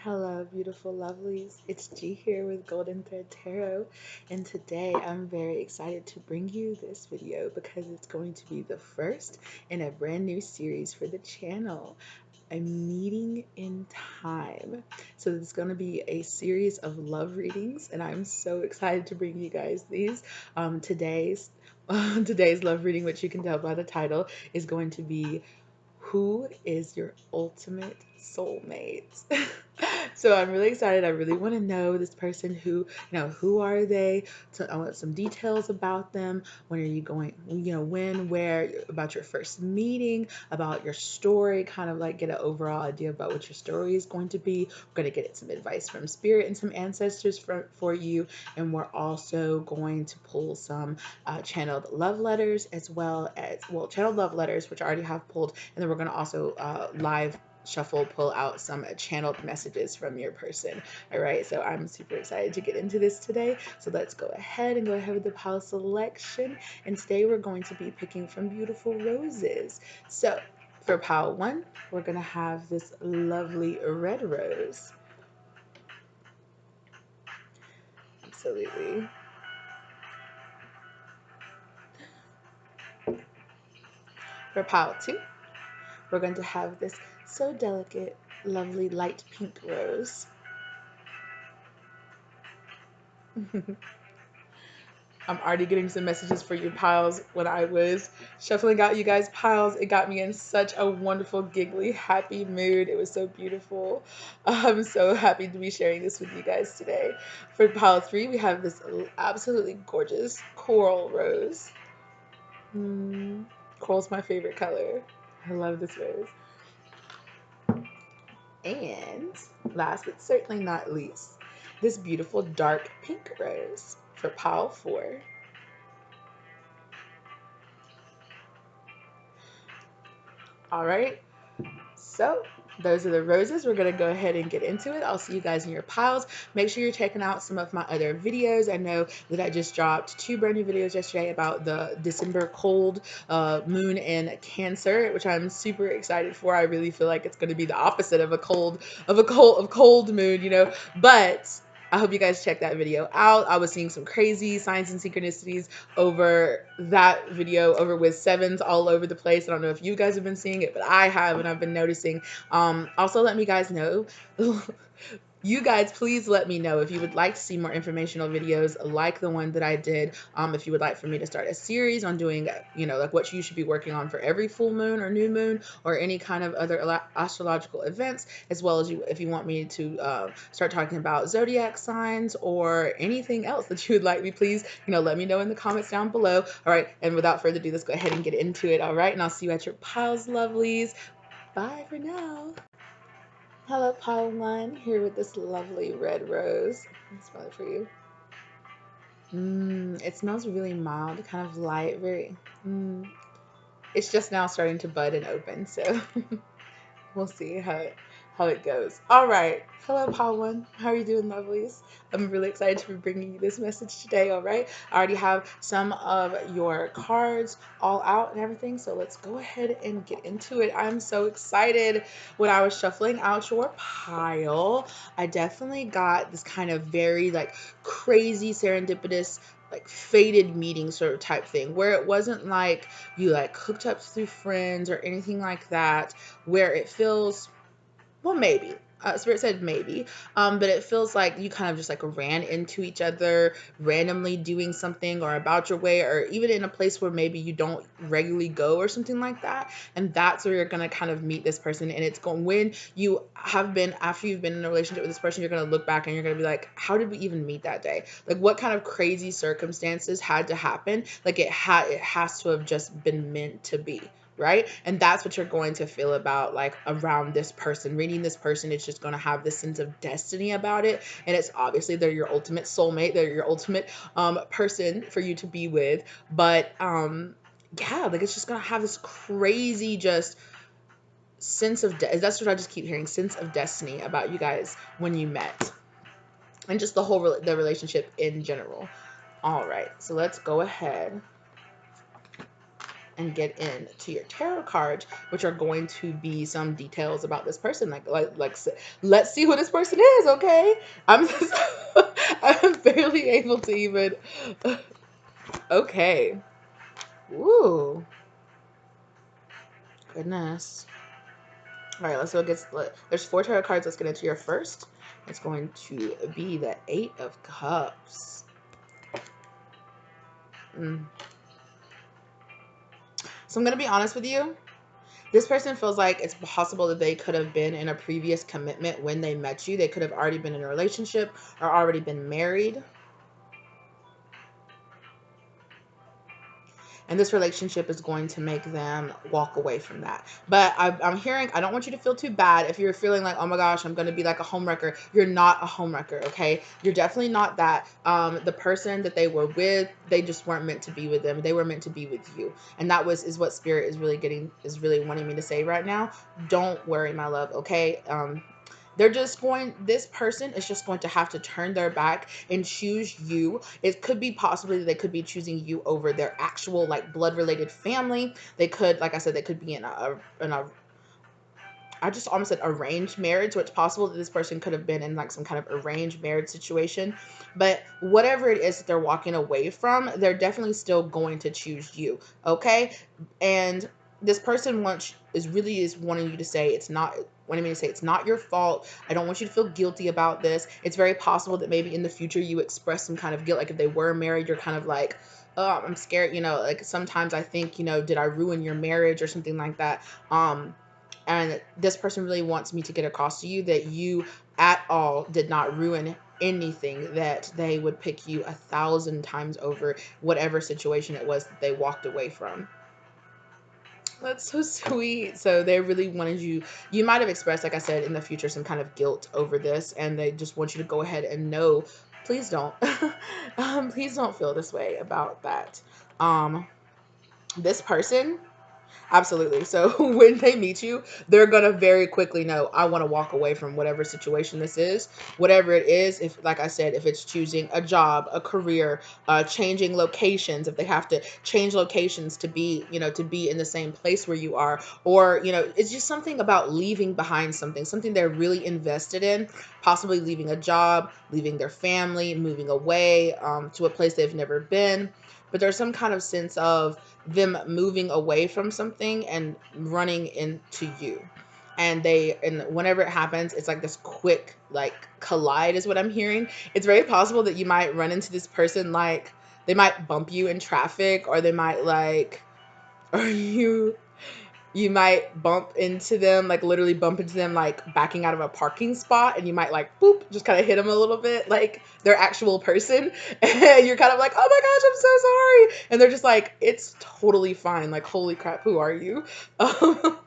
Hello, beautiful lovelies. It's G here with Golden Thread Tarot, and today I'm very excited to bring you this video because it's going to be the first in a brand new series for the channel, a meeting in time. So it's going to be a series of love readings, and I'm so excited to bring you guys these. Today's love reading, which you can tell by the title, is going to be who is your ultimate soulmate? So I'm really excited. I really want to know this person. Who are they? So I want some details about them. When are you going, when, where, about your first meeting, about your story, kind of like get an overall idea about what your story is going to be. We're going to get some advice from spirit and some ancestors for you. And we're also going to pull some channeled love letters, as well as, channeled love letters, which I already have pulled. And then we're going to also live shuffle, pull out some channeled messages from your person. All right, so I'm super excited to get into this today. So let's go ahead with the pile selection. And today we're going to be picking from beautiful roses. So for pile 1, we're going to have this lovely red rose. Absolutely. For pile 2, we're going to have this so delicate, lovely light pink rose. I'm already getting some messages for your piles. When I was shuffling out you guys' piles, it got me in such a wonderful, giggly, happy mood. It was so beautiful. I'm so happy to be sharing this with you guys today. For pile 3, we have this absolutely gorgeous coral rose. Coral's my favorite color. I love this rose. And last but certainly not least, this beautiful dark pink rose for pile 4. All right, so those are the roses. We're going to go ahead and get into it. I'll see you guys in your piles. Make sure you're checking out some of my other videos. I know that I just dropped 2 brand new videos yesterday about the December cold moon in Cancer, which I'm super excited for. I really feel like it's going to be the opposite of a cold moon, but I hope you guys check that video out. I was seeing some crazy signs and synchronicities over that video, over with sevens all over the place. I don't know if you guys have been seeing it, but I have, and I've been noticing. Also, let me guys know. You guys, please let me know if you would like to see more informational videos like the one that I did. If you would like for me to start a series on doing, like what you should be working on for every full moon or new moon or any kind of other astrological events, as well as if you want me to start talking about zodiac signs or anything else that you would like me, please, let me know in the comments down below. All right, and without further ado, let's go ahead and get into it. All right, and I'll see you at your piles, lovelies. Bye for now. Hello, pile 1, here with this lovely red rose. I'll smell it for you. It smells really mild, kind of light, very. It's just now starting to bud and open, so we'll see how it goes. All right. Hello, pile 1. How are you doing, lovelies? I'm really excited to be bringing you this message today. All right. I already have some of your cards all out and everything, so let's go ahead and get into it. I'm so excited. When I was shuffling out your pile, I definitely got this kind of very like crazy serendipitous, like fated meeting sort of type thing, where it wasn't like you like hooked up through friends or anything like that, where it feels, well, maybe. Spirit said maybe, but it feels like you kind of just like ran into each other randomly doing something or about your way, or even in a place where maybe you don't regularly go or something like that. And that's where you're going to kind of meet this person. And it's going, when you have been, after you've been in a relationship with this person, you're going to look back and you're going to be like, how did we even meet that day? Like, what kind of crazy circumstances had to happen? Like, it has to have just been meant to be. Right? And that's what you're going to feel about, like, around this person. Reading this person, it's just going to have this sense of destiny about it. And it's obviously they're your ultimate soulmate. They're your ultimate person for you to be with. But yeah, like, it's just going to have this crazy just sense of, that's what I just keep hearing, sense of destiny about you guys when you met. And just the whole, the relationship in general. All right, so let's go ahead and get into your tarot cards, which are going to be some details about this person. Let's see who this person is. Okay, I'm just, I'm barely able to even. Okay. Ooh, goodness. All right, let's go get. There's 4 tarot cards. Let's get into your first. It's going to be the 8 of Cups. Mm. So I'm gonna be honest with you. This person feels like it's possible that they could have been in a previous commitment when they met you. They could have already been in a relationship or already been married. And this relationship is going to make them walk away from that. But I'm hearing, I don't want you to feel too bad if you're feeling like, oh my gosh, I'm going to be like a homewrecker. You're not a homewrecker, okay? You're definitely not that. The person that they were with, they just weren't meant to be with them. They were meant to be with you. And that is what Spirit is really wanting me to say right now. Don't worry, my love, okay? This person is just going to have to turn their back and choose you. It could be possibly that they could be choosing you over their actual like blood related family. They could, like I said, they could be in a I just almost said arranged marriage, so it's possible that this person could have been in like some kind of arranged marriage situation. But whatever it is that they're walking away from, they're definitely still going to choose you. Okay. And this person is wanting you to say it's not wanting me to say it's not your fault. I don't want you to feel guilty about this. It's very possible that maybe in the future you express some kind of guilt. Like if they were married, you're kind of like, oh, I'm scared, like sometimes I think, did I ruin your marriage or something like that. And this person really wants me to get across to you that you at all did not ruin anything, that they would pick you 1,000 times over whatever situation it was that they walked away from. That's so sweet. So they really wanted you might have expressed, like I said, in the future, some kind of guilt over this, and they just want you to go ahead and know, please don't, please don't feel this way about that. Um, this person, absolutely. So when they meet you, they're going to very quickly know, I want to walk away from whatever situation this is, whatever it is. If, like I said, if it's choosing a job, a career, changing locations, if they have to change locations to be in the same place where you are, or, it's just something about leaving behind something they're really invested in, possibly leaving a job, leaving their family, moving away to a place they've never been. But there's some kind of sense of them moving away from something and running into you. And whenever it happens, it's like this quick like collide is what I'm hearing. It's very possible that you might run into this person, like they might bump you in traffic, or they might like or you might bump into them, like literally bump into them, like backing out of a parking spot, and you might like boop, just kind of hit them a little bit, like their actual person, and you're kind of like, oh my gosh, I'm so sorry, and they're just like, it's totally fine, like holy crap, who are you? Um,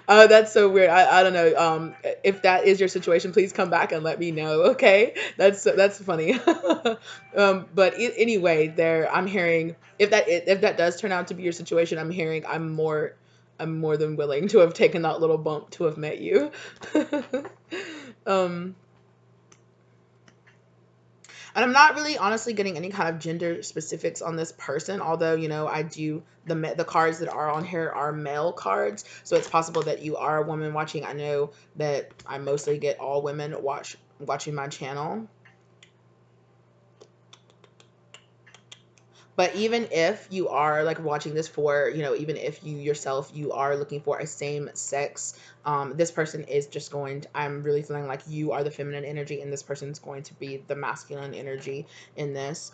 that's so weird. I don't know. If that is your situation, please come back and let me know. Okay, that's funny. But anyway, I'm hearing if that does turn out to be your situation, I'm hearing I'm more than willing to have taken that little bump to have met you. um, and I'm not really honestly getting any kind of gender specifics on this person, although, I do, the cards that are on here are male cards. So it's possible that you are a woman watching. I know that I mostly get all women watching my channel. But even if you are like watching this for, even if you yourself, you are looking for a same sex, this person is just I'm really feeling like you are the feminine energy and this person's going to be the masculine energy in this.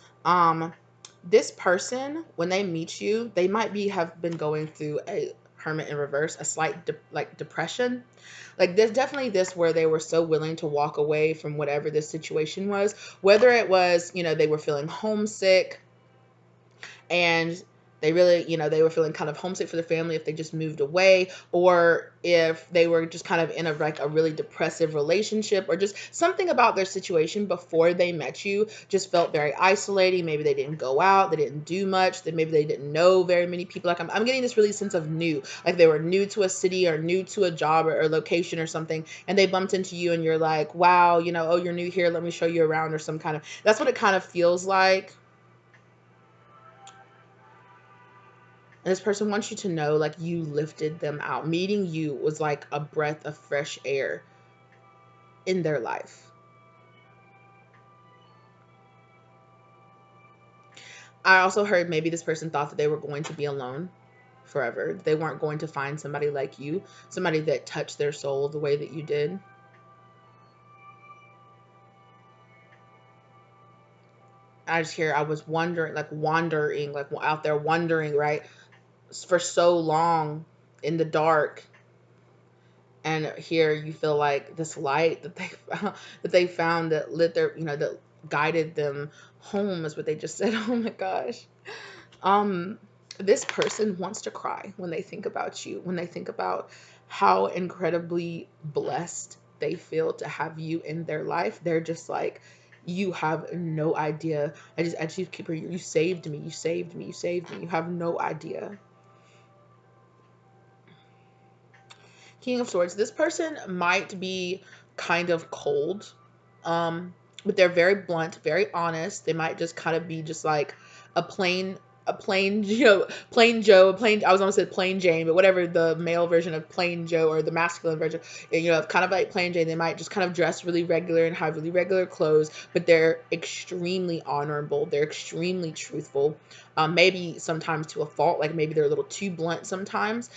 This person, when they meet you, they might have been going through a hermit in reverse, a slight depression. Like there's definitely this where they were so willing to walk away from whatever this situation was, whether it was, they were feeling homesick, and they really, they were feeling kind of homesick for the family if they just moved away, or if they were just kind of in a really depressive relationship, or just something about their situation before they met you just felt very isolating. Maybe they didn't go out, they didn't do much, that maybe they didn't know very many people. Like I'm getting this really sense of new, like they were new to a city or new to a job or location or something, and they bumped into you and you're like, wow, oh, you're new here, let me show you around, or some kind of, that's what it kind of feels like. And this person wants you to know like you lifted them out. Meeting you was like a breath of fresh air in their life. I also heard maybe this person thought that they were going to be alone forever. They weren't going to find somebody like you, somebody that touched their soul the way that you did. I just hear I was wondering, like wandering, like out there wandering, right, for so long in the dark, and here you feel like this light that they found, that lit their, that guided them home is what they just said. Oh my gosh. Um, this person wants to cry when they think about you, when they think about how incredibly blessed they feel to have you in their life. They're just like, you have no idea. I just keep hearing, you saved me, you saved me, you saved me. You have no idea. King of Swords. This person might be kind of cold, um, but they're very blunt, very honest. They might just kind of be just like a plain plain Joe, plain. I was almost said plain Jane, but whatever the male version of plain Joe or the masculine version, kind of like plain Jane. They might just kind of dress really regular and have really regular clothes, but they're extremely honorable. They're extremely truthful. Maybe sometimes to a fault, like maybe they're a little too blunt sometimes.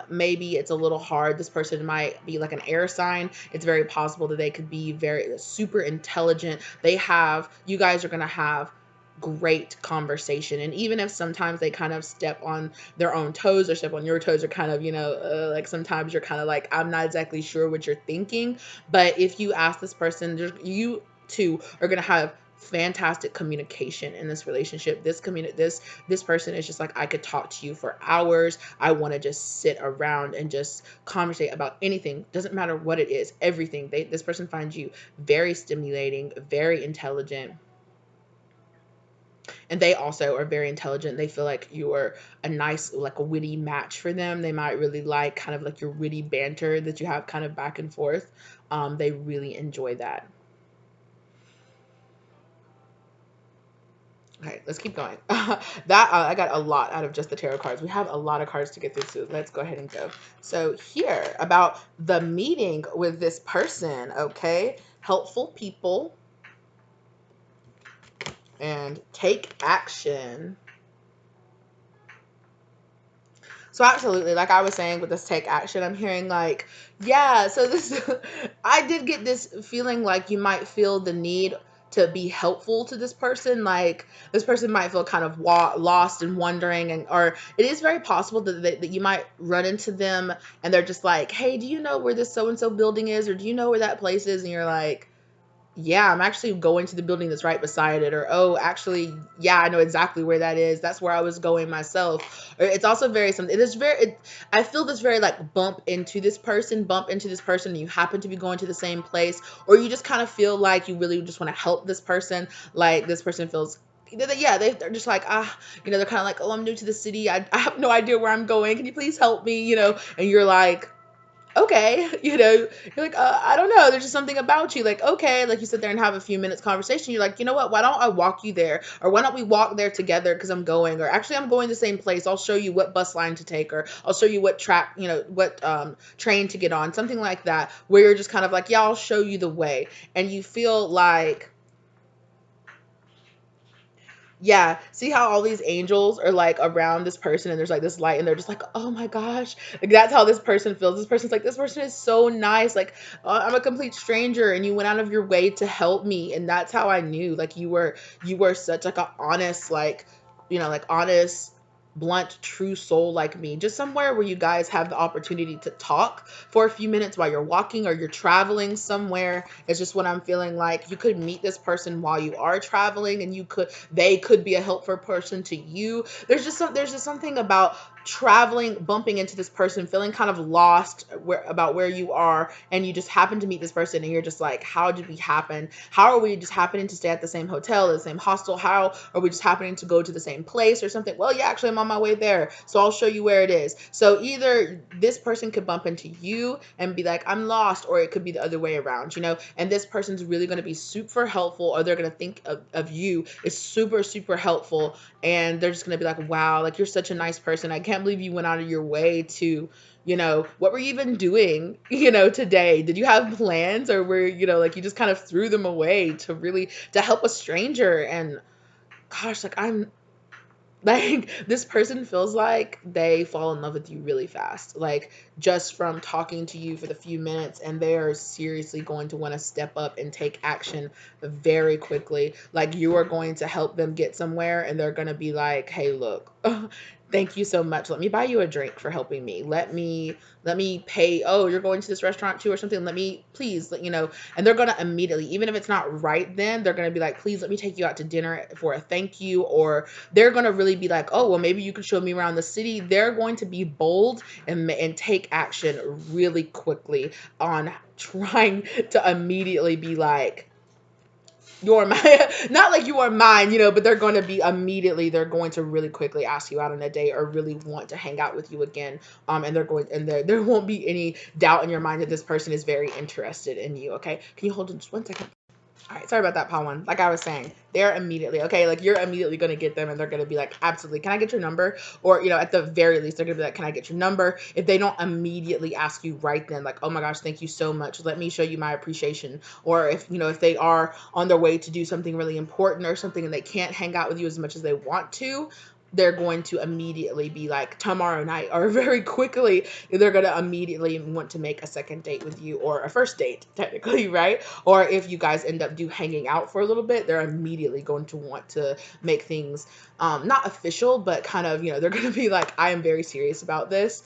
Maybe it's a little hard. This person might be like an air sign. It's very possible that they could be very super intelligent. You guys are going to have great conversation. And even if sometimes they kind of step on their own toes or step on your toes, or kind of, like sometimes you're kind of like, I'm not exactly sure what you're thinking. But if you ask this person, you two are going to have fantastic communication in this relationship. This person is just like, I could talk to you for hours. I want to just sit around and just conversate about anything. Doesn't matter what it is, everything. This person finds you very stimulating, very intelligent. And they also are very intelligent. They feel like you are a nice, like a witty match for them. They might really like kind of like your witty banter that you have kind of back and forth. They really enjoy that. Okay, let's keep going. I got a lot out of just the tarot cards. We have a lot of cards to get through, so let's go ahead and go. So here, about the meeting with this person, okay? Helpful people and take action. So absolutely, like I was saying with this take action, I'm hearing like, yeah, so this I did get this feeling like you might feel the need to be helpful to this person. Like this person might feel kind of lost and wondering, and or it is very possible that you might run into them and they're just like, hey, do you know where this so and so building is, or do you know where that place is? And you're like, yeah, I'm actually going to the building that's right beside it. Or, oh, actually, yeah, I know exactly where that is. That's where I was going myself. Or it's also very something. I feel this very like bump into this person, and you happen to be going to the same place, or you just kind of feel like you really just want to help this person. Like this person feels, yeah, they're just like, they're kind of like, oh, I'm new to the city. I have no idea where I'm going. Can you please help me? And you're like, okay, you're like, I don't know, there's just something about you, like, okay, like you sit there and have a few minutes conversation, you're like, you know what, why don't I walk you there, or why don't we walk there together, because I'm going, or actually I'm going the same place, I'll show you what bus line to take, or I'll show you what what train to get on, something like that, where you're just kind of like, yeah, I'll show you the way, and you feel like, yeah, see how all these angels are like around this person, and there's like this light, and they're just like, oh my gosh, like that's how this person feels. This person's like, this person is so nice, like, I'm a complete stranger and you went out of your way to help me. And that's how I knew, like, you were such like a honest, like, like honest, blunt, true soul like me. Just somewhere where you guys have the opportunity to talk for a few minutes while you're walking or you're traveling somewhere. It's just what I'm feeling like. You could meet this person while you are traveling, and they could be a helpful person to you. There's just something about traveling, bumping into this person, feeling kind of lost about where you are, and you just happen to meet this person, and you're just like, how did we happen? How are we just happening to stay at the same hotel, the same hostel? How are we just happening to go to the same place or something? Well, yeah, actually, I'm on my way there, so I'll show you where it is. So either this person could bump into you and be like, I'm lost, or it could be the other way around, and this person's really going to be super helpful, or they're going to think of you as super, super helpful, and they're just going to be like, wow, like, you're such a nice person. I can't believe you went out of your way to, what were you even doing, today? Did you have plans, or were, like, you just kind of threw them away to help a stranger? And gosh, like, I'm like, this person feels like they fall in love with you really fast, like, just from talking to you for the few minutes, and they are seriously going to want to step up and take action very quickly. Like, you are going to help them get somewhere, and they're going to be like, hey, look, thank you so much, let me buy you a drink for helping me, let me pay. Oh, you're going to this restaurant too or something, let me please, and they're going to immediately, even if it's not right then, they're going to be like, please let me take you out to dinner for a thank you. Or they're going to really be like, oh, well, maybe you could show me around the city. They're going to be bold and take action really quickly on trying to immediately be like, you're mine. Not like you are mine, but they're going to be immediately, they're going to really quickly ask you out on a date, or really want to hang out with you again. And there won't be any doubt in your mind that this person is very interested in you. Okay. Can you hold on just 1 second? All right, sorry about that, Paul one. Like I was saying, they're immediately, okay, like, you're immediately going to get them, and they're going to be like, absolutely, can I get your number? Or, at the very least, they're going to be like, can I get your number? If they don't immediately ask you right then, like, oh my gosh, thank you so much, let me show you my appreciation. Or if they are on their way to do something really important or something, and they can't hang out with you as much as they want to, they're going to immediately be like, tomorrow night, or very quickly, they're going to immediately want to make a second date with you, or a first date, technically, right? Or if you guys end up hanging out for a little bit, they're immediately going to want to make things, not official, but kind of, they're going to be like, I am very serious about this.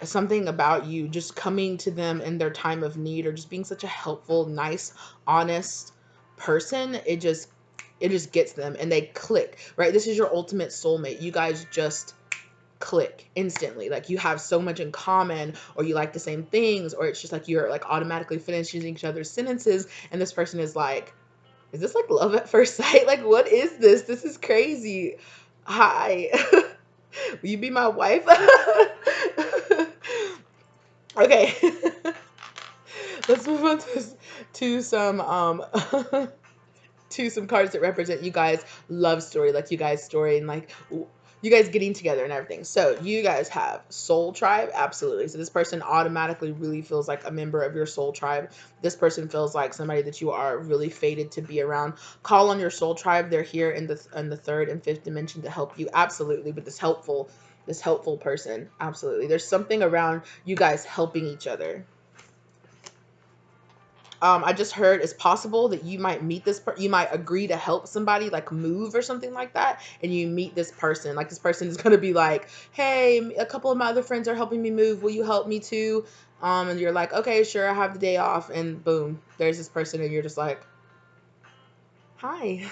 Something about you just coming to them in their time of need, or just being such a helpful, nice, honest person, it just gets them, and they click, right? This is your ultimate soulmate. You guys just click instantly. Like, you have so much in common, or you like the same things, or it's just like you're like automatically finishing each other's sentences, and this person is like, is this like love at first sight? Like, what is this? This is crazy. Hi. Will you be my wife? Okay. Let's move on to some to some cards that represent you guys' love story, like you guys' story, and like you guys getting together and everything. So you guys have soul tribe, absolutely. So this person automatically really feels like a member of your soul tribe. This person feels like somebody that you are really fated to be around. Call on your soul tribe. They're here in the third and fifth dimension to help you, absolutely. But this helpful person, absolutely. There's something around you guys helping each other. I just heard it's possible that you might meet you might agree to help somebody like move or something like that, and you meet this person. Like, this person is going to be like, hey, a couple of my other friends are helping me move. Will you help me too? And you're like, okay, sure, I have the day off. And boom, there's this person, and you're just like, hi.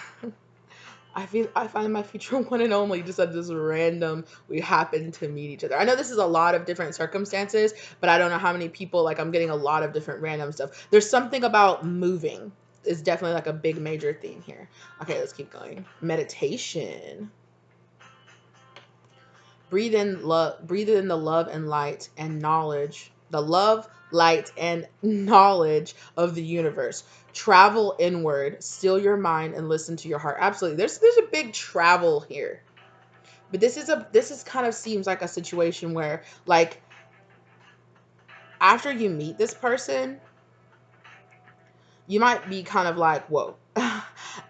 I find my future one and only, just at this random, we happen to meet each other. I know this is a lot of different circumstances, but I don't know how many people, like, I'm getting a lot of different random stuff. There's something about moving is definitely like a big major theme here. Okay, let's keep going. Meditation. Breathe in the love and light and knowledge. The love, light, and knowledge of the universe. Travel inward, still your mind, and listen to your heart. Absolutely. There's a big travel here. But this is kind of seems like a situation where, like, after you meet this person, you might be kind of like, whoa,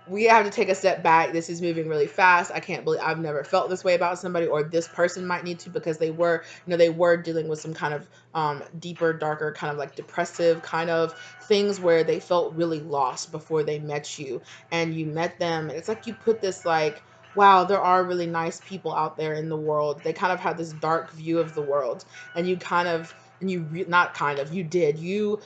we have to take a step back. This is moving really fast. I can't believe I've never felt this way about somebody, or this person might need to, because they were dealing with some kind of deeper, darker, kind of like depressive kind of things, where they felt really lost before they met you, and you met them. And it's like you put this like, wow, there are really nice people out there in the world. They kind of had this dark view of the world, and you kind of, and you not kind of, you did. You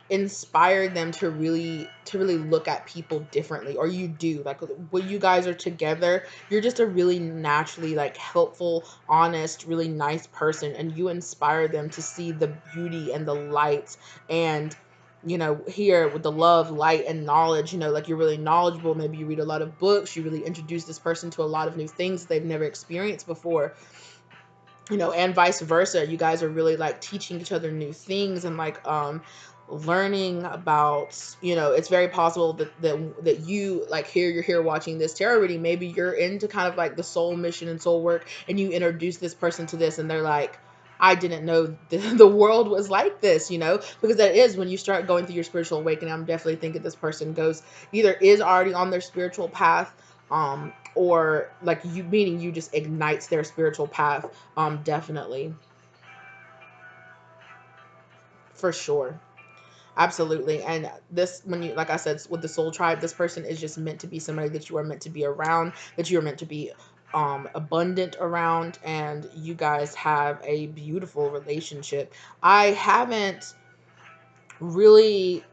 inspired them to really look at people differently, or you do, like when you guys are together, you're just a really naturally like helpful, honest, really nice person, and you inspire them to see the beauty and the light. And here with the love, light, and knowledge, like you're really knowledgeable, maybe you read a lot of books, you really introduce this person to a lot of new things that they've never experienced before, and vice versa. You guys are really like teaching each other new things, and like learning about, it's very possible that you like, here you're here watching this tarot reading, maybe you're into kind of like the soul mission and soul work, and you introduce this person to this, and they're like, I didn't know the world was like this, because that is when you start going through your spiritual awakening. I'm definitely thinking this person goes, either is already on their spiritual path, or like you, meaning you just ignites their spiritual path. Definitely, for sure. Absolutely. And this, when you, like I said, with the soul tribe, this person is just meant to be somebody that you are meant to be around, that you are meant to be abundant around, and you guys have a beautiful relationship. I haven't really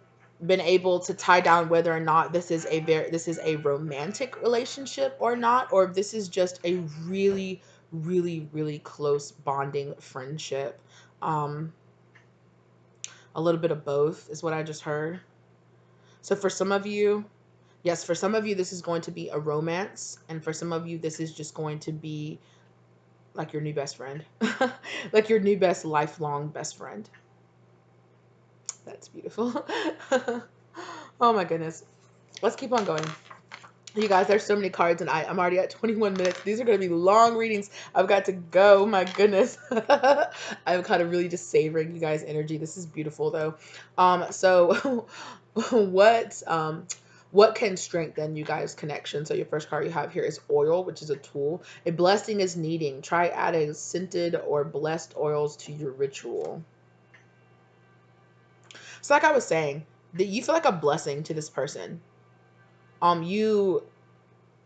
been able to tie down whether or not this is a romantic relationship or not, or if this is just a really, really, really close bonding friendship. Um, a little bit of both is what I just heard. So for some of you, yes, for some of you, this is going to be a romance. And for some of you, this is just going to be like your new best friend, like your new best lifelong best friend. That's beautiful. Oh my goodness. Let's keep on going. You guys, there's so many cards, and I'm already at 21 minutes. These are going to be long readings. I've got to go. My goodness. I'm kind of really just savoring you guys' energy. This is beautiful, though. So what can strengthen you guys' connection? So your first card you have here is oil, which is a tool. A blessing is needing. Try adding scented or blessed oils to your ritual. So like I was saying, that you feel like a blessing to this person. You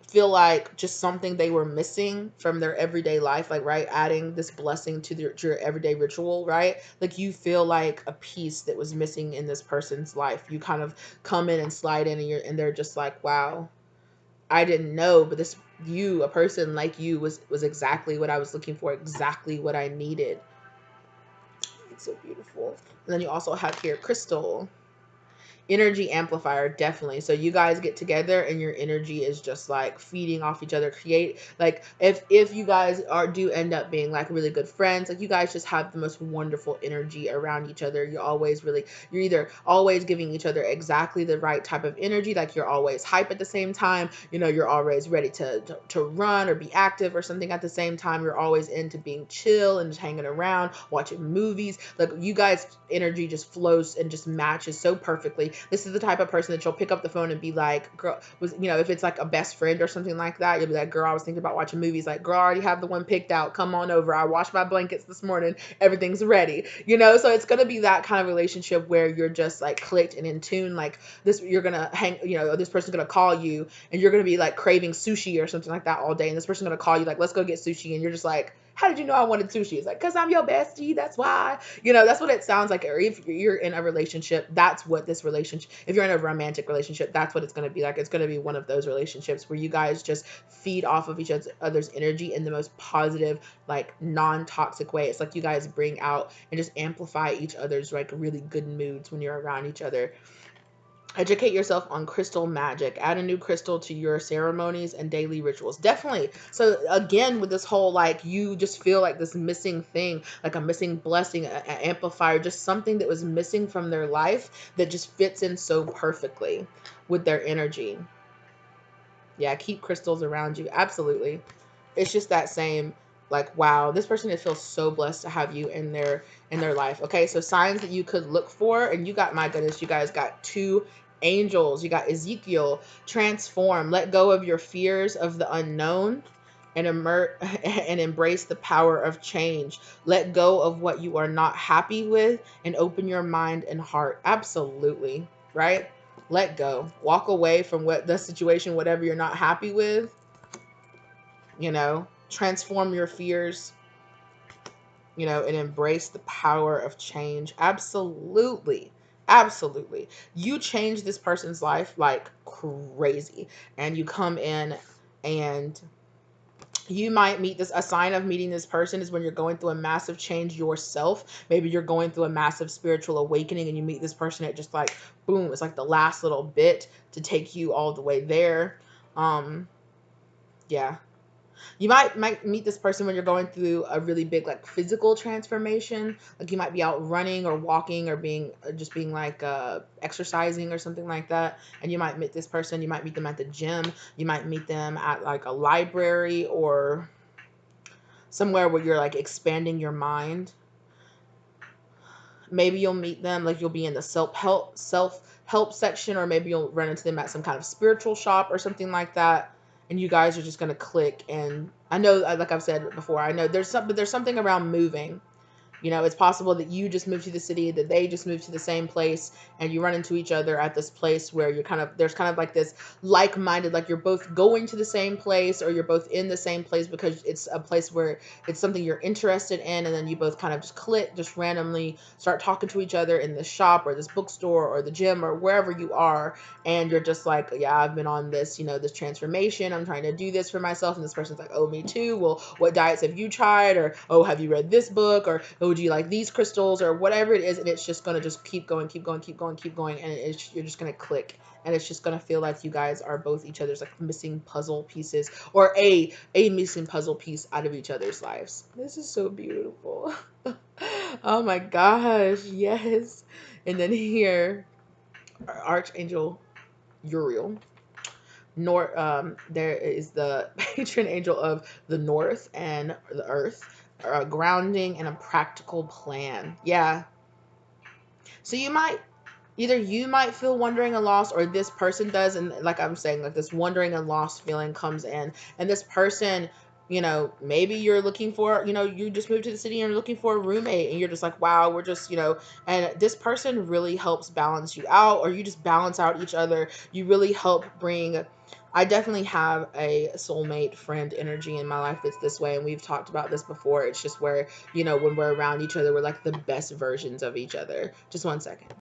feel like just something they were missing from their everyday life, like, right, adding this blessing to your everyday ritual, right? Like you feel like a piece that was missing in this person's life. You kind of come in and slide in, and they're just like, wow, I didn't know, but a person like you was exactly what I was looking for, exactly what I needed. It's so beautiful. And then you also have here crystal. Energy amplifier, definitely. So you guys get together and your energy is just like feeding off each other. Create, like, if you guys do end up being like really good friends, like you guys just have the most wonderful energy around each other. You're either always giving each other exactly the right type of energy, like you're always hype at the same time, you're always ready to run or be active or something at the same time. You're always into being chill and just hanging around, watching movies. Like you guys' energy just flows and just matches so perfectly. This is the type of person that you'll pick up the phone and be like, girl, if it's like a best friend or something like that, you'll be like, girl, I was thinking about watching movies. Like, girl, I already have the one picked out. Come on over. I washed my blankets this morning. Everything's ready. So it's going to be that kind of relationship where you're just like clicked and in tune. Like this, you're going to this person's going to call you and you're going to be like craving sushi or something like that all day. And this person's going to call you like, let's go get sushi. And you're just like, how did you know I wanted sushi? It's like, because I'm your bestie. That's why. That's what it sounds like. Or if you're in a relationship, that's what this relationship, if you're in a romantic relationship, that's what it's going to be like. It's going to be one of those relationships where you guys just feed off of each other's energy in the most positive, like non-toxic way. It's like you guys bring out and just amplify each other's like really good moods when you're around each other. Educate yourself on crystal magic. Add a new crystal to your ceremonies and daily rituals. Definitely. So again, with this whole like you just feel like this missing thing, like a missing blessing, an amplifier, just something that was missing from their life that just fits in so perfectly with their energy. Yeah, keep crystals around you. Absolutely. It's just that same like, wow, this person, it feels so blessed to have you in their life. Okay, so signs that you could look for, and you got, my goodness, you guys got two angels. You got Ezekiel. Transform, let go of your fears of the unknown and and embrace the power of change. Let go of what you are not happy with and open your mind and heart. Absolutely. Right? Let go. Walk away from what the situation, whatever you're not happy with, transform your fears, and embrace the power of change. Absolutely. Absolutely. You change this person's life like crazy. And you come in and you might meet this, a sign of meeting this person is when you're going through a massive change yourself. Maybe you're going through a massive spiritual awakening and you meet this person at just like boom, it's like the last little bit to take you all the way there. Um yeah. You might meet this person when you're going through a really big like physical transformation. Like you might be out running or walking or being just being like exercising or something like that. And you might meet this person. You might meet them at the gym. You might meet them at like a library or somewhere where you're like expanding your mind. Maybe you'll meet them like you'll be in the self help section, or maybe you'll run into them at some kind of spiritual shop or something like that, and you guys are just going to click. And I know, like I've said before, I know there's something around moving. You know, it's possible that you just moved to the city, that they just moved to the same place, and you run into each other at this place where you're kind of, there's kind of like this like-minded, like you're both going to the same place or you're both in the same place because it's a place where it's something you're interested in, and then you both kind of just click, just randomly start talking to each other in the shop or this bookstore or the gym or wherever you are, and you're just like, yeah, I've been on this, this transformation. I'm trying to do this for myself. And this person's like, oh, me too. Well, what diets have you tried? Or, oh, have you read this book? Or, oh, do you like these crystals? Or whatever it is. And it's just going to just keep going, keep going, keep going, keep going. And you're just going to click. And it's just going to feel like you guys are both each other's like missing puzzle pieces, or a missing puzzle piece out of each other's lives. This is so beautiful. Oh my gosh. Yes. And then here, Archangel Uriel. There is the patron angel of the North and the Earth, grounding and a practical plan. Yeah. So you might feel wondering and lost, or this person does, and like I'm saying, like this wondering and lost feeling comes in, and this person, maybe you're looking for, you just moved to the city and you're looking for a roommate, and you're just like, wow, we're just, and this person really helps balance you out, or you just balance out each other. You really help bring. I definitely have a soulmate friend energy in my life that's this way, and we've talked about this before. It's just where, when we're around each other, we're like the best versions of each other. Just one second.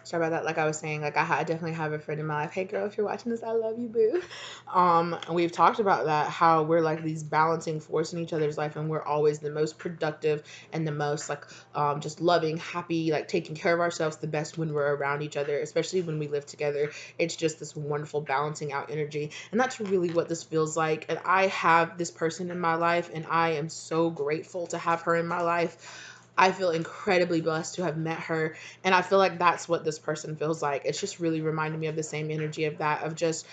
Sorry about that. Like I was saying, like I definitely have a friend in my life. Hey girl, if you're watching this, I love you, boo. And we've talked about that, how we're like these balancing force in each other's life, and we're always the most productive and the most like just loving, happy, like taking care of ourselves the best when we're around each other, especially when we live together. It's just this wonderful balancing out energy, and that's really what this feels like. And I have this person in my life, and I am so grateful to have her in my life. I feel incredibly blessed to have met her, and I feel like that's what this person feels like. It's just really reminding me of the same energy of that, of just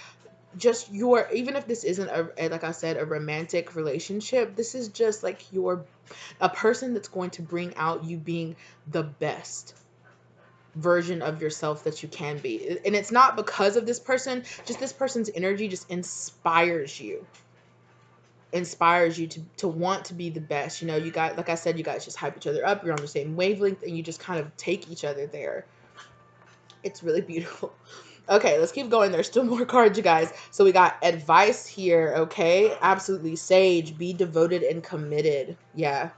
your, even if this isn't like I said, a romantic relationship, this is just like a person that's going to bring out you being the best version of yourself that you can be. And it's not because of this person, just this person's energy just inspires you to want to be the best. You guys, like I said, you guys just hype each other up. You're on the same wavelength, and you just kind of take each other there. It's really beautiful. Okay, let's keep going. There's still more cards, you guys. So we got advice here. Okay, absolutely. Sage, be devoted and committed. Yeah.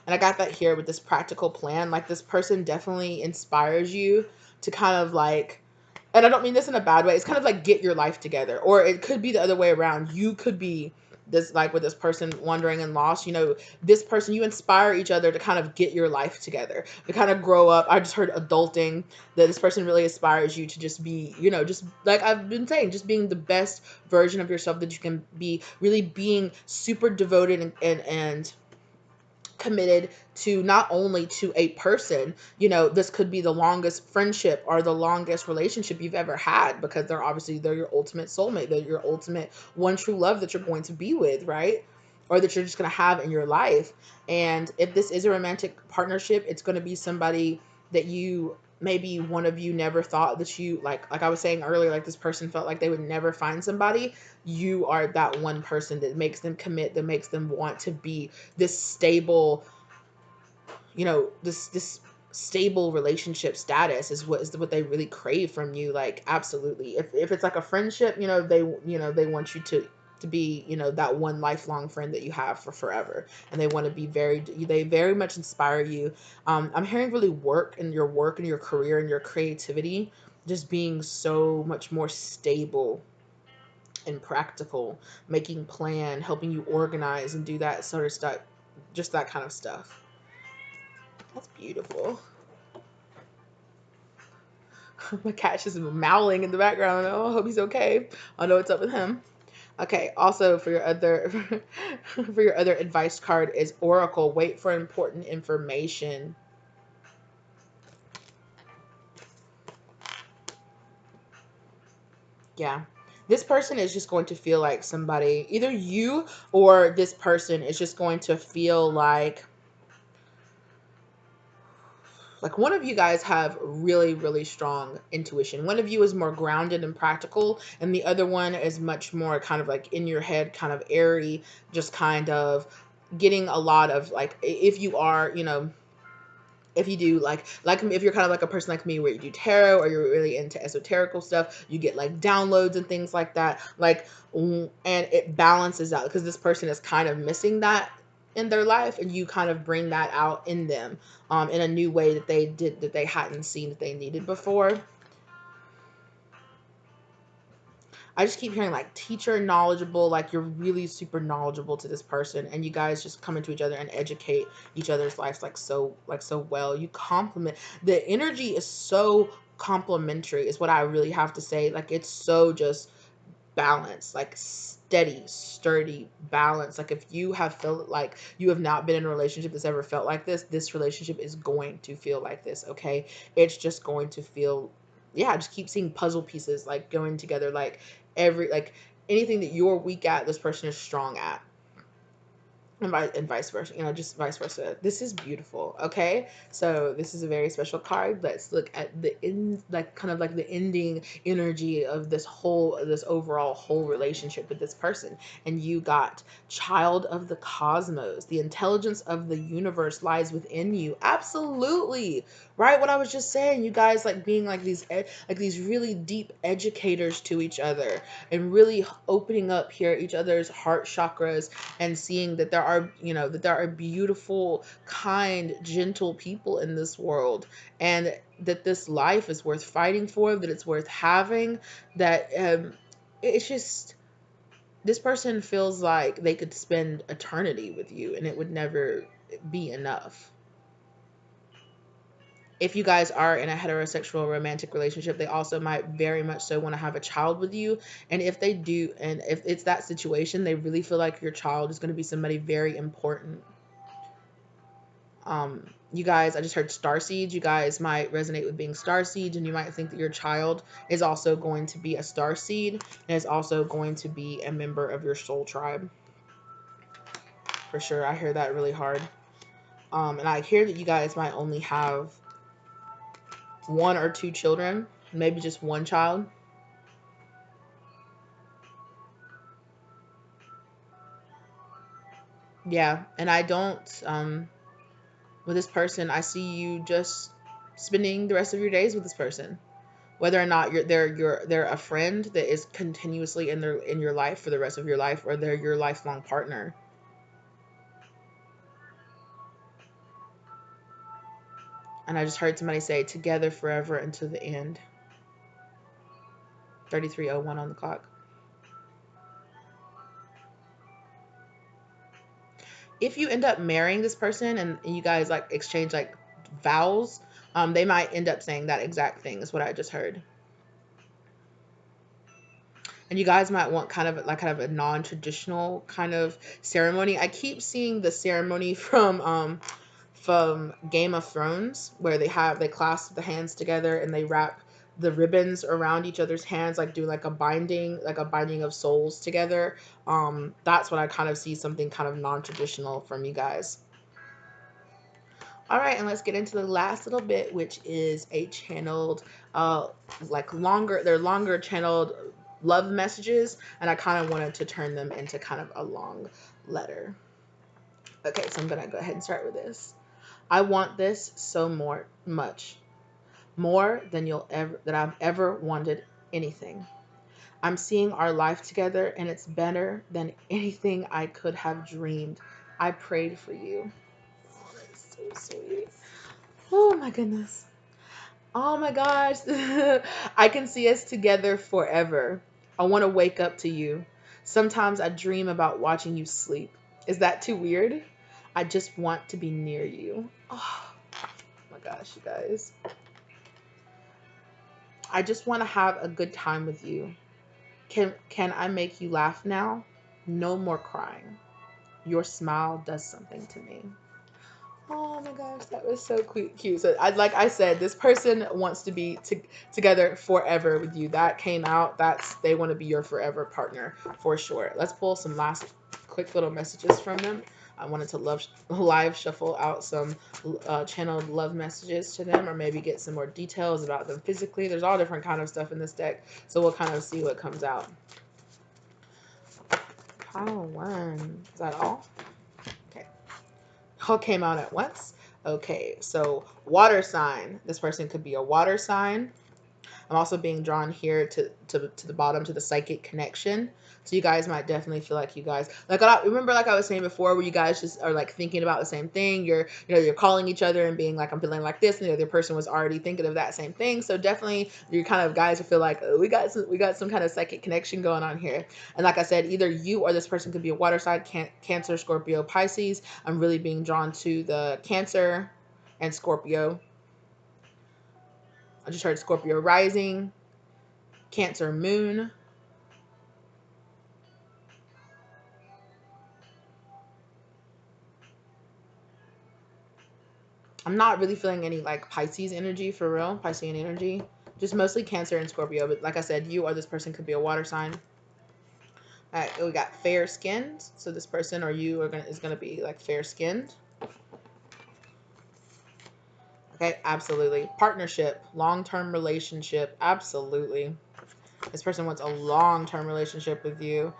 And I got that here with this practical plan. Like, this person definitely inspires you to kind of like, and I don't mean this in a bad way. It's kind of like get your life together. Or it could be the other way around. You could be this, like with this person wandering and lost, this person, you inspire each other to kind of get your life together, to kind of grow up. I just heard adulting, that this person really inspires you to just be, just like I've been saying, just being the best version of yourself that you can be, really being super devoted and committed to not only to a person. This could be the longest friendship or the longest relationship you've ever had, because they're your ultimate soulmate. They're your ultimate one true love that you're going to be with, right? Or that you're just going to have in your life. And if this is a romantic partnership, it's going to be somebody that maybe one of you never thought that you like I was saying earlier, like this person felt like they would never find somebody. You are that one person that makes them commit, that makes them want to be this stable, this stable relationship status is what they really crave from you. Like, absolutely. If it's like a friendship, they want you to to be, you know, that one lifelong friend that you have for forever. And they want to be they very much inspire you. I'm hearing really work and your career and your creativity just being so much more stable and practical, making plan, helping you organize and do that sort of stuff, just that kind of stuff. That's beautiful. My cat's just mowling in the background. Oh, I hope he's okay. I know what's up with him. Okay, also for your other for your other advice card is Oracle. Wait for important information. Yeah. This person is just going to feel like somebody, either you or this person is just going to feel like one of you guys have really, really strong intuition. One of you is more grounded and practical, and the other one is much more kind of like in your head, kind of airy, just kind of getting a lot of like, if you are, you know, if you do like if you're kind of like a person like me where you do tarot or you're really into esoterical stuff, you get like downloads and things like that, like, and it balances out because this person is kind of missing that in their life, and you kind of bring that out in them, in a new way that they hadn't seen that they needed before. I just keep hearing like teacher knowledgeable, like you're really super knowledgeable to this person, and you guys just come into each other and educate each other's lives like so well. You complement, the energy is so complimentary is what I really have to say. Like it's so just balance, like steady, sturdy balance. Like if you have felt like you have not been in a relationship that's ever felt like this relationship is going to feel like this, okay? It's just going to feel, yeah, I just keep seeing puzzle pieces like going together, like like anything that you're weak at, this person is strong at, and vice versa, you know, just vice versa. This is beautiful. Okay, so this is a very special card. Let's look at the end, like kind of like the ending energy of this overall whole relationship with this person. And you got child of the cosmos. The intelligence of the universe lies within you. Absolutely. Right, what I was just saying, you guys like being like like these really deep educators to each other, and really opening up here each other's heart chakras, and seeing that there are, you know, that there are beautiful, kind, gentle people in this world, and that this life is worth fighting for, that it's worth having, that it's just, this person feels like they could spend eternity with you and it would never be enough. If you guys are in a heterosexual romantic relationship, they also might very much so want to have a child with you. And if they do, and if it's that situation, they really feel like your child is going to be somebody very important. You guys, I just heard star seeds. You guys might resonate with being star seeds, and you might think that your child is also going to be a star seed and is also going to be a member of your soul tribe. For sure. I hear that really hard. And I hear that you guys might only have one or two children, maybe just one child. Yeah, and I don't, with this person, I see you just spending the rest of your days with this person. Whether or not they're a friend that is continuously in your life for the rest of your life, or they're your lifelong partner. And I just heard somebody say together forever until the end. 33:01 on the clock. If you end up marrying this person and you guys like exchange like vows, they might end up saying that exact thing is what I just heard. And you guys might want kind of a non-traditional kind of ceremony. I keep seeing the ceremony from Game of Thrones, where they clasp the hands together and they wrap the ribbons around each other's hands, like do like a binding of souls together. That's what I kind of see, something kind of non-traditional from you guys. All right, and let's get into the last little bit, which is a channeled, uh, like they're longer channeled love messages, and I kind of wanted to turn them into kind of a long letter. Okay, so I'm gonna go ahead and start with this. I want this so much more than I've ever wanted anything. I'm seeing our life together, and it's better than anything I could have dreamed. I prayed for you. Oh, that's so sweet. Oh my goodness. Oh my gosh. I can see us together forever. I want to wake up to you. Sometimes I dream about watching you sleep. Is that too weird? I just want to be near you. Oh my gosh, you guys. I just want to have a good time with you. Can I make you laugh now? No more crying. Your smile does something to me. Oh my gosh, that was so cute. So, like I said, this person wants to be together forever with you. That came out. That's they want to be your forever partner for sure. Let's pull some last quick little messages from them. I wanted to live shuffle out some channeled love messages to them, or maybe get some more details about them physically. There's all different kind of stuff in this deck, so we'll kind of see what comes out. Pile one. Is that all? Okay. All came out at once. Okay, so water sign. This person could be a water sign. I'm also being drawn here to the bottom to the psychic connection. So you guys might definitely feel like you guys like remember like I was saying before, where you guys just are like thinking about the same thing. You're calling each other and being like, I'm feeling like this, and the other person was already thinking of that same thing. So definitely you kind of guys feel like, oh, we got some kind of psychic connection going on here. And like I said, either you or this person could be a water sign, Cancer, Scorpio, Pisces. I'm really being drawn to the Cancer and Scorpio. I just heard Scorpio rising, Cancer moon. I'm not really feeling any like Pisces energy for real, Piscean energy. Just mostly Cancer and Scorpio. But like I said, you or this person could be a water sign. All right, we got fair skinned. So this person or you is gonna be like fair skinned. Okay, absolutely. Partnership, long term relationship, absolutely. This person wants a long-term relationship with you.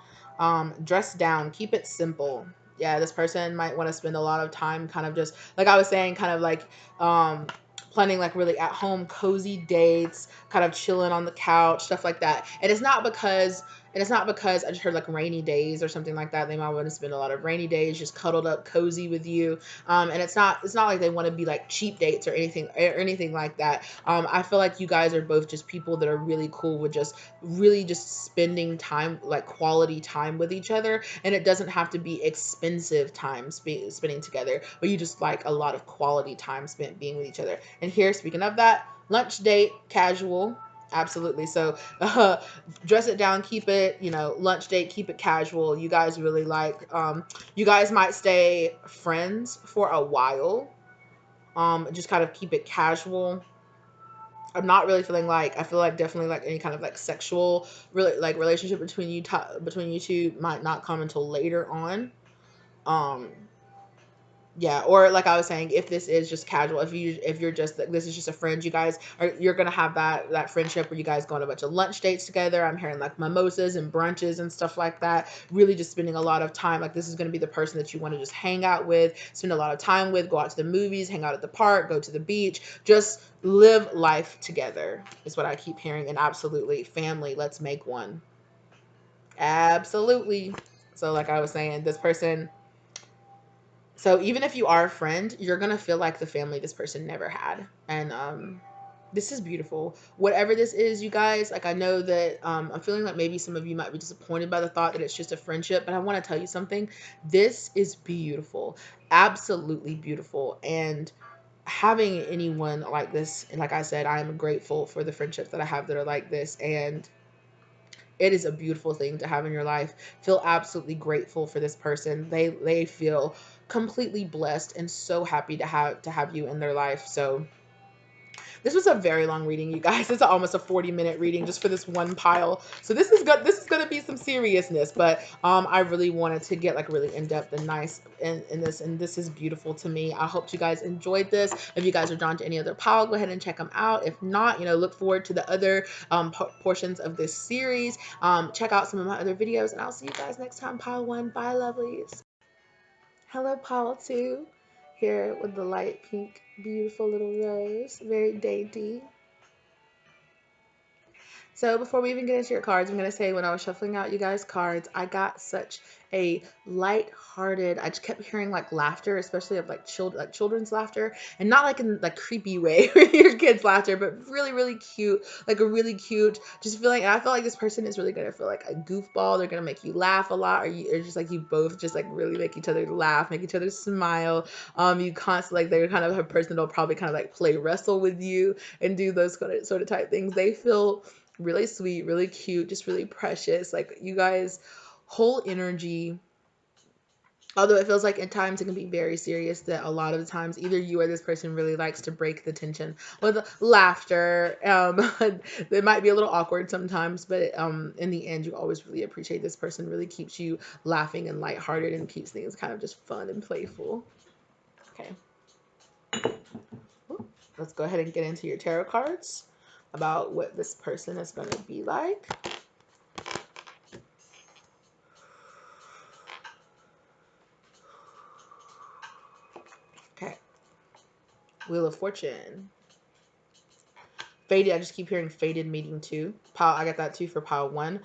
Dress down, keep it simple. Yeah, this person might want to spend a lot of time kind of just like I was saying, kind of like um planning like really at home cozy dates, kind of chilling on the couch, stuff like that. And it's not because I just heard like rainy days or something like that. They might want to spend a lot of rainy days just cuddled up cozy with you. And it's not like they want to be like cheap dates or anything like that. I feel like you guys are both just people that are really cool with just really just spending time, like quality time with each other. And it doesn't have to be expensive time spending together, but you just like a lot of quality time spent being with each other. And here, speaking of that, lunch date, casual. Absolutely. So dress it down, keep it, lunch date, keep it casual. You guys really like, you guys might stay friends for a while. Just kind of keep it casual. I'm not really feeling like I feel like definitely like any kind of like sexual really like relationship between you two might not come until later on. Um yeah, or like I was saying, if this is just casual, if you're just like this is just a friend, you're gonna have that friendship where you guys go on a bunch of lunch dates together. I'm hearing like mimosas and brunches and stuff like that. Really just spending a lot of time. Like this is gonna be the person that you want to just hang out with, spend a lot of time with, go out to the movies, hang out at the park, go to the beach, just live life together is what I keep hearing. And absolutely, family, let's make one. Absolutely. So like I was saying, this person, so even if you are a friend, you're gonna feel like the family this person never had. And this is beautiful. Whatever this is, you guys, like I know that I'm feeling like maybe some of you might be disappointed by the thought that it's just a friendship, but I want to tell you something. This is beautiful. Absolutely beautiful. And having anyone like this, and like I said, I am grateful for the friendships that I have that are like this. And it is a beautiful thing to have in your life. Feel absolutely grateful for this person. They feel completely blessed and so happy to have you in their life. So this was a very long reading, you guys. It's almost a 40-minute reading just for this one pile. So this is good. This is going to be some seriousness, but I really wanted to get like really in depth and nice in this, and this is beautiful to me. I hope you guys enjoyed this. If you guys are drawn to any other pile, go ahead and check them out. If not, look forward to the other portions of this series. Check out some of my other videos, and I'll see you guys next time. Pile one. Bye, lovelies. Hello, Pile 2. Here with the light pink, beautiful little rose. Very dainty. So before we even get into your cards, I'm gonna say when I was shuffling out you guys' cards, I got such a light-hearted. I just kept hearing like laughter, especially of like children's laughter, and not like in like creepy way, your kids' laughter, but really really cute, like a really cute. Just feeling. And I feel like this person is really gonna feel like a goofball. They're gonna make you laugh a lot, or just like you both just like really make each other laugh, make each other smile. You constantly like they're kind of a person that'll probably kind of like play wrestle with you and do those kind of sort of type things. They feel really sweet, really cute, just really precious. Like you guys' whole energy, although it feels like at times it can be very serious, that a lot of the times either you or this person really likes to break the tension with laughter. It might be a little awkward sometimes, but in the end, you always really appreciate this person. Really keeps you laughing and lighthearted and keeps things kind of just fun and playful. Okay, let's go ahead and get into your tarot cards about what this person is going to be like. Okay. Wheel of Fortune. Faded, I just keep hearing faded meeting two. Pile, I got that too for pile one.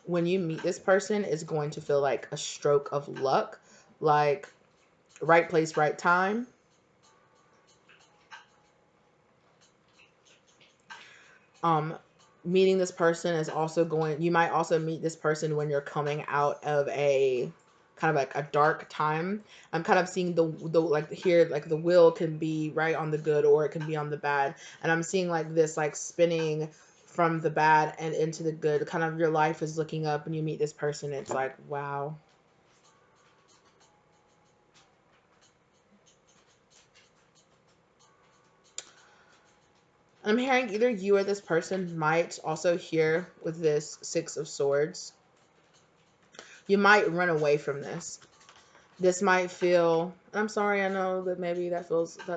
When you meet this person, it's going to feel like a stroke of luck, like right place, right time. Um, Meeting this person is also going. You might also meet this person when you're coming out of a kind of like a dark time. I'm kind of seeing the like here like the wheel can be right on the good or it can be on the bad, and I'm seeing like this like spinning from the bad and into the good. Kind of your life is looking up and you meet this person. It's like wow. I'm hearing either you or this person might also hear with this Six of Swords. You might run away from this. This might feel, I'm sorry, I know that maybe that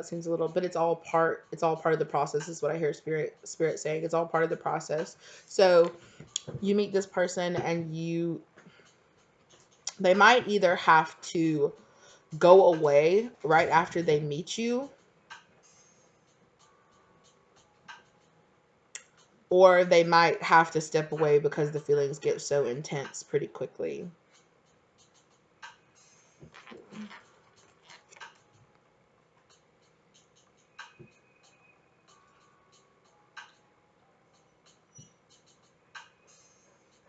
seems a little, but it's all part of the process is what I hear spirit saying. It's all part of the process. So you meet this person and they might either have to go away right after they meet you, or they might have to step away because the feelings get so intense pretty quickly.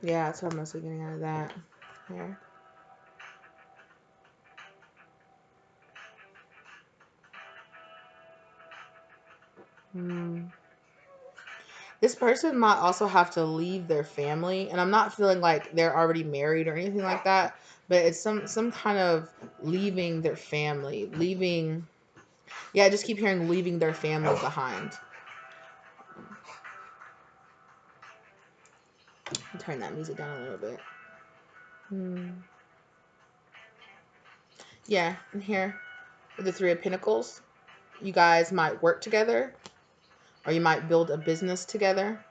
Yeah, that's what I'm mostly getting out of that here. Hmm. This person might also have to leave their family, and I'm not feeling like they're already married or anything like that, but it's some kind of leaving their family, leaving. Yeah, I just keep hearing leaving their family behind. Turn that music down a little bit. Hmm. Yeah, and here with the Three of Pentacles, you guys might work together, or you might build a business together.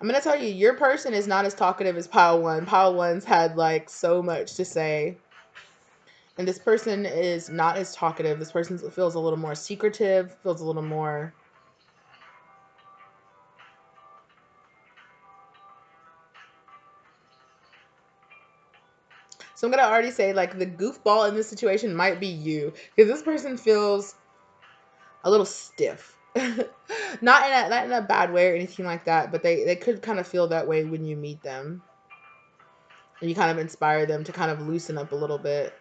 I'm gonna tell you, your person is not as talkative as Pile One. Pile One's had like so much to say. And this person is not as talkative. This person feels a little more secretive, feels a little more. So I'm going to already say, like, the goofball in this situation might be you. Because this person feels a little stiff. not in a bad way or anything like that, but they could kind of feel that way when you meet them. And you kind of inspire them to kind of loosen up a little bit.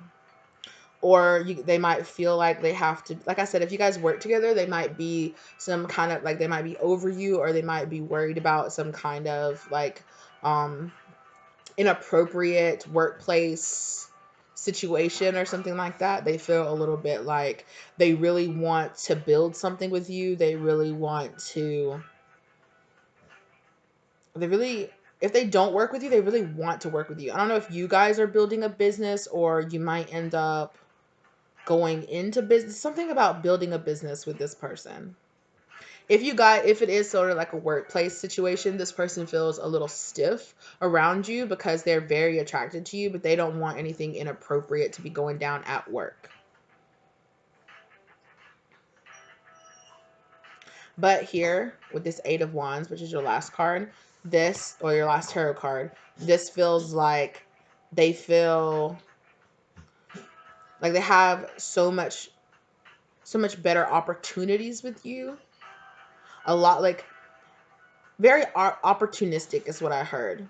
Or they might feel like they have to, like I said, if you guys work together, they might be some kind of like they might be over you, or they might be worried about some kind of like um inappropriate workplace situation or something like that. They feel a little bit like they really want to build something with you. They really, if they don't work with you, they really want to work with you. I don't know if you guys are building a business, or you might end up going into business, something about building a business with this person. If it is sort of like a workplace situation, this person feels a little stiff around you because they're very attracted to you, but they don't want anything inappropriate to be going down at work. But here with this Eight of Wands, which is your last card, this, or your last tarot card, this feels like they feel like they have so much better opportunities with you. A lot, like, very opportunistic is what I heard.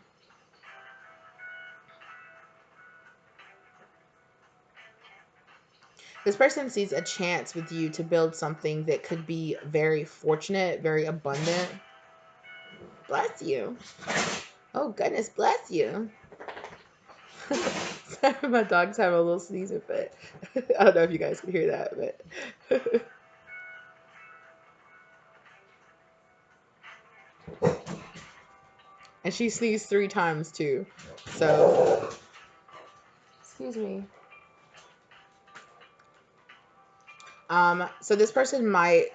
This person sees a chance with you to build something that could be very fortunate, very abundant. Bless you. Oh, goodness, bless you. Sorry, my dog's having a little sneezing fit. I don't know if you guys can hear that, but. And she sneezed 3 times too. So, excuse me. So this person might,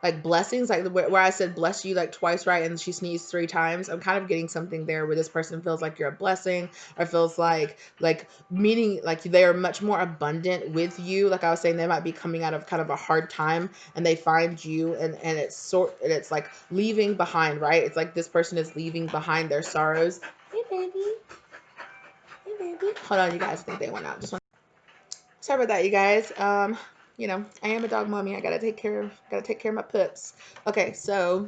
like, blessings, like where I said bless you like twice, right? And she sneezed 3 times. I'm kind of getting something there where this person feels like you're a blessing, or feels like meaning like they are much more abundant with you. Like I was saying, they might be coming out of kind of a hard time and they find you, and it's like leaving behind, right? It's like this person is leaving behind their sorrows. Hey baby. Hey baby. Hold on, you guys. I think they went out. Sorry about that, you guys. You know, I am a dog mommy. I gotta take care of my pups. Okay, so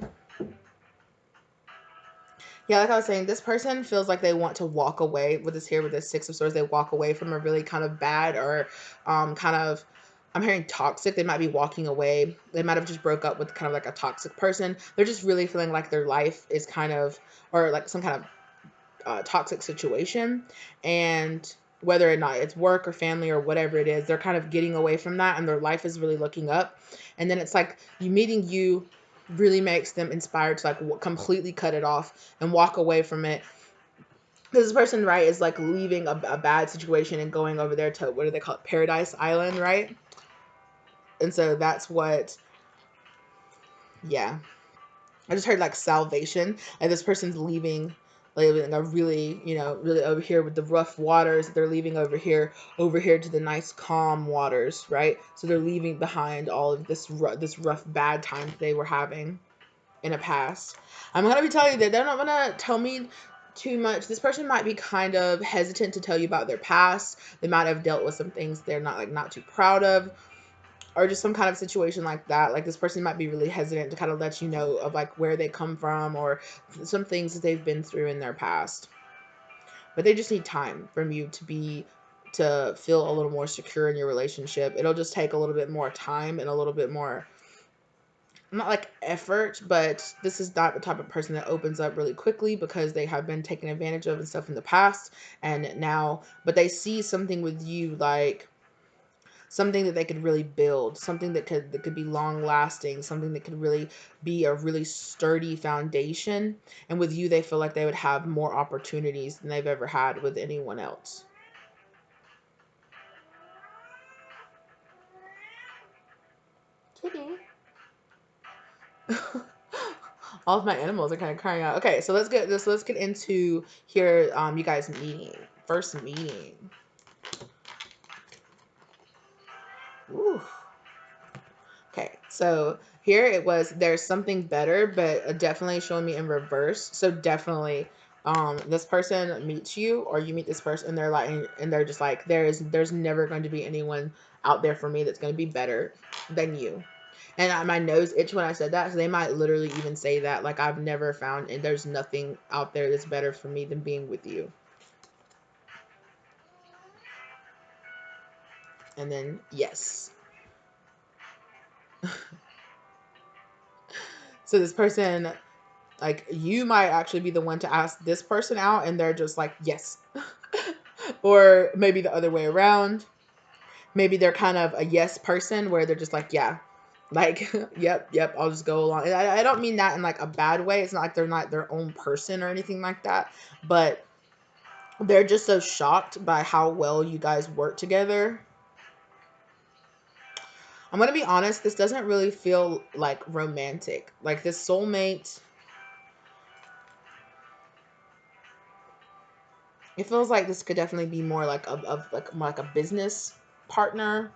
yeah, like I was saying, this person feels like they want to walk away with this here with this Six of Swords. They walk away from a really kind of bad or kind of, I'm hearing toxic. They might be walking away. They might have just broke up with kind of like a toxic person. They're just really feeling like their life is kind of, or like some kind of toxic situation, and whether or not it's work or family or whatever it is, they're kind of getting away from that and their life is really looking up. And then it's like meeting you really makes them inspired to like completely cut it off and walk away from it. This person, right, is like leaving a bad situation and going over there to, what do they call it, Paradise Island, right? And so that's what, yeah, I just heard like salvation, and this person's leaving a really, really over here with the rough waters. They're leaving over here to the nice calm waters, right? So they're leaving behind all of this rough bad time that they were having in a past. I'm gonna be telling you that they're not gonna tell me too much. This person might be kind of hesitant to tell you about their past. They might have dealt with some things they're not too proud of, or just some kind of situation like that. Like this person might be really hesitant to kind of let you know of like where they come from or some things that they've been through in their past. But they just need time from you to feel a little more secure in your relationship. It'll just take a little bit more time and a little bit more, not like effort, but this is not the type of person that opens up really quickly because they have been taken advantage of and stuff in the past. And now, but they see something with you, like something that they could really build, something that could be long lasting, something that could really be a really sturdy foundation. And with you, they feel like they would have more opportunities than they've ever had with anyone else. Kitty. All of my animals are kind of crying out. Okay, so let's get this. Let's get into here. You guys meeting, first meeting. Ooh. Okay, so here it was, there's something better, but definitely showing me in reverse. So definitely, this person meets you, or you meet this person, and they're like, and they're just like, there's never going to be anyone out there for me that's going to be better than you. And my nose itched when I said that, so they might literally even say that, like, I've never found, and there's nothing out there that's better for me than being with you. And then, yes. So this person, like, you might actually be the one to ask this person out, and they're just like, yes. Or maybe the other way around. Maybe they're kind of a yes person where they're just like, yeah, like, yep, I'll just go along. And I don't mean that in like a bad way. It's not like they're not their own person or anything like that, but they're just so shocked by how well you guys work together. I'm going to be honest, this doesn't really feel like romantic. Like this soulmate, it feels like this could definitely be more like more like a business partner.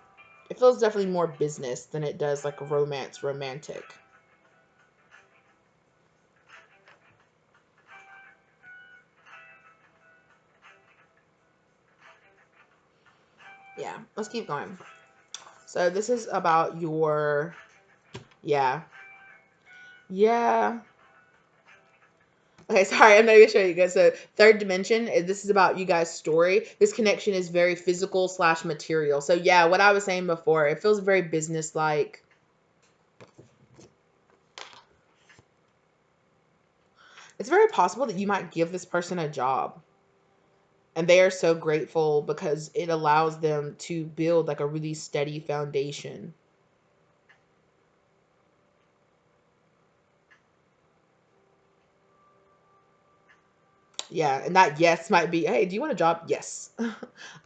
It feels definitely more business than it does like a romantic. Yeah, let's keep going. So this is about your, yeah, yeah. Okay, sorry, I'm not even showing you guys. So third dimension, this is about you guys' story. This connection is very physical slash material. So yeah, what I was saying before, it feels very business like. It's very possible that you might give this person a job. And they are so grateful because it allows them to build like a really steady foundation. Yeah, and that yes might be, hey, do you want a job? Yes.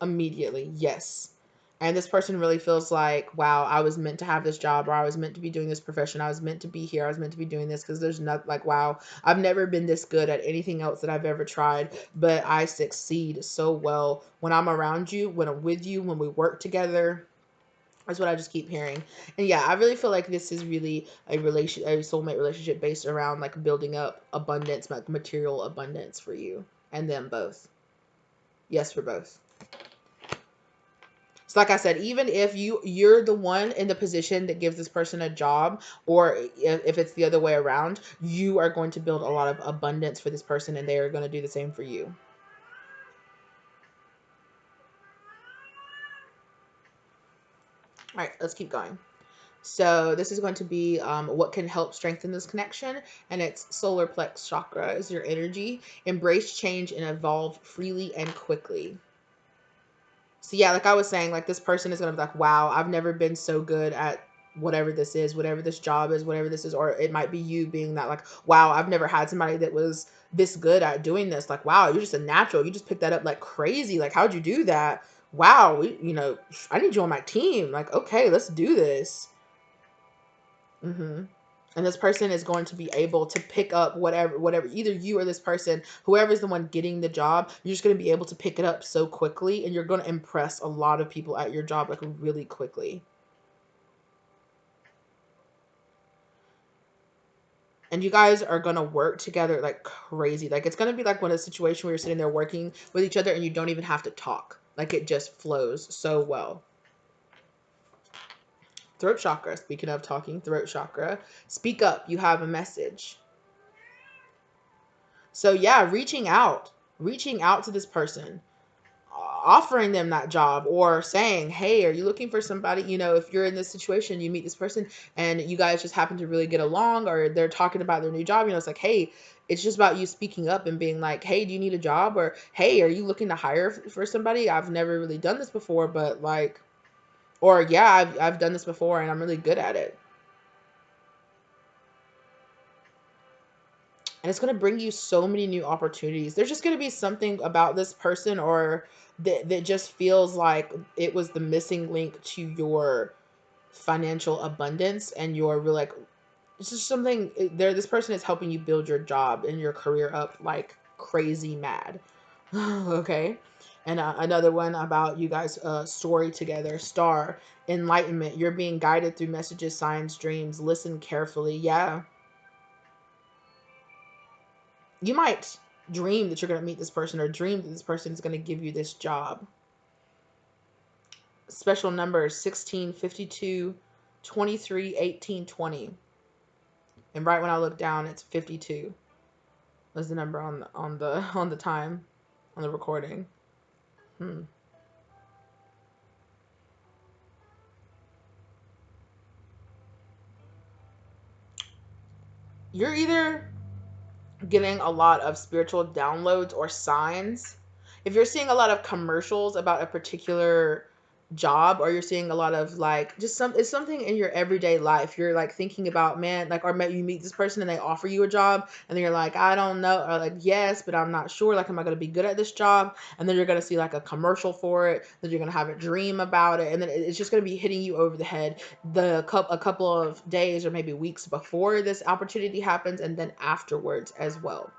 Immediately, yes. And this person really feels like, wow, I was meant to have this job, or I was meant to be doing this profession. I was meant to be here. I was meant to be doing this because there's not like, wow, I've never been this good at anything else that I've ever tried, but I succeed so well when I'm around you, when I'm with you, when we work together. That's what I just keep hearing. And yeah, I really feel like this is really a soulmate relationship based around like building up abundance, like material abundance for you and them both. Yes, for both. So like I said, even if you're the one in the position that gives this person a job, or if it's the other way around, you are going to build a lot of abundance for this person and they are going to do the same for you. All right, let's keep going. So this is going to be what can help strengthen this connection, and it's solar plex chakra is your energy. Embrace change and evolve freely and quickly. So yeah, like I was saying, like this person is gonna be like, wow, I've never been so good at whatever this is, whatever this job is, whatever this is, or it might be you being that like, wow, I've never had somebody that was this good at doing this. Like, wow, you're just a natural. You just picked that up like crazy. Like, how'd you do that? Wow, I need you on my team. Like, okay, let's do this. Mm-hmm. And this person is going to be able to pick up whatever, either you or this person, whoever's the one getting the job, you're just going to be able to pick it up so quickly, and you're going to impress a lot of people at your job like really quickly. And you guys are going to work together like crazy. Like it's going to be like when a situation where you're sitting there working with each other and you don't even have to talk. Like it just flows so well. Throat chakra. Speaking of talking, throat chakra. Speak up. You have a message. So yeah, reaching out to this person, offering them that job, or saying, hey, are you looking for somebody? If you're in this situation, you meet this person and you guys just happen to really get along, or they're talking about their new job, it's like, hey, it's just about you speaking up and being like, hey, do you need a job? Or hey, are you looking to hire for somebody? I've never really done this before, but like, or yeah, I've done this before and I'm really good at it. And it's going to bring you so many new opportunities. There's just going to be something about this person, or that just feels like it was the missing link to your financial abundance and your real, like, it's just something there. This person is helping you build your job and your career up like crazy mad. Okay. And another one about you guys story together, star, enlightenment. You're being guided through messages, signs, dreams. Listen carefully. Yeah, you might dream that you're going to meet this person, or dream that this person is going to give you this job. Special number 16, 52, 23, 18, 20. And right when I look down, it's 52 was the number on the time on the recording. Hmm. You're either getting a lot of spiritual downloads or signs. If you're seeing a lot of commercials about a particular job, or you're seeing a lot of like just it's something in your everyday life, you're like thinking about, man, like, or you meet this person and they offer you a job and then you're like, I don't know, or like, yes, but I'm not sure, like, am I going to be good at this job? And then you're going to see like a commercial for it, then you're going to have a dream about it, and then it's just going to be hitting you over the head a couple of days or maybe weeks before this opportunity happens, and then afterwards as well.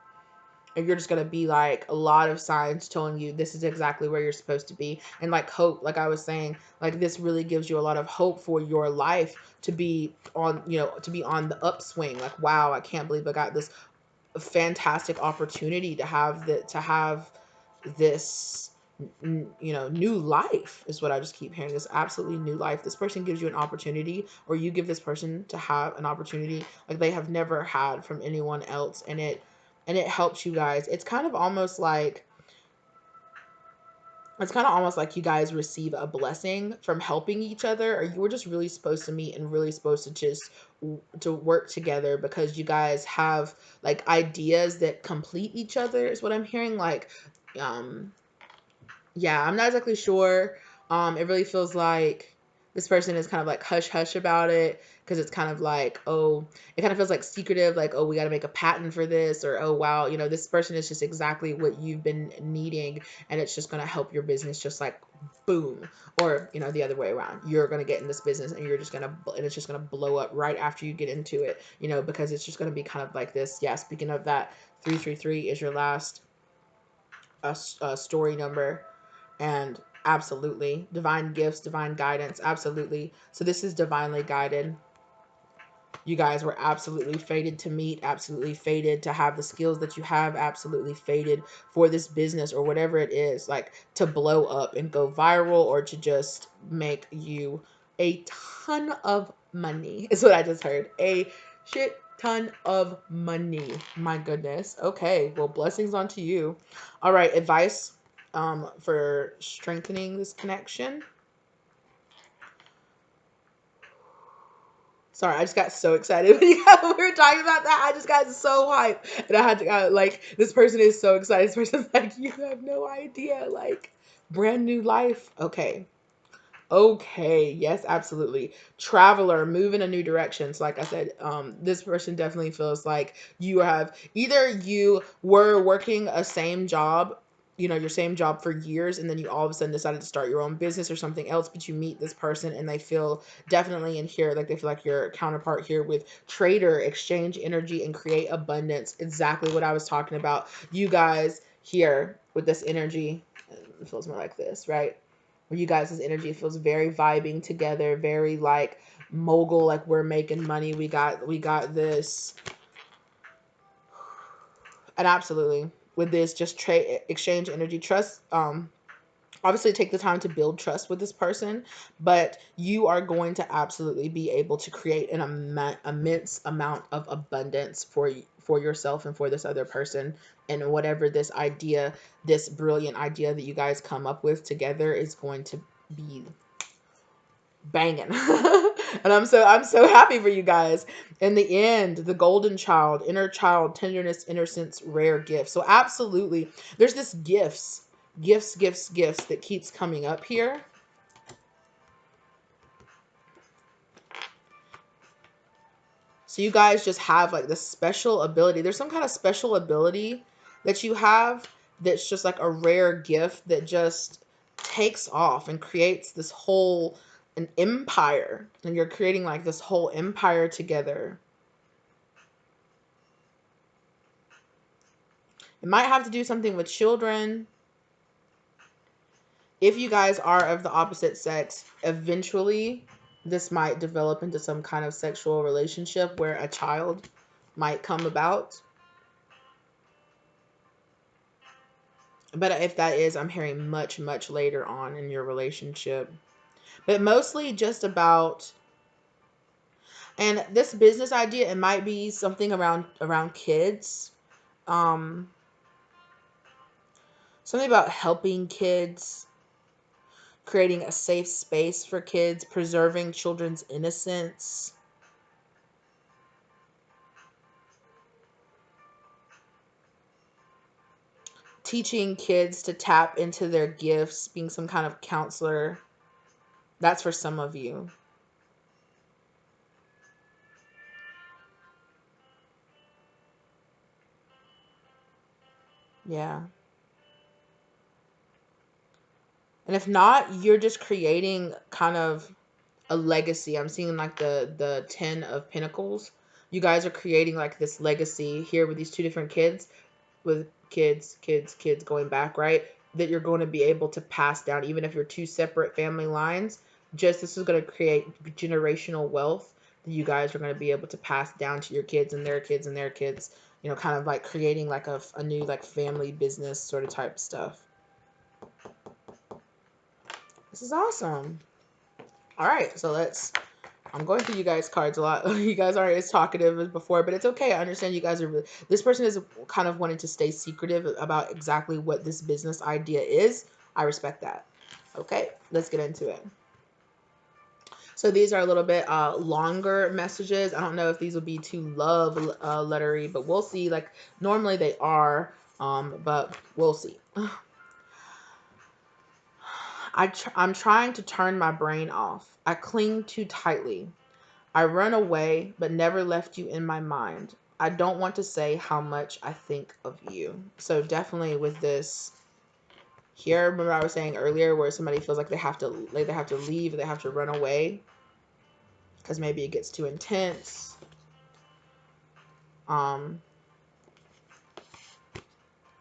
And you're just going to be like a lot of signs telling you this is exactly where you're supposed to be. And like hope, like I was saying, like this really gives you a lot of hope for your life to be on, to be on the upswing. Like, wow, I can't believe I got this fantastic opportunity to have this new life is what I just keep hearing. This absolutely new life. This person gives you an opportunity, or you give this person to have an opportunity like they have never had from anyone else, and it helps you guys. It's kind of almost like you guys receive a blessing from helping each other, or you were just really supposed to meet and really supposed to just to work together because you guys have like ideas that complete each other is what I'm hearing. Like, um yeah, I'm not exactly sure. It really feels like this person is kind of like hush hush about it because it's kind of like, oh, it kind of feels like secretive, like, oh, we got to make a patent for this, or oh, wow, this person is just exactly what you've been needing, and it's just going to help your business just like boom. Or, the other way around. You're going to get in this business and and it's just going to blow up right after you get into it, because it's just going to be kind of like this. Yeah, speaking of that, 333 is your last story number. And absolutely, divine gifts, divine guidance, absolutely. So this is divinely guided. You guys were absolutely fated to meet, absolutely fated to have the skills that you have, absolutely fated for this business or whatever it is, like to blow up and go viral, or to just make you a ton of money is what I just heard. A shit ton of money. My goodness. Okay, well, blessings onto you. All right, advice for strengthening this connection. Sorry, I just got so excited when we were talking about that. I just got so hyped, and I had to like, this person is so excited. This person's like, you have no idea, like, brand new life. Okay, okay, yes, absolutely. Traveler, move in a new direction. So like I said, this person definitely feels like you were working a same job, your same job for years, and then you all of a sudden decided to start your own business or something else, but you meet this person and they feel definitely in here, like they feel like your counterpart here with trader, exchange energy and create abundance. Exactly what I was talking about. You guys here with this energy, it feels more like this, right? Where you guys' energy feels very vibing together, very like mogul, like we're making money. We got this. And absolutely with this, just trade, exchange energy, trust. Obviously take the time to build trust with this person, but you are going to absolutely be able to create an immense amount of abundance for yourself and for this other person. And whatever this brilliant idea that you guys come up with together is going to be banging. And I'm so happy for you guys. In the end, the golden child, inner child, tenderness, innocence, rare gift. So absolutely, there's this gifts that keeps coming up here. So you guys just have like this special ability. There's some kind of special ability that you have that's just like a rare gift that just takes off and creates this whole an empire. And you're creating like this whole empire together. It might have to do something with children. If you guys are of the opposite sex, eventually this might develop into some kind of sexual relationship where a child might come about. But if that is, I'm hearing much, much later on in your relationship. But mostly just about, and this business idea, it might be something around kids. Um, Something about helping kids, creating a safe space for kids, preserving children's innocence. Teaching kids to tap into their gifts, being some kind of counselor. That's for some of you. Yeah. And if not, you're just creating kind of a legacy. I'm seeing like the 10 of Pentacles. You guys are creating like this legacy here with these two different kids, with kids going back, right? That you're going to be able to pass down, even if you're two separate family lines. Just this is going to create generational wealth that you guys are going to be able to pass down to your kids and their kids and their kids. Kind of like creating like a new like family business sort of type stuff. This is awesome. All right, so I'm going through you guys' cards a lot. You guys aren't as talkative as before, but it's okay. I understand you guys are. This person is kind of wanting to stay secretive about exactly what this business idea is. I respect that. Okay, let's get into it. So these are a little bit longer messages. I don't know if these will be too love lettery, but we'll see. Like normally they are, but we'll see. I'm trying to turn my brain off. I cling too tightly. I run away, but never left you in my mind. I don't want to say how much I think of you. So definitely with this here, remember I was saying earlier where somebody feels like they have to leave, they have to run away because maybe it gets too intense. Um,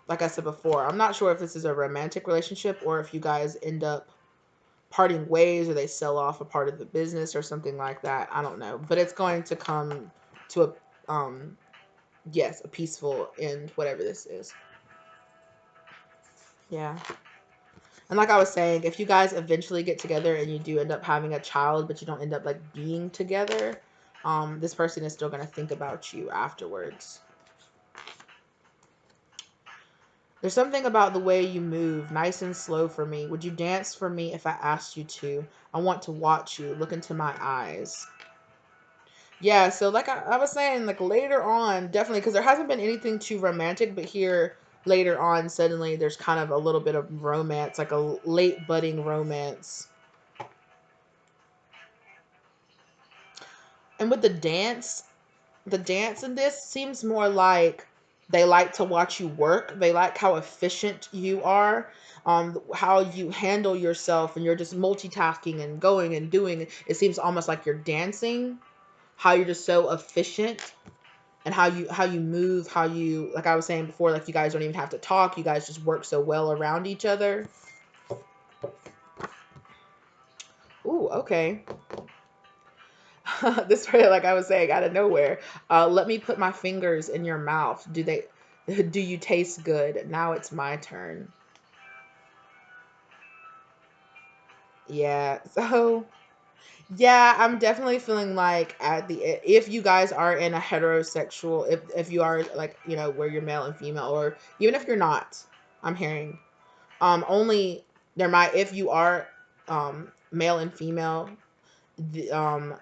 like I said before, I'm not sure if this is a romantic relationship or if you guys end up parting ways or they sell off a part of the business or something like that. I don't know, but it's going to come to a yes, a peaceful end, whatever this is. Yeah. And like I was saying, if you guys eventually get together and you do end up having a child, but you don't end up like being together, this person is still going to think about you afterwards. There's something about the way you move, nice and slow for me. Would you dance for me if I asked you to? I want to watch you, look into my eyes. Yeah, so like I was saying, like later on, definitely, because there hasn't been anything too romantic, but here later on, suddenly there's kind of a little bit of romance, like a late budding romance. And with the dance in this seems more like they like to watch you work. They like how efficient you are, how you handle yourself, and you're just multitasking and going and doing. It seems almost like you're dancing, how you're just so efficient and how you move, how you like I was saying before, like you guys don't even have to talk. You guys just work so well around each other. Ooh, okay. This part, like I was saying, out of nowhere. Let me put my fingers in your mouth. Do you taste good? Now it's my turn. Yeah. So yeah, I'm definitely feeling like at the if you guys are in a heterosexual, if you are like where you're male and female, or even if you're not, I'm hearing only there might if you are male and female, the,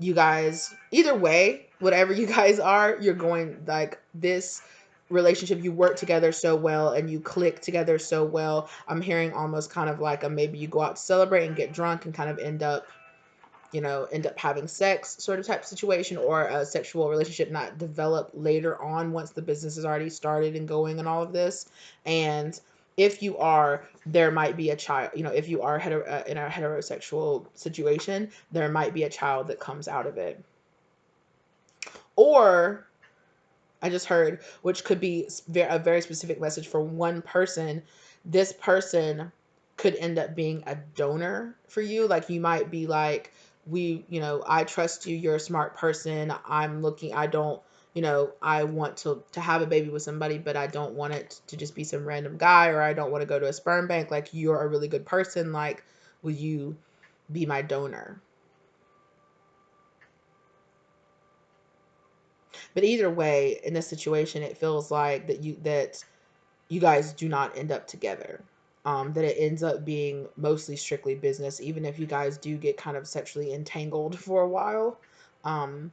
you guys either way, whatever you guys are, you're going like this relationship, you work together so well and you click together so well. I'm hearing almost kind of like a maybe you go out to celebrate and get drunk and kind of end up having sex sort of type situation, or a sexual relationship not develop later on once the business is already started and going and all of this. And if you are, there might be a child, if you are in a heterosexual situation, there might be a child that comes out of it. Or I just heard, which could be a very specific message for one person. This person could end up being a donor for you. Like you might be like, I trust you. You're a smart person. I don't, I want to have a baby with somebody, but I don't want it to just be some random guy, or I don't want to go to a sperm bank. Like you're a really good person. Like, will you be my donor? But either way, in this situation, it feels like that you guys do not end up together. That it ends up being mostly strictly business, even if you guys do get kind of sexually entangled for a while. Um,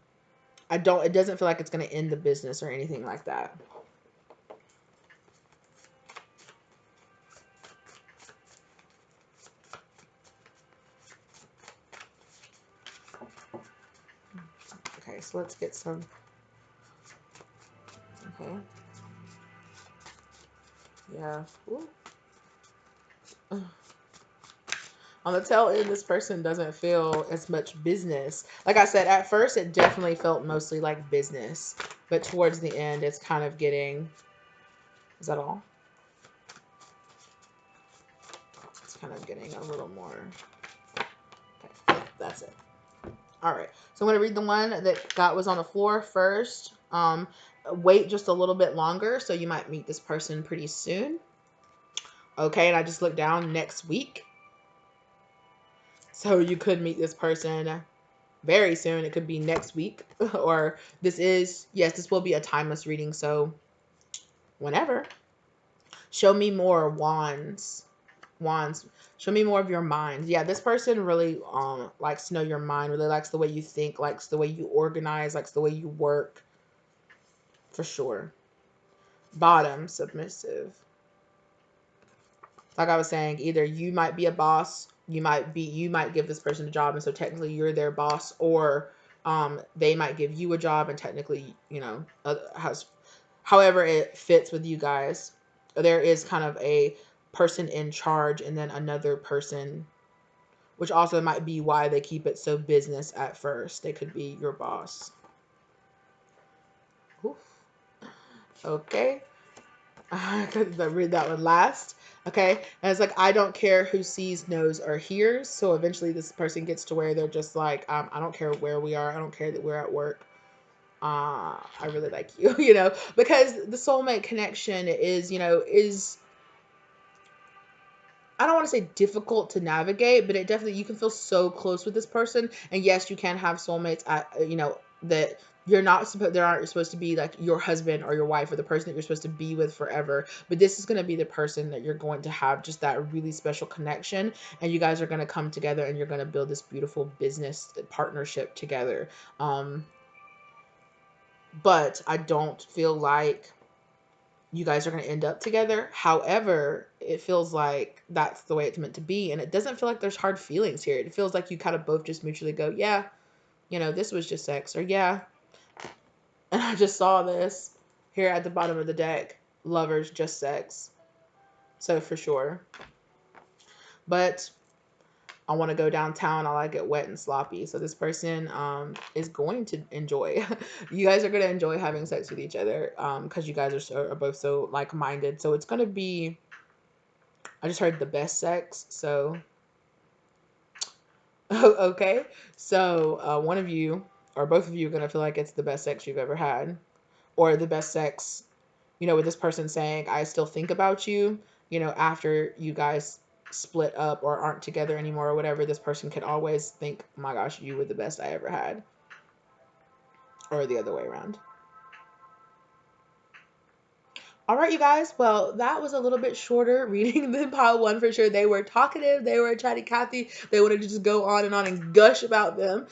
it doesn't feel like it's going to end the business or anything like that. Okay, so let's get some. Okay, yeah. Ooh. On the tail end, this person doesn't feel as much business. Like I said, at first, it definitely felt mostly like business, but towards the end, it's kind of getting. Is that all? It's kind of getting a little more. Okay, yeah, that's it. All right. So I'm going to read the one that got was on the floor first. Wait just a little bit longer, so you might meet this person pretty soon. Okay, and I just looked down next week. So you could meet this person very soon. It could be next week, or this will be a timeless reading. So whenever, show me more wands. Show me more of your mind. Yeah, this person really likes to know your mind, really likes the way you think, likes the way you organize, likes the way you work, for sure. Bottom, submissive. Like I was saying, either you might be a boss, you might give this person a job, and so technically you're their boss, or they might give you a job and technically, has however it fits with you guys. There is kind of a person in charge and then another person, which also might be why they keep it so business at first. They could be your boss. Oof. Okay. I could read that one last. Okay. And it's like, I don't care who sees, knows, or hears. So eventually this person gets to where they're just like, I don't care where we are. I don't care that we're at work. I really like you, because the soulmate connection is I don't want to say difficult to navigate, but it definitely, you can feel so close with this person. And yes, you can have soulmates that they aren't supposed to be like your husband or your wife or the person that you're supposed to be with forever. But this is going to be the person that you're going to have just that really special connection. And you guys are going to come together and you're going to build this beautiful business partnership together. But I don't feel like you guys are going to end up together. However, it feels like that's the way it's meant to be. And it doesn't feel like there's hard feelings here. It feels like you kind of both just mutually go, yeah, this was just sex. Or yeah, and I just saw this here at the bottom of the deck. Lovers, just sex. So for sure. But I want to go downtown. I like it wet and sloppy. So this person is going to enjoy. You guys are going to enjoy having sex with each other because you guys are both so like-minded. So it's going to be, I just heard the best sex. So, okay. So one of you or both of you are going to feel like it's the best sex you've ever had. Or the best sex, with this person saying, I still think about you, after you guys split up or aren't together anymore or whatever, this person could always think, oh my gosh, you were the best I ever had. Or the other way around. All right, you guys. Well, that was a little bit shorter reading than pile one for sure. They were talkative. They were chatty Cathy. They wanted to just go on and gush about them.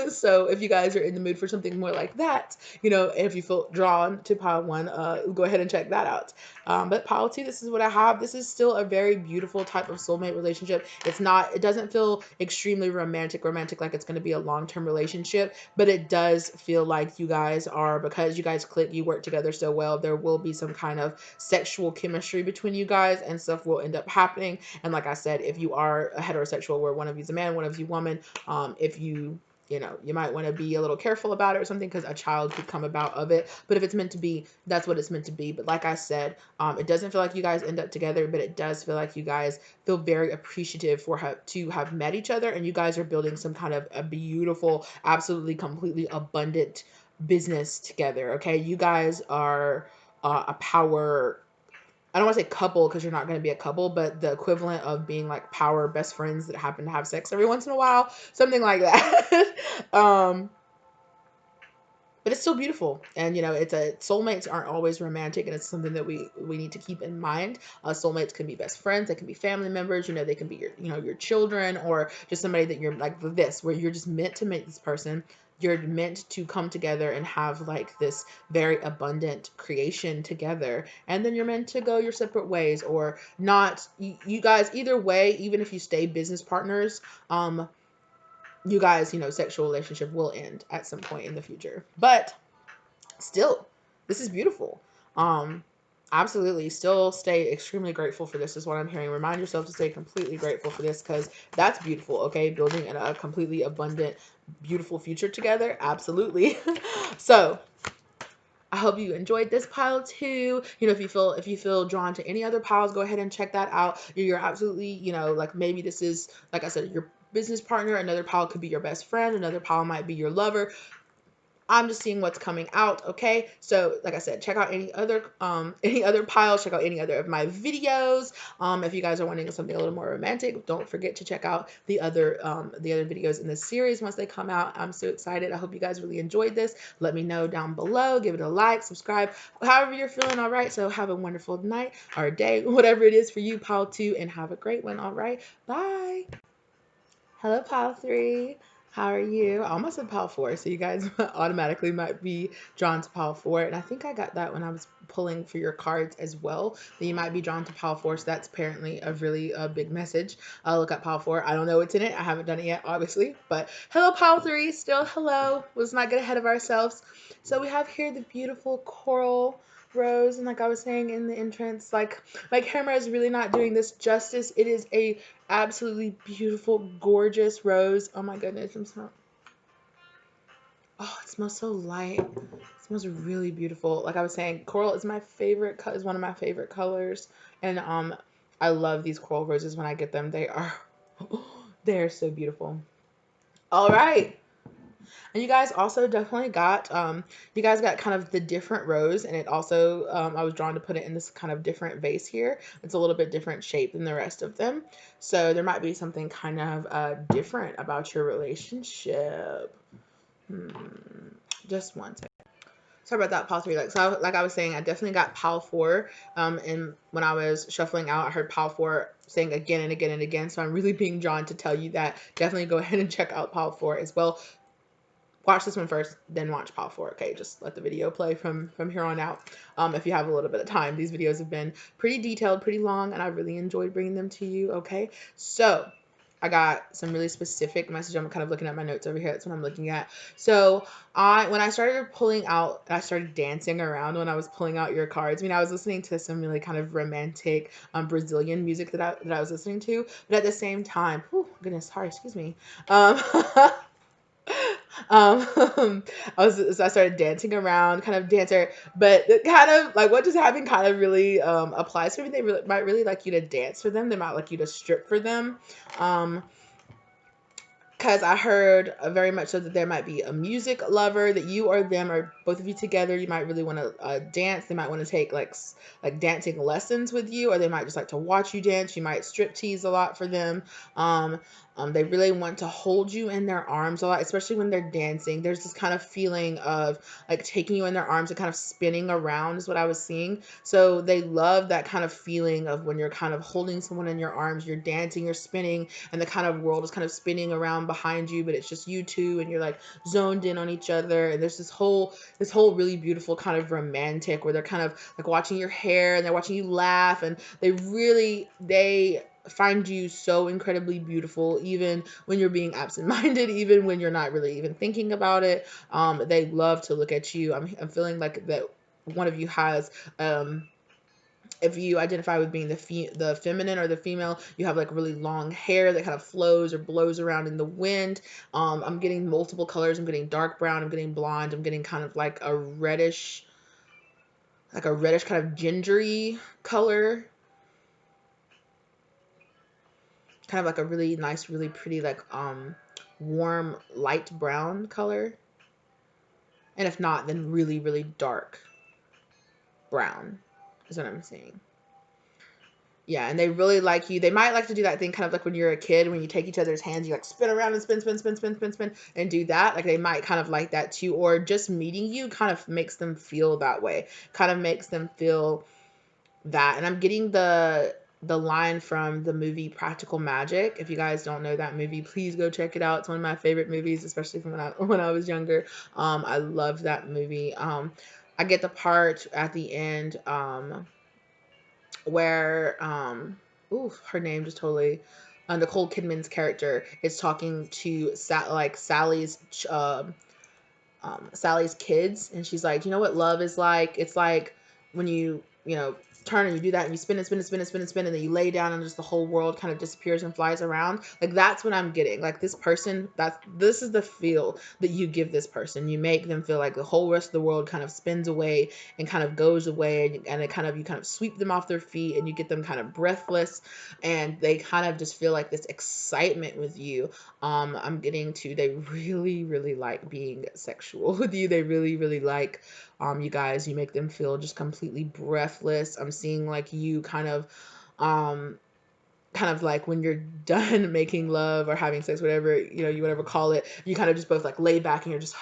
So if you guys are in the mood for something more like that, if you feel drawn to pile one, go ahead and check that out. But pile two, this is what I have. This is still a very beautiful type of soulmate relationship. It doesn't feel extremely romantic like it's going to be a long-term relationship, but it does feel like you guys are, because you guys click, you work together so well, there will be some kind of sexual chemistry between you guys and stuff will end up happening. And like I said, if you are a heterosexual where one of you's a man, one of you woman, if you might want to be a little careful about it or something because a child could come about of it. But if it's meant to be, that's what it's meant to be. But like I said, it doesn't feel like you guys end up together, but it does feel like you guys feel very appreciative to have met each other, and you guys are building some kind of a beautiful, absolutely, completely abundant business together. Okay, you guys are a power. I don't want to say couple because you're not going to be a couple, but the equivalent of being like power best friends that happen to have sex every once in a while, something like that. But it's still beautiful, and it's soulmates aren't always romantic, and it's something that we need to keep in mind. Soulmates can be best friends, they can be family members, they can be your children, or just somebody that you're like this, where you're just meant to meet this person. You're meant to come together and have like this very abundant creation together, and then you're meant to go your separate ways, or not. You guys, either way, even if you stay business partners, you guys, sexual relationship will end at some point in the future. But still, this is beautiful. Um, Absolutely. Still stay extremely grateful for this is what I'm hearing. Remind yourself to stay completely grateful for this because that's beautiful. Okay. Building a completely abundant, beautiful future together. Absolutely. So I hope you enjoyed this pile too. If you feel drawn to any other piles, go ahead and check that out. You're absolutely, like maybe this is, like I said, your business partner. Another pile could be your best friend. Another pile might be your lover. I'm just seeing what's coming out. Okay, so like I said, check out any other piles, check out any other of my videos. If you guys are wanting something a little more romantic, don't forget to check out the other videos in this series once they come out. I'm so excited. I hope you guys really enjoyed this. Let me know down below. Give it a like, subscribe, however you're feeling. All right, so have a wonderful night or day, whatever it is for you, pile 2, and have a great one. All right, bye. Hello, pile 3. How are you? I almost said pile 4, so you guys automatically might be drawn to pile 4. And I think I got that when I was pulling for your cards as well, that you might be drawn to pile 4. So that's apparently a really big message. I'll look at pile 4. I don't know what's in it. I haven't done it yet, obviously. But hello, pile 3. Still hello. Let's not get ahead of ourselves. So we have here the beautiful coral rose, and like I was saying in the entrance, like my camera is really not doing this justice. It is a absolutely beautiful, gorgeous rose. Oh my goodness, I'm so. Oh, it smells so light. It smells really beautiful. Like I was saying, coral is my favorite. Is one of my favorite colors, and I love these coral roses when I get them. They are, they are so beautiful. All right. And you guys also definitely got, you guys got kind of the different rose, and it also, I was drawn to put it in this kind of different vase here. It's a little bit different shape than the rest of them. So there might be something kind of different about your relationship. Hmm. Just one second. Sorry about that, pile 3. Like I was saying, I definitely got pile 4. And when I was shuffling out, I heard pile 4 saying again and again and again. So I'm really being drawn to tell you that definitely go ahead and check out pile 4 as well. Watch this one first, then watch pile 4. Okay, just let the video play from here on out. If you have a little bit of time, these videos have been pretty detailed, pretty long, and I really enjoyed bringing them to you. Okay, so I got some really specific message. I'm kind of looking at my notes over here. That's what I'm looking at. So when I started pulling out, I started dancing around when I was pulling out your cards. I mean, I was listening to some really kind of romantic Brazilian music that I was listening to, but at the same time, oh goodness, sorry, excuse me. Um, I started dancing around, kind of dancer, but it kind of like what just happened kind of really applies to me. They might really like you to dance for them. They might like you to strip for them. Um, because I heard very much so that there might be a music lover, that you or them or both of you together. You might really want to dance. They might want to take like dancing lessons with you, or they might just like to watch you dance. You might strip tease a lot for them. Um, they really want to hold you in their arms a lot, especially when they're dancing. There's this kind of feeling of like taking you in their arms and kind of spinning around is what I was seeing. So they love that kind of feeling of when you're kind of holding someone in your arms, you're dancing, you're spinning, and the kind of world is kind of spinning around behind you, but it's just you two, and you're like zoned in on each other. And there's this whole really beautiful kind of romantic where they're kind of like watching your hair and they're watching you laugh, and they find you so incredibly beautiful, even when you're being absent-minded, even when you're not really even thinking about it. They love to look at you. I'm feeling like that one of you has if you identify with being the feminine or the female, you have like really long hair that kind of flows or blows around in the wind. I'm getting multiple colors. I'm getting dark brown. I'm getting blonde. I'm getting kind of like a reddish kind of gingery color. Kind of like a really nice, really pretty, like warm light brown color. And if not, then really, really dark brown is what I'm saying. Yeah, and they really like you. They might like to do that thing kind of like when you're a kid, when you take each other's hands, you like spin around and spin, spin, spin, spin, spin, spin, and do that. Like they might kind of like that too. Or just meeting you kind of makes them feel that way. Kind of makes them feel that. And I'm getting the line from the movie Practical Magic. If you guys don't know that movie, please go check it out. It's one of my favorite movies, especially from when I was younger. I loved that movie. I get the part at the end where ooh, her name just totally Nicole Kidman's character is talking to Sally's kids, and she's like, you know what love is like? It's like when you know turn and you do that and you spin and spin and spin and spin and spin and then you lay down and just the whole world kind of disappears and flies around. Like that's what I'm getting. Like this person, this is the feel that you give this person. You make them feel like the whole rest of the world kind of spins away and kind of goes away, and it kind of, you kind of sweep them off their feet and you get them kind of breathless, and they kind of just feel like this excitement with you. I'm getting to, they really, really like being sexual with you. They really, really like you guys. You make them feel just completely breathless. I'm seeing like you um kind of like when you're done making love or having sex, whatever, you know, you whatever call it, you kind of just both like lay back and you're just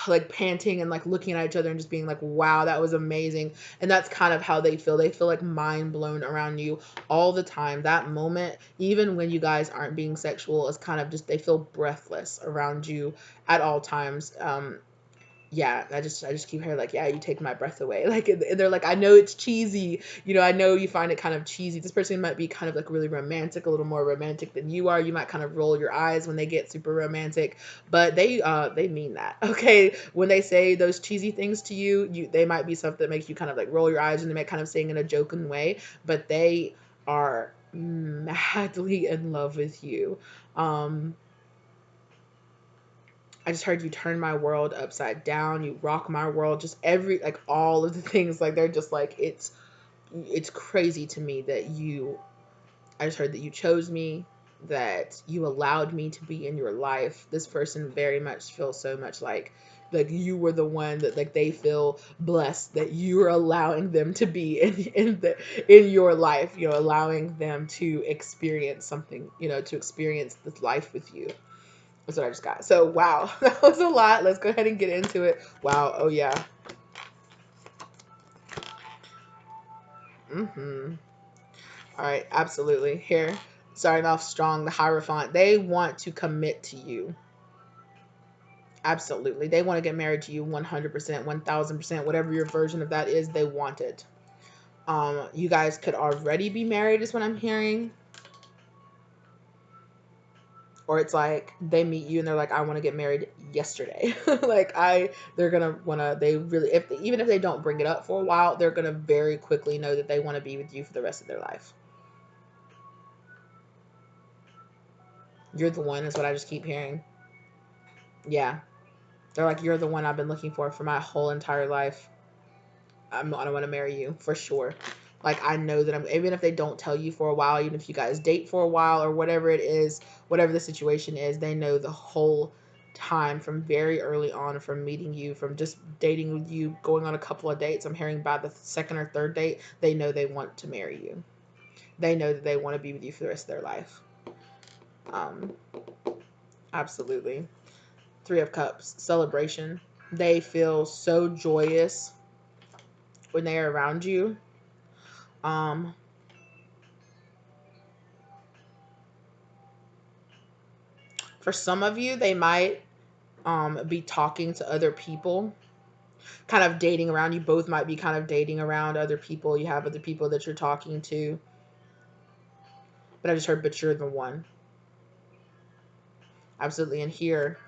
like panting and like looking at each other and just being like, wow, that was amazing. And that's kind of how they feel. They feel like mind blown around you all the time. That moment, even when you guys aren't being sexual, is kind of just, they feel breathless around you at all times. Yeah, I just keep hearing like, yeah, you take my breath away. Like, and they're like, I know it's cheesy, you know, I know you find it kind of cheesy. This person might be kind of like really romantic, a little more romantic than you are. You might kind of roll your eyes when they get super romantic, but they mean that. Okay, when they say those cheesy things to you, they might be something that makes you kind of like roll your eyes, and they might kind of saying in a joking way, but they are madly in love with you. um I just heard you turn my world upside down. You rock my world. Just every, like all of the things, like they're just like, it's crazy to me that you, I just heard that you chose me, that you allowed me to be in your life. This person very much feels so much like you were the one that, like, they feel blessed that you are allowing them to be in your life, you know, allowing them to experience something, you know, to experience this life with you. That's what I just got. So, wow, that was a lot. Let's go ahead and get into it. Wow. Oh, yeah. Mm-hmm. All right. Absolutely. Here, starting off strong, the Hierophant. They want to commit to you. Absolutely. They want to get married to you 100%, 1000%, whatever your version of that is, they want it. You guys could already be married, is what I'm hearing. Or it's like they meet you and they're like, I want to get married yesterday. Like they're gonna wanna, they really, if they, even if they don't bring it up for a while, they're gonna very quickly know that they want to be with you for the rest of their life. You're the one, is what I just keep hearing. Yeah, they're like, you're the one I've been looking for my whole entire life. I want to marry you for sure. Like, I know that I'm, even if they don't tell you for a while, even if you guys date for a while or whatever it is, whatever the situation is, they know the whole time from very early on, from meeting you, from just dating with you, going on a couple of dates. I'm hearing by the second or third date, they know they want to marry you. They know that they want to be with you for the rest of their life. Um, Absolutely. Three of Cups, celebration. They feel so joyous when they are around you. Um, for some of you, they might be talking to other people, kind of dating around. You both might be kind of dating around other people. You have other people that you're talking to. But I just heard, but you're the one. Absolutely. And here,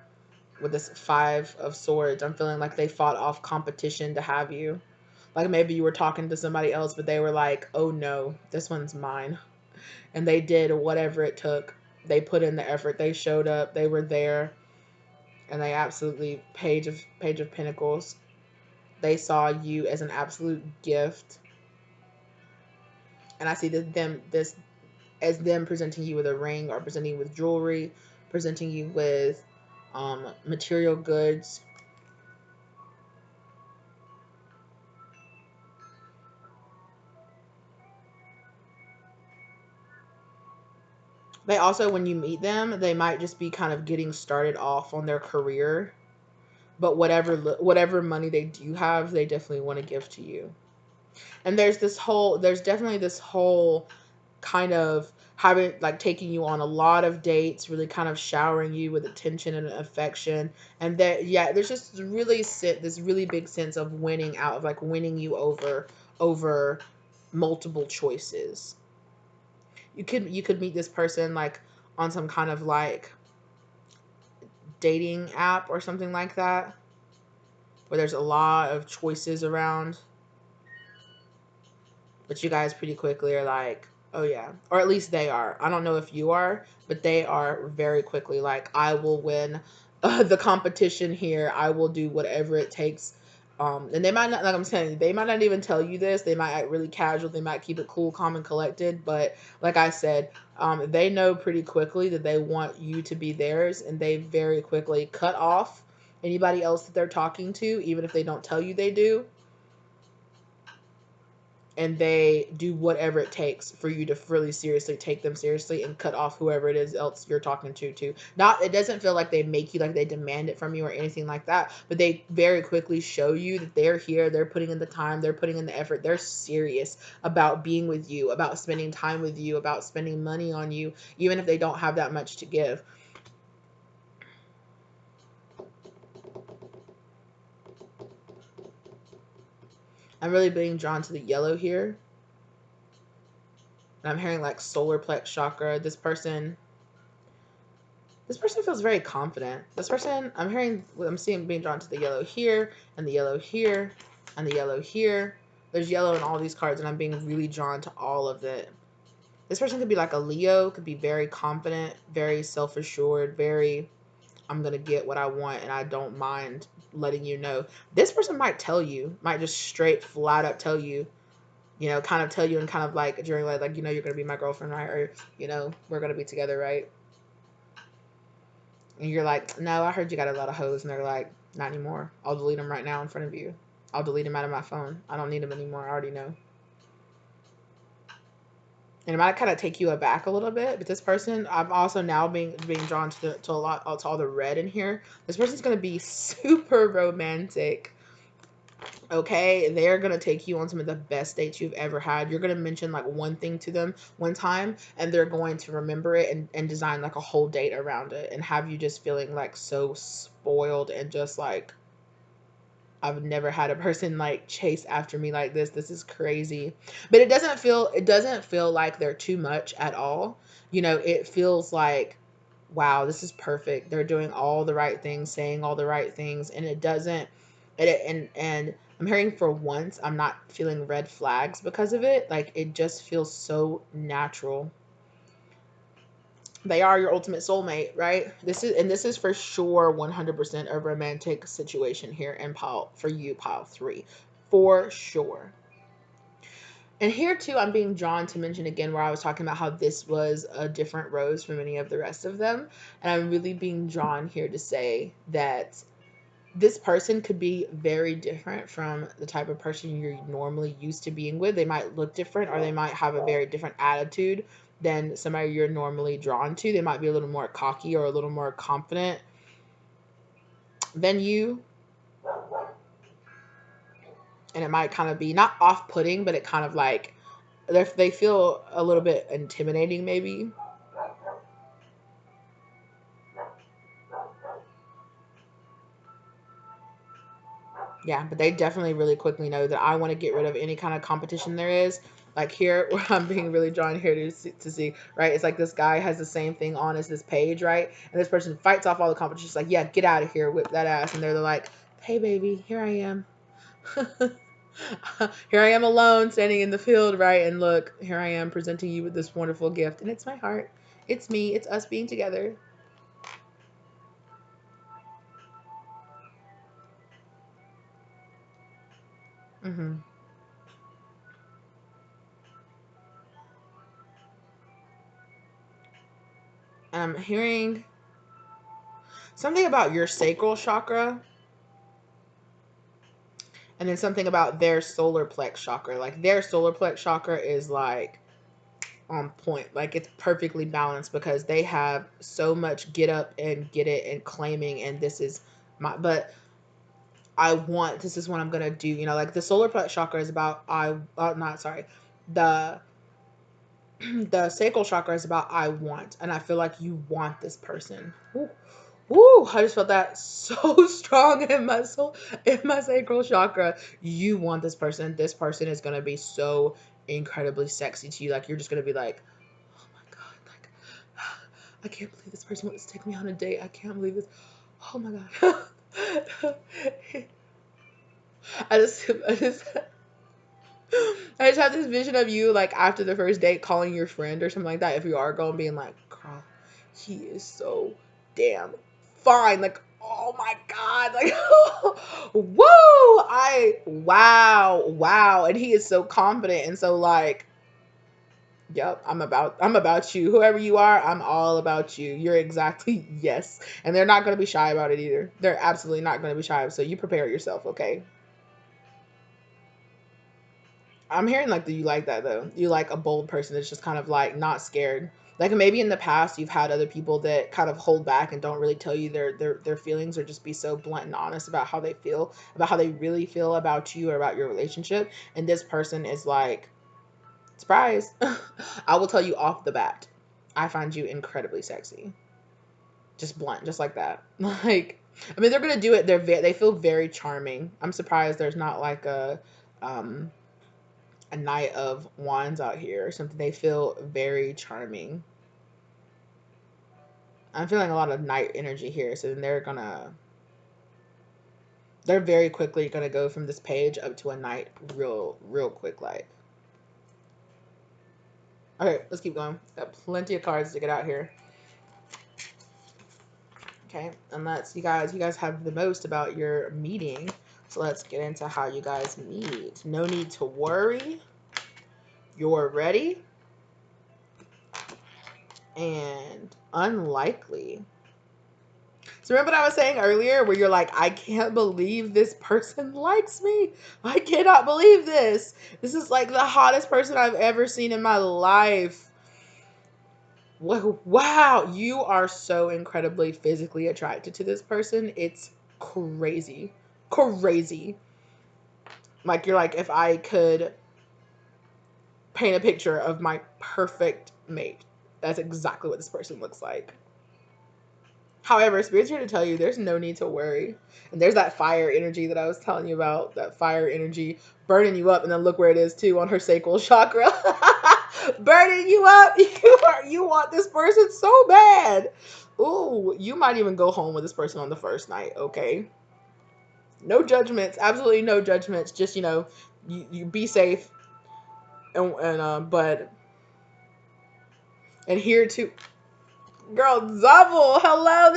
with this Five of Swords, I'm feeling like they fought off competition to have you. Like maybe you were talking to somebody else, but they were like, oh no, this one's mine. And they did whatever it took. They put in the effort. They showed up. They were there. And they absolutely, Page of Pentacles. They saw you as an absolute gift. And I see this as them presenting you with a ring, or presenting you with jewelry, presenting you with material goods. They also, when you meet them, they might just be kind of getting started off on their career, but whatever money they do have, they definitely want to give to you. And there's definitely this whole kind of having, like, taking you on a lot of dates, really kind of showering you with attention and affection. And that, yeah, there's just this really big sense of winning out, of like winning you over multiple choices. You could meet this person like on some kind of like dating app or something like that, where there's a lot of choices around. But you guys pretty quickly are like, oh yeah, or at least they are. I don't know if you are, but they are very quickly like, I will win the competition here. I will do whatever it takes. And they might not, like I'm saying, they might not even tell you this. They might act really casual. They might keep it cool, calm, and collected. But like I said, they know pretty quickly that they want you to be theirs, and they very quickly cut off anybody else that they're talking to, even if they don't tell you they do, and they do whatever it takes for you to really seriously take them seriously and cut off whoever it is else you're talking to too. Not, it doesn't feel like they make you, like they demand it from you or anything like that, but they very quickly show you that they're here, they're putting in the time, they're putting in the effort, they're serious about being with you, about spending time with you, about spending money on you, even if they don't have that much to give. I'm really being drawn to the yellow here. And I'm hearing like solar plex chakra. This person feels very confident. This person, I'm seeing being drawn to the yellow here, and the yellow here, and the yellow here. There's yellow in all these cards, and I'm being really drawn to all of it. This person could be like a Leo, could be very confident, very self-assured, very, I'm going to get what I want, and I don't mind letting you know. This person might tell you, might just straight, flat up tell you, kind of tell you and kind of like during like, you're going to be my girlfriend, right? Or, we're going to be together, right? And you're like, no, I heard you got a lot of hoes. And they're like, not anymore. I'll delete them right now in front of you. I'll delete them out of my phone. I don't need them anymore. I already know. And it might kind of take you aback a little bit, but this person, I'm also now being drawn to all the red in here. This person's gonna be super romantic. Okay, they're gonna take you on some of the best dates you've ever had. You're gonna mention like one thing to them one time, and they're going to remember it and design like a whole date around it, and have you just feeling like so spoiled and just like, I've never had a person like chase after me like this. This is crazy. But it doesn't feel like they're too much at all. It feels like, wow, this is perfect. They're doing all the right things, saying all the right things, and it doesn't and I'm hearing for once I'm not feeling red flags because of it. Like it just feels so natural. They are your ultimate soulmate, right? This is for sure 100% a romantic situation here in pile for you, pile 3. For sure. And here too, I'm being drawn to mention again where I was talking about how this was a different rose from any of the rest of them. And I'm really being drawn here to say that this person could be very different from the type of person you're normally used to being with. They might look different, or they might have a very different attitude than somebody you're normally drawn to. They might be a little more cocky or a little more confident than you. And it might kind of be not off putting, but it kind of like they feel a little bit intimidating, maybe. Yeah, but they definitely really quickly know that I want to get rid of any kind of competition there is. Like here, where I'm being really drawn here to see, right? It's like this guy has the same thing on as this page, right? And this person fights off all the competition. It's like, yeah, get out of here, whip that ass. And they're like, hey, baby, here I am. Here I am alone, standing in the field, right? And look, here I am presenting you with this wonderful gift. And it's my heart. It's me. It's us being together. hmm I'm hearing something about your sacral chakra, and then something about their solar plex chakra. Like their solar plex chakra is like on point. Like it's perfectly balanced because they have so much get up and get it and claiming, and this is my, but this is what I'm gonna do. Like the solar plex chakra is about not sorry, the the sacral chakra is about I want, and I feel like you want this person. Ooh. Woo! I just felt that so strong in my soul, in my sacral chakra. You want this person. This person is gonna be so incredibly sexy to you. Like you're just gonna be like, oh my god, like I can't believe this person wants to take me on a date. I can't believe this. Oh my god. I just I just have this vision of you like after the first date calling your friend or something like that. If you are going, being like, girl, he is so damn fine. Like, oh my god, like, woo! Wow, and he is so confident and so like, yep, I'm about you. Whoever you are, I'm all about you. You're exactly yes, and they're not gonna be shy about it either. They're absolutely not gonna be shy. So you prepare yourself, okay? I'm hearing like that you like that though. You like a bold person that's just kind of like not scared. Like maybe in the past you've had other people that kind of hold back and don't really tell you their feelings or just be so blunt and honest about how they feel, about how they really feel about you or about your relationship. And this person is like, surprise. I will tell you off the bat. I find you incredibly sexy. Just blunt, just like that. Like I mean they're going to do it. They feel very charming. I'm surprised there's not like um a knight of wands out here or something. They feel very charming. I'm feeling a lot of knight energy here, so then they're very quickly gonna go from this page up to a knight real quick like. Okay, let's keep going. Got plenty of cards to get out here. Okay, and let's you guys have the most about your meeting. So let's get into how you guys meet. No need to worry. You're ready. And unlikely. So remember what I was saying earlier where you're like, I can't believe this person likes me. I cannot believe this. This is like the hottest person I've ever seen in my life. Wow, you are so incredibly physically attracted to this person. It's crazy. Crazy. Like you're like, if I could paint a picture of my perfect mate, that's exactly what this person looks like. However, Spirit's here to tell you there's no need to worry. And there's that fire energy that I was telling you about, that fire energy burning you up. And then look where it is too on her sacral chakra. Burning you up. You want this person so bad. Ooh, you might even go home with this person on the first night, okay? No judgments, absolutely no judgments. Just, you be safe but adhere to. Girl, double. Hello.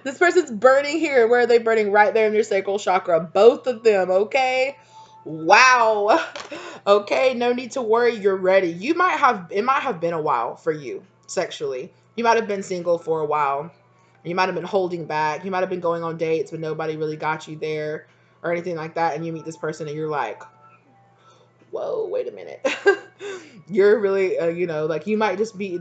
This person's burning here. Where are they burning? Right there in your sacral chakra. Both of them, okay? Wow. Okay, no need to worry. You're ready. It might have been a while for you sexually. You might have been single for a while. You might have been holding back. You might have been going on dates, but nobody really got you there or anything like that. And you meet this person and you're like, whoa, wait a minute. You're really, like they might just be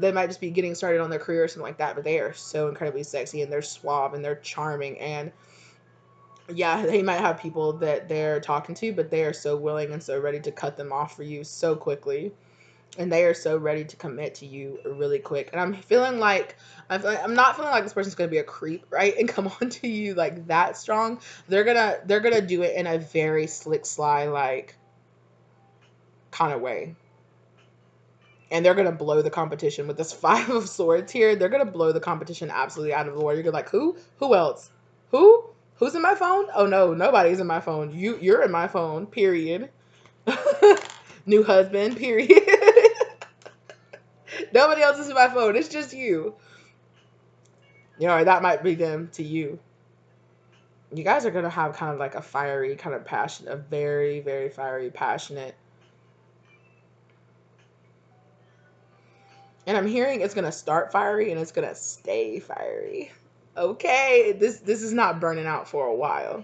getting started on their career or something like that, but they are so incredibly sexy and they're suave and they're charming. And yeah, they might have people that they're talking to, but they are so willing and so ready to cut them off for you so quickly. And they are so ready to commit to you really quick. And I'm not feeling like this person's gonna be a creep, right? And come on to you like that strong. They're gonna do it in a very slick, sly, like kind of way. And they're gonna blow the competition with this five of swords here. They're gonna blow the competition absolutely out of the water. You're like, who? Who else? Who? Who's in my phone? Oh no, nobody's in my phone. You're in my phone. Period. New husband. Period. Nobody else is in my phone. It's just you. That might be them to you. You guys are gonna have kind of like a fiery kind of passion, a very very fiery, passionate. And I'm hearing it's gonna start fiery and it's gonna stay fiery. Okay, this is not burning out for a while.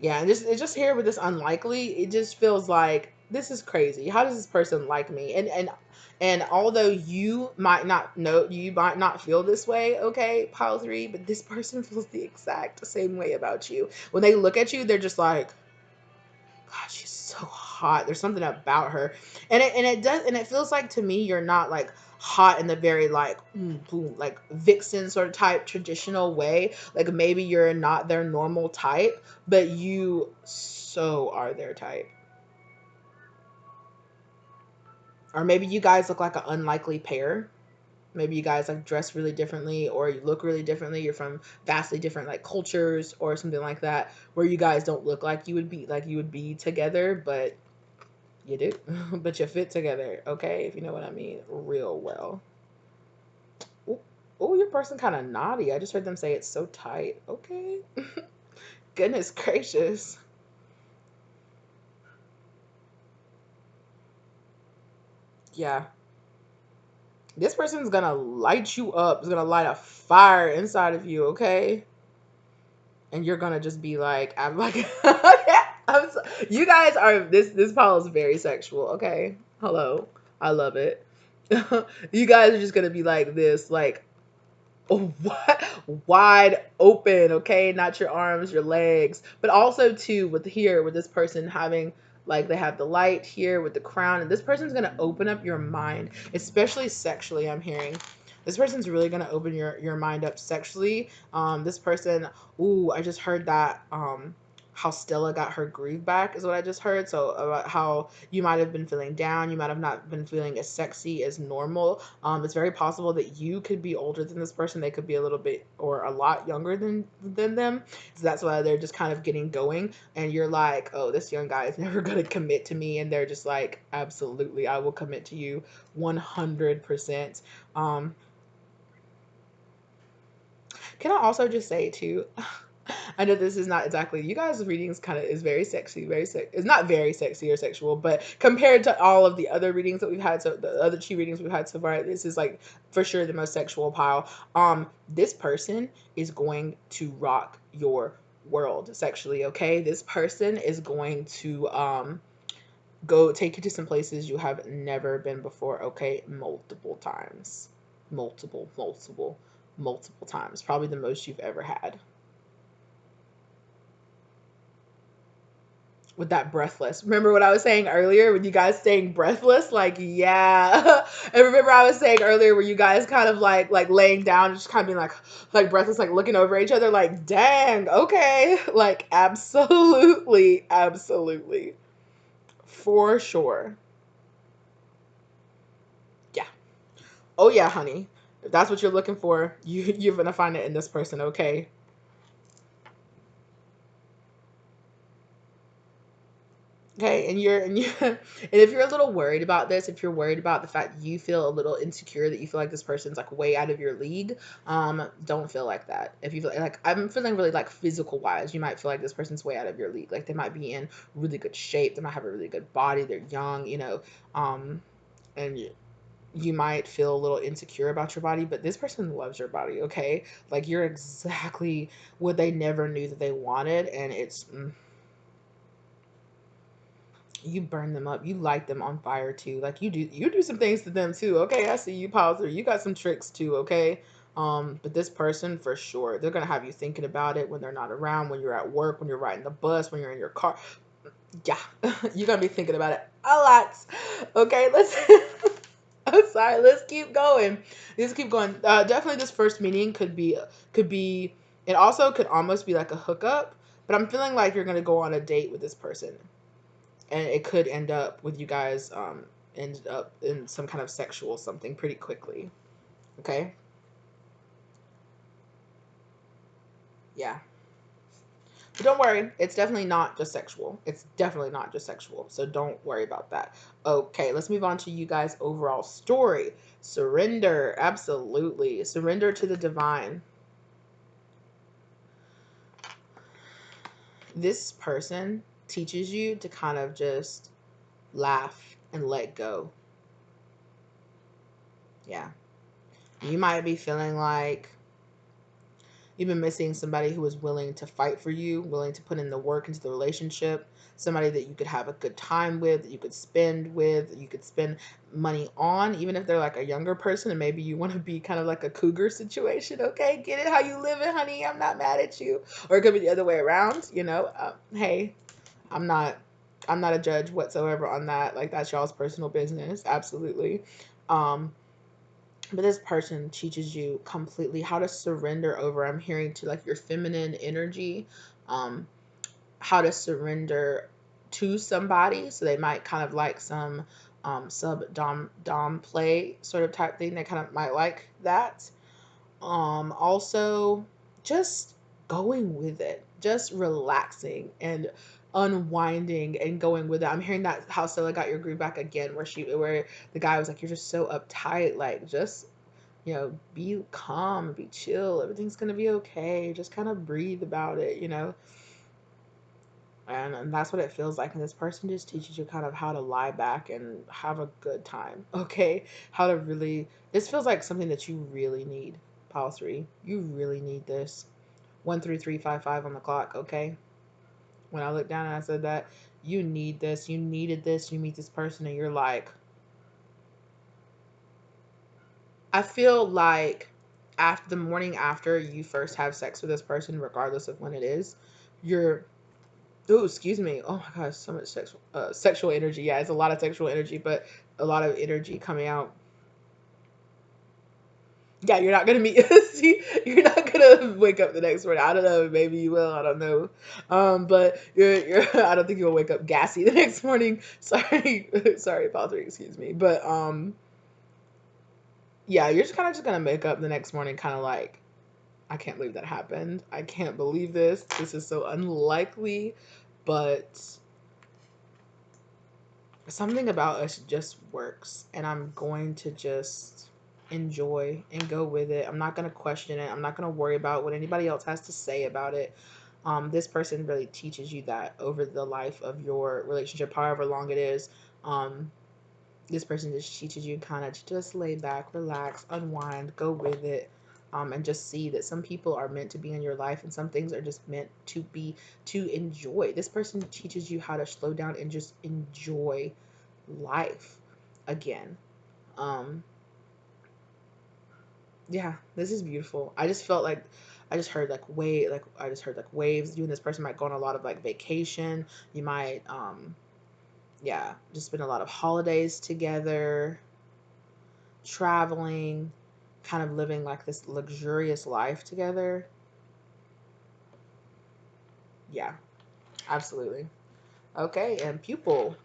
Yeah, and just here with this unlikely, it just feels like this is crazy. How does this person like me? And although you might not feel this way, okay, pile three, but this person feels the exact same way about you. When they look at you, they're just like, God, she's so hot. There's something about her, and it feels like to me you're not like hot in the very like boom like vixen sort of type traditional way. Like maybe you're not their normal type, but you so are their type. Or maybe you guys look like an unlikely pair. Maybe you guys like dress really differently, or you look really differently. You're from vastly different like cultures or something like that, where you guys don't look like you would be together, but you do. But you fit together, okay? If you know what I mean, real well. Oh, your person kind of naughty. I just heard them say it's so tight. Okay. Goodness gracious. Yeah. This person's gonna light you up. It's gonna light a fire inside of you, okay? And you're gonna just be like, I'm like, you guys are this Paul is very sexual, okay? Hello, I love it. You guys are just gonna be like this, like what wide open, okay? Not your arms, your legs, but also too with here with this person having like they have the light here with the crown, and this person's gonna open up your mind, especially sexually. I'm hearing this person's really gonna open your mind up sexually. This person, ooh, I just heard that how Stella got her groove back is what I just heard. So about how you might have been feeling down, you might have not been feeling as sexy as normal. It's very possible that you could be older than this person. They could be a little bit or a lot younger than them. So that's why they're just kind of getting going. And you're like, oh, this young guy is never going to commit to me. And they're just like, absolutely, I will commit to you 100%. Um, can I also just say too, I know this is not exactly you guys' readings kind of is very sexy, it's not very sexy or sexual, but compared to all of the other readings that we've had, so the other two readings we've had so far, this is like for sure the most sexual pile. This person is going to rock your world sexually, okay? This person is going to go take you to some places you have never been before, okay? Multiple times. Multiple times. Probably the most you've ever had. With that breathless. Remember what I was saying earlier with you guys saying breathless? Like, yeah. And remember I was saying earlier where you guys kind of like laying down and just kind of being like breathless, like looking over each other, like, dang, okay. Like, absolutely, absolutely. For sure. Yeah. Oh yeah, honey. If that's what you're looking for, you're gonna find it in this person, okay? Okay, and and if you're a little worried about this, if you're worried about the fact you feel a little insecure that you feel like this person's like way out of your league, don't feel like that. If you feel like I'm feeling really like physical wise, you might feel like this person's way out of your league. Like they might be in really good shape, they might have a really good body, they're young, and you might feel a little insecure about your body, but this person loves your body, okay? Like you're exactly what they never knew that they wanted, and it's you burn them up. You light them on fire too. Like you do some things to them too. Okay, I see you, Powder. You got some tricks too. Okay, but this person for sure, they're gonna have you thinking about it when they're not around, when you're at work, when you're riding the bus, when you're in your car. Yeah, you're gonna be thinking about it a lot. Okay, let's. I'm sorry. Let's keep going. Let's keep going. Definitely, this first meeting could be. It also could almost be like a hookup, but I'm feeling like you're gonna go on a date with this person, and it could end up with you guys end up in some kind of sexual something pretty quickly. Okay. Yeah, but don't worry, it's definitely not just sexual. It's definitely not just sexual, so don't worry about that. Okay, let's move on to you guys overall story. Surrender, absolutely surrender to the divine. This person teaches you to kind of just laugh and let go. Yeah, you might be feeling like you've been missing somebody who is willing to fight for you, willing to put in the work into the relationship, somebody that you could have a good time with, that you could spend with, that you could spend money on, even if they're like a younger person and maybe you want to be kind of like a cougar situation. Okay, get it how you live it, honey. I'm not mad at you. Or it could be the other way around, hey, I'm not I'm not a judge whatsoever on that. Like that's y'all's personal business. Absolutely. Um, but this person teaches you completely how to surrender over, I'm hearing, to like your feminine energy, um how to surrender to somebody. So they might kind of like some sub dom play sort of type thing. They kind of might like that. Also, just going with it, just relaxing and unwinding and going with it. I'm hearing that how Stella got your groove back again, where the guy was like, "You're just so uptight, like just be calm, be chill. Everything's gonna be okay. Just kind of breathe about it, And that's what it feels like. And this person just teaches you kind of how to lie back and have a good time. Okay. How to really, this feels like something that you really need. Pile three. You really need this. 13355 on the clock. Okay. When I looked down and I said that, you need this. You needed this. You meet this person and you're like, I feel like after the morning after you first have sex with this person, regardless of when it is, you're oh, excuse me. Oh my gosh, so much sexual energy. Yeah, it's a lot of sexual energy, but a lot of energy coming out. Yeah, you're not gonna meet. See, you're not gonna wake up the next morning. I don't know. Maybe you will. I don't know. But you're. I don't think you'll wake up gassy the next morning. Sorry, sorry, Padre. Excuse me. But yeah, you're just kind of just gonna wake up the next morning, kind of like, I can't believe that happened. I can't believe this. This is so unlikely, but something about us just works, and I'm going to just enjoy and go with it. I'm not going to question it. I'm not going to worry about what anybody else has to say about it. This person really teaches you that over the life of your relationship, however long it is. This person just teaches you kind of to just lay back, relax, unwind, go with it, and just see that some people are meant to be in your life and some things are just meant to enjoy. This person teaches you how to slow down and just enjoy life again. Um, yeah, this is beautiful. I just felt like I just heard like I just heard like waves. You and this person might go on a lot of like vacation. You might yeah, just spend a lot of holidays together, traveling, kind of living like this luxurious life together. Yeah, absolutely. Okay, and pupil.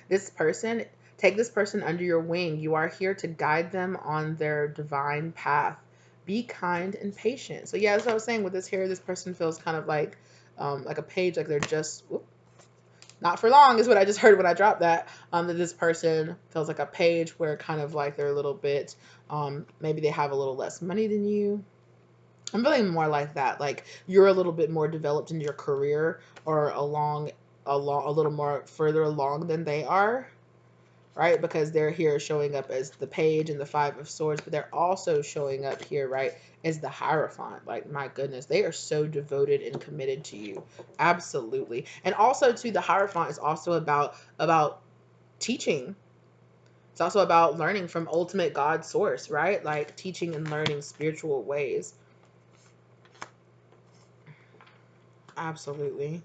This person, take this person under your wing. You are here to guide them on their divine path. Be kind and patient. So yeah, that's what I was saying with this here. This person feels kind of like a page, like they're just not for long is what I just heard when I dropped that. That this person feels like a page where kind of like they're a little bit, maybe they have a little less money than you. I'm feeling more like that. Like you're a little bit more developed in your career or a little more further along than they are, right? Because they're here showing up as the page and the five of swords, but they're also showing up here, right, as the hierophant. Like, my goodness, they are so devoted and committed to you. Absolutely. And also too, the hierophant is also about teaching. It's also about learning from ultimate God source, right? Like teaching and learning spiritual ways. Absolutely.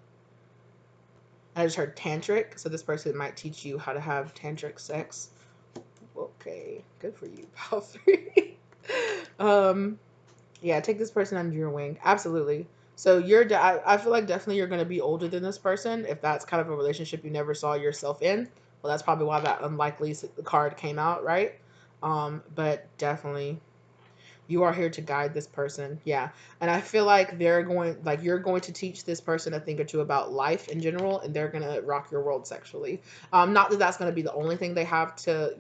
I just heard tantric, so this person might teach you how to have tantric sex. Okay, good for you, pal three. um, yeah, take this person under your wing. Absolutely. So I feel like definitely you're going to be older than this person if that's kind of a relationship you never saw yourself in. Well, that's probably why that unlikely card came out, right? But definitely you are here to guide this person. Yeah. And I feel like you're going to teach this person a thing or two about life in general, and they're going to rock your world sexually. Not that that's going to be the only thing they have to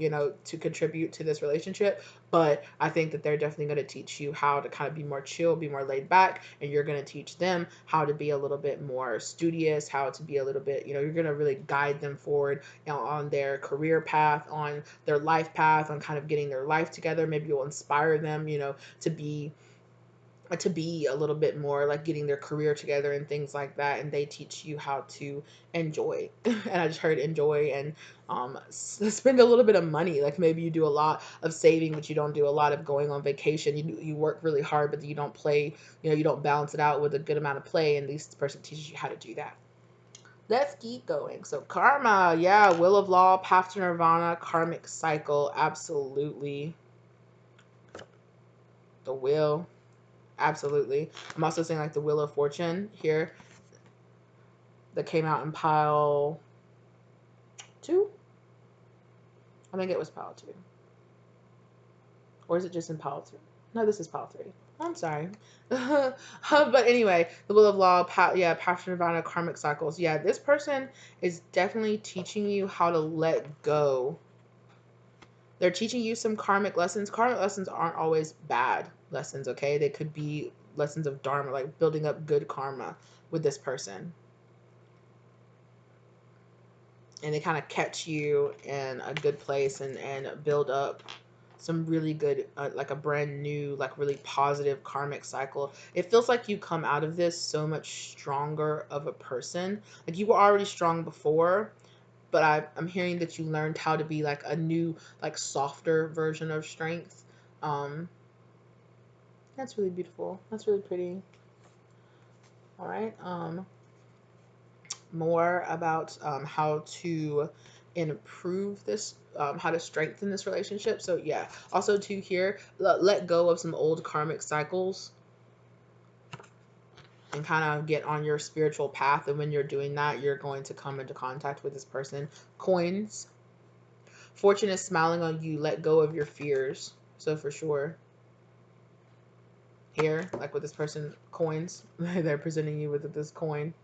contribute to this relationship, but I think that they're definitely going to teach you how to kind of be more chill, be more laid back, and you're going to teach them how to be a little bit more studious, how to be a little bit, you're going to really guide them forward, on their career path, on their life path, on kind of getting their life together. Maybe you'll inspire them, to be a little bit more like getting their career together and things like that, and they teach you how to enjoy. And I just heard enjoy and spend a little bit of money. Like maybe you do a lot of saving, but you don't do a lot of going on vacation. You work really hard, but you don't play, you don't balance it out with a good amount of play, and this person teaches you how to do that. Let's keep going. So karma, yeah, will of law, path to nirvana, karmic cycle, absolutely. The will, absolutely. I'm also saying like the Wheel of Fortune here that came out in pile two. I think it was pile 2. Or is it just in pile 2? No, this is pile 3. I'm sorry. But anyway, the will of law, yeah, passion nirvana, karmic cycles. Yeah, this person is definitely teaching you how to let go. They're teaching you some karmic lessons. Karmic lessons aren't always bad lessons, okay? They could be lessons of dharma, like building up good karma with this person. And they kind of catch you in a good place and build up some really good, like a brand new, like really positive karmic cycle. It feels like you come out of this so much stronger of a person. Like you were already strong before, but I'm hearing that you learned how to be like a new, like softer version of strength. Um, that's really beautiful. That's really pretty. All right. More about how to improve this, how to strengthen this relationship. So yeah, also to here, let go of some old karmic cycles and kind of get on your spiritual path. And when you're doing that, you're going to come into contact with this person. Coins. Fortune is smiling on you. Let go of your fears. So for sure, here, like with this person, coins, they're presenting you with this coin.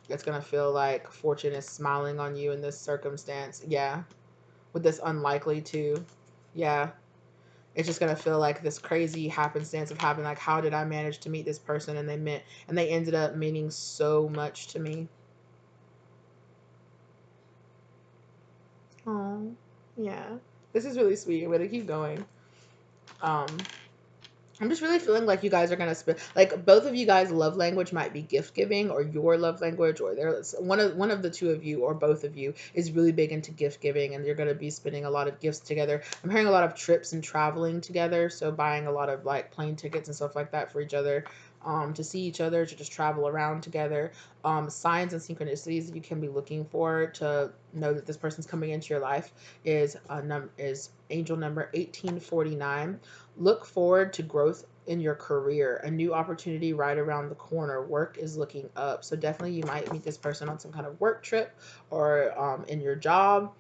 It's gonna feel like fortune is smiling on you in this circumstance. Yeah, with this unlikely too. Yeah, it's just gonna feel like this crazy happenstance of happening. Like, how did I manage to meet this person? And they ended up meaning so much to me. Oh, yeah. This is really sweet. I'm gonna keep going. Um, I'm just really feeling like you guys are gonna spend, like both of you guys' love language might be gift giving, or your love language, or there's one of the two of you, or both of you is really big into gift giving, and you're gonna be spending a lot of gifts together. I'm hearing a lot of trips and traveling together, so buying a lot of like plane tickets and stuff like that for each other, to see each other, to just travel around together. Signs and synchronicities that you can be looking for to know that this person's coming into your life is angel number 1849. Look forward to growth in your career. A new opportunity right around the corner. Work is looking up. So definitely you might meet this person on some kind of work trip, or in your job.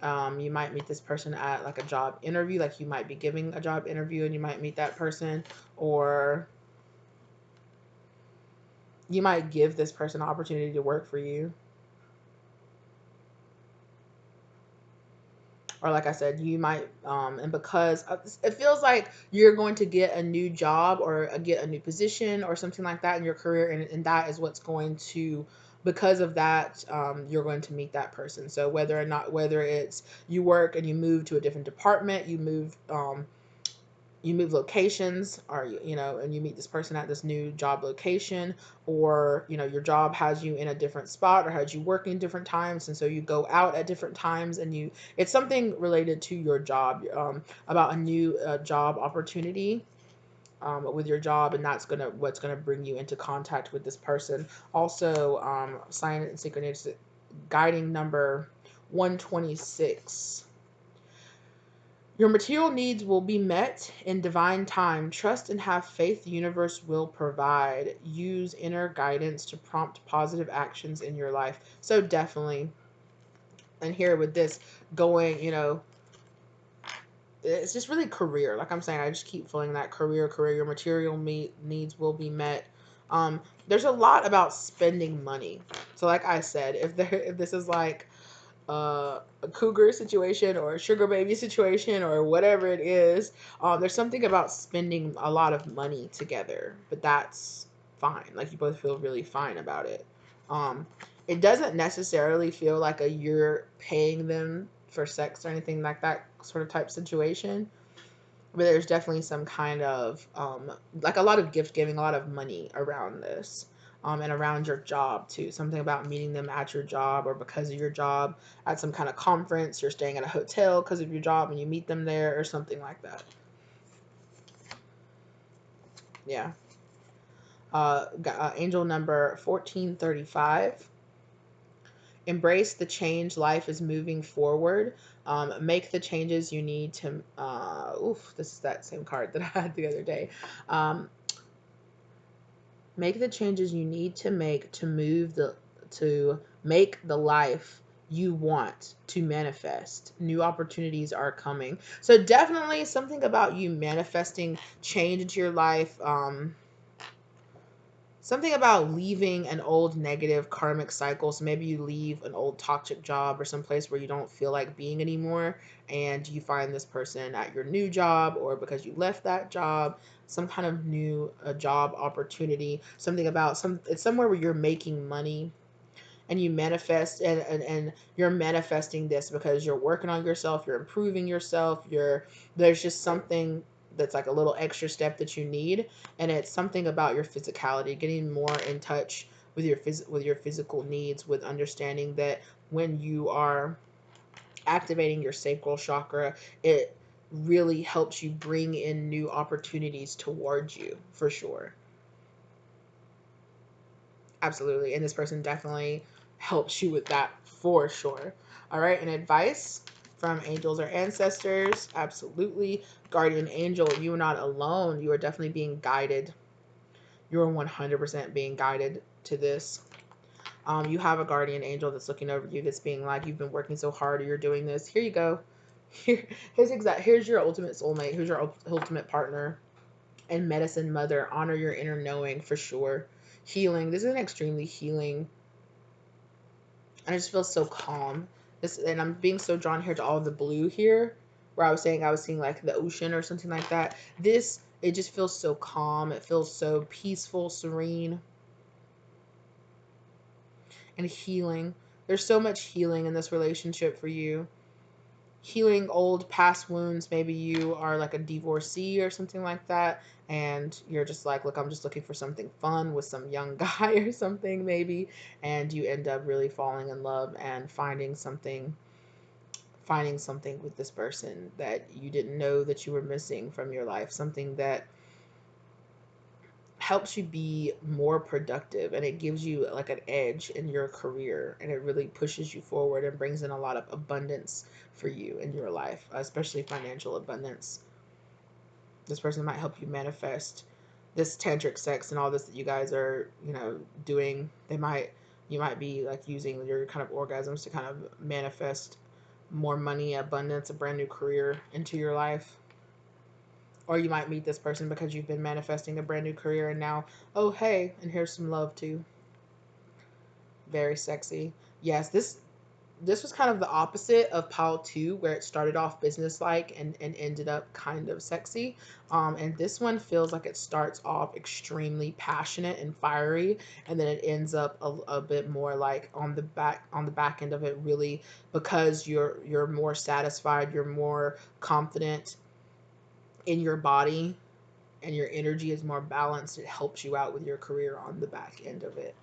You might meet this person at like a job interview. Like you might be giving a job interview and you might meet that person. Or you might give this person an opportunity to work for you. Or like I said, you might, and because it feels like you're going to get a new job, or get a new position or something like that in your career, and that is what's going to, because of that, you're going to meet that person. So whether it's you work and you move to a different department, you move locations, or and you meet this person at this new job location, or your job has you in a different spot, or has you working different times, and so you go out at different times, and it's something related to your job, about a new job opportunity, with your job, and that's what's gonna bring you into contact with this person. Also, sign and synchronicity guiding number 126. Your material needs will be met in divine time. Trust and have faith the universe will provide. Use inner guidance to prompt positive actions in your life. So definitely, and here with this going, it's just really career. Like I'm saying, I just keep feeling that career. Your material needs will be met. There's a lot about spending money. So like I said, if this is like a cougar situation, or a sugar baby situation, or whatever it is, there's something about spending a lot of money together, but that's fine. Like you both feel really fine about it. um it doesn't necessarily feel like you're paying them for sex or anything like that sort of type situation, but there's definitely some kind of like a lot of gift giving, a lot of money around this, and around your job too. Something about meeting them at your job, or because of your job, at some kind of conference. You're staying at a hotel because of your job, and you meet them there, or something like that. Yeah. Angel number 1435. Embrace the change. Life is moving forward. Make the changes you need to. This is that same card that I had the other day. Um, Make the changes you need to make to make the life you want to manifest. New opportunities are coming. So definitely something about you manifesting change into your life. Something about leaving an old negative karmic cycle. So maybe you leave an old toxic job or some place where you don't feel like being anymore, and you find this person at your new job, or because you left that job, some kind of new job opportunity. Something about it's somewhere where you're making money, and you manifest, and you're manifesting this because you're working on yourself, you're improving yourself, there's just something that's like a little extra step that you need, and it's something about your physicality, getting more in touch with your physical needs, with understanding that when you are activating your sacral chakra, it really helps you bring in new opportunities towards you, for sure. Absolutely. And this person definitely helps you with that, for sure. All right. And advice from angels or ancestors. Absolutely. Guardian angel, you are not alone. You are definitely being guided. You are 100% being guided to this. You have a guardian angel that's looking over you, that's being like, you've been working so hard, or you're doing this. Here you go. Here's your ultimate soulmate. Here's your ultimate partner and medicine mother. Honor your inner knowing, for sure. Healing. This is an extremely healing. I just feel so calm. And I'm being so drawn here to all the blue here, where I was seeing like the ocean or something like that. This, it just feels so calm. It feels so peaceful, serene, and healing. There's so much healing in this relationship for you. Healing old past wounds. Maybe you are like a divorcee or something like that, and you're just like, look, I'm just looking for something fun with some young guy or something, maybe, and you end up really falling in love and finding something with this person that you didn't know that you were missing from your life, something that helps you be more productive, and it gives you like an edge in your career, and it really pushes you forward and brings in a lot of abundance for you in your life, especially financial abundance. This person might help you manifest this tantric sex and all this that you guys are, doing. You might be like using your kind of orgasms to kind of manifest more money, abundance, a brand new career into your life. Or you might meet this person because you've been manifesting a brand new career, and now, oh, hey, and here's some love too. Very sexy. Yes, this was kind of the opposite of pile 2, where it started off business-like and ended up kind of sexy. And this one feels like it starts off extremely passionate and fiery, and then it ends up a bit more like on the back end of it, really, because you're more satisfied, you're more confident in your body, and your energy is more balanced. It helps you out with your career on the back end of it.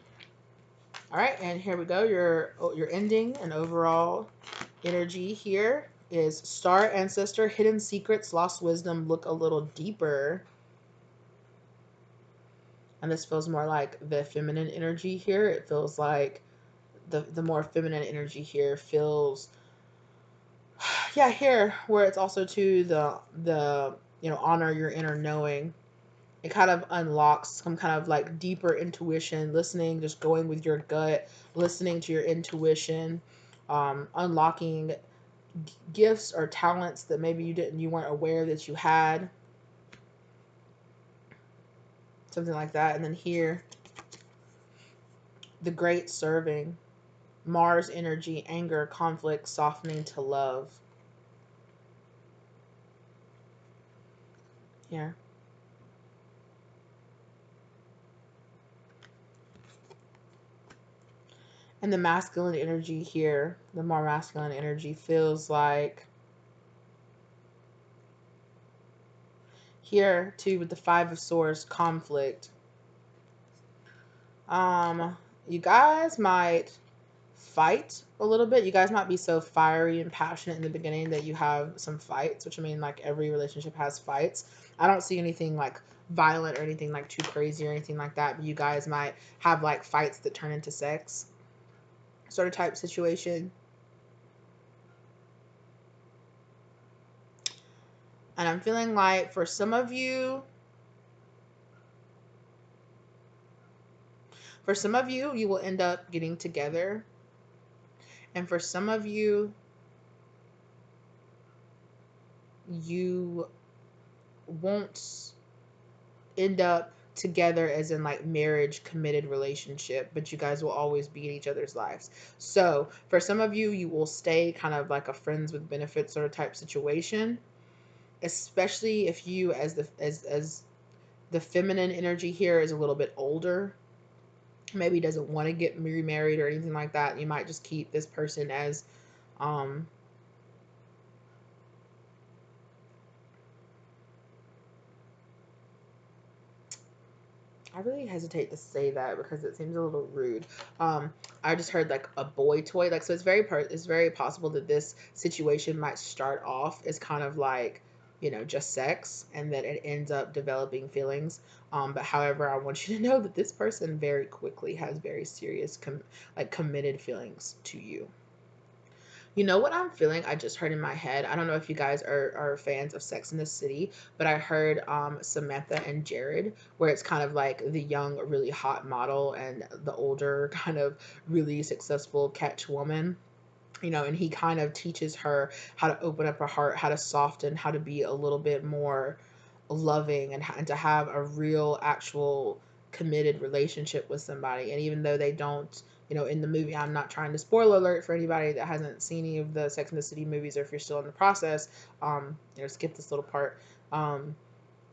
All right, and here we go. Your ending and overall energy here is Star Ancestor, hidden secrets, lost wisdom, look a little deeper. And this feels more like the feminine energy here. It feels like the more feminine energy here feels, yeah, here, where it's also to the honor your inner knowing. It kind of unlocks some kind of like deeper intuition, listening, just going with your gut, listening to your intuition, unlocking gifts or talents that maybe you weren't aware that you had, something like that. And then here, the great serving, Mars energy, anger, conflict, softening to love. Yeah. And the masculine energy here, the more masculine energy feels like here too, with the 5 of Swords, conflict. You guys might fight a little bit. You guys might be so fiery and passionate in the beginning that you have some fights, which, I mean, like every relationship has fights. I don't see anything like violent or anything like too crazy or anything like that, but you guys might have like fights that turn into sex sort of type situation. And I'm feeling like for some of you, you will end up getting together, And for some of you, you won't end up together as in like marriage committed relationship, but you guys will always be in each other's lives. So for some of you, you will stay kind of like a friends with benefits sort of type situation, especially if you as the feminine energy here is a little bit older, maybe doesn't want to get remarried or anything like that. You might just keep this person as um I really hesitate to say that because it seems a little rude. I just heard like a boy toy, like so. It's very possible that this situation might start off as kind of like, you know, just sex, and that it ends up developing feelings. But however, I want you to know that this person very quickly has very serious, like committed feelings to you. You know what I'm feeling? I just heard in my head. I don't know if you guys are fans of Sex in the City, but I heard Samantha and Jared, where it's kind of like the young, really hot model and the older, kind of really successful catch woman, you know, and he kind of teaches her how to open up her heart, how to soften, how to be a little bit more loving, and to have a real, actual, committed relationship with somebody. And even though they don't, you know, in the movie, I'm not trying to spoil alert for anybody that hasn't seen any of the Sex and the City movies, or if you're still in the process, you know, skip this little part. You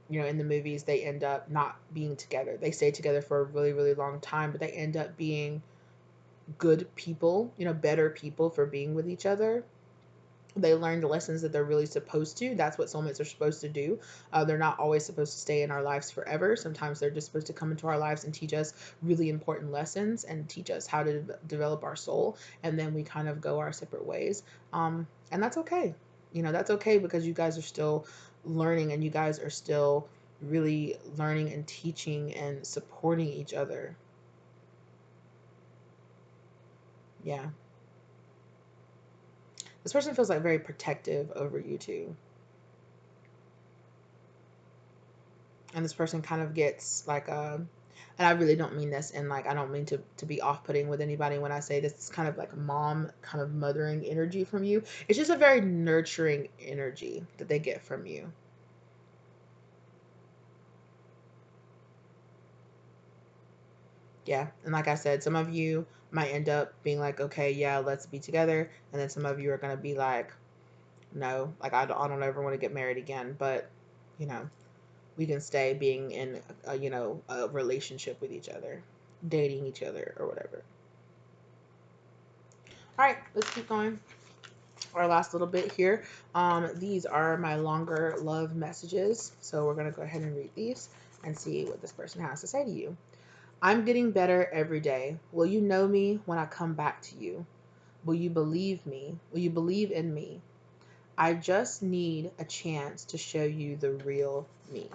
know, in the movies, they end up not being together. They stay together for a really, really long time, but they end up being good people, you know, better people for being with each other. They learn the lessons that they're really supposed to. That's what soulmates are supposed to do. They're not always supposed to stay in our lives forever. Sometimes they're just supposed to come into our lives and teach us really important lessons and teach us how to develop our soul. And then we kind of go our separate ways. And that's okay. You know, that's okay because you guys are still learning and you guys are still really learning and teaching and supporting each other. Yeah. This person feels like very protective over you too. And this person kind of gets like and I really don't mean this, and like I don't mean to be off-putting with anybody when I say this. It's kind of like mom kind of mothering energy from you. It's just a very nurturing energy that they get from you. Yeah, and like I said, some of you might end up being like, okay, yeah, let's be together, and then some of you are going to be like, no, like I don't ever want to get married again, but you know, we can stay being in a, you know, a relationship with each other, dating each other or whatever. All right, let's keep going. Our last little bit here. These are my longer love messages, so we're gonna go ahead and read these and see what this person has to say to you. I'm getting better every day. Will you know me when I come back to you? Will you believe me? Will you believe in me? I just need a chance to show you the real me.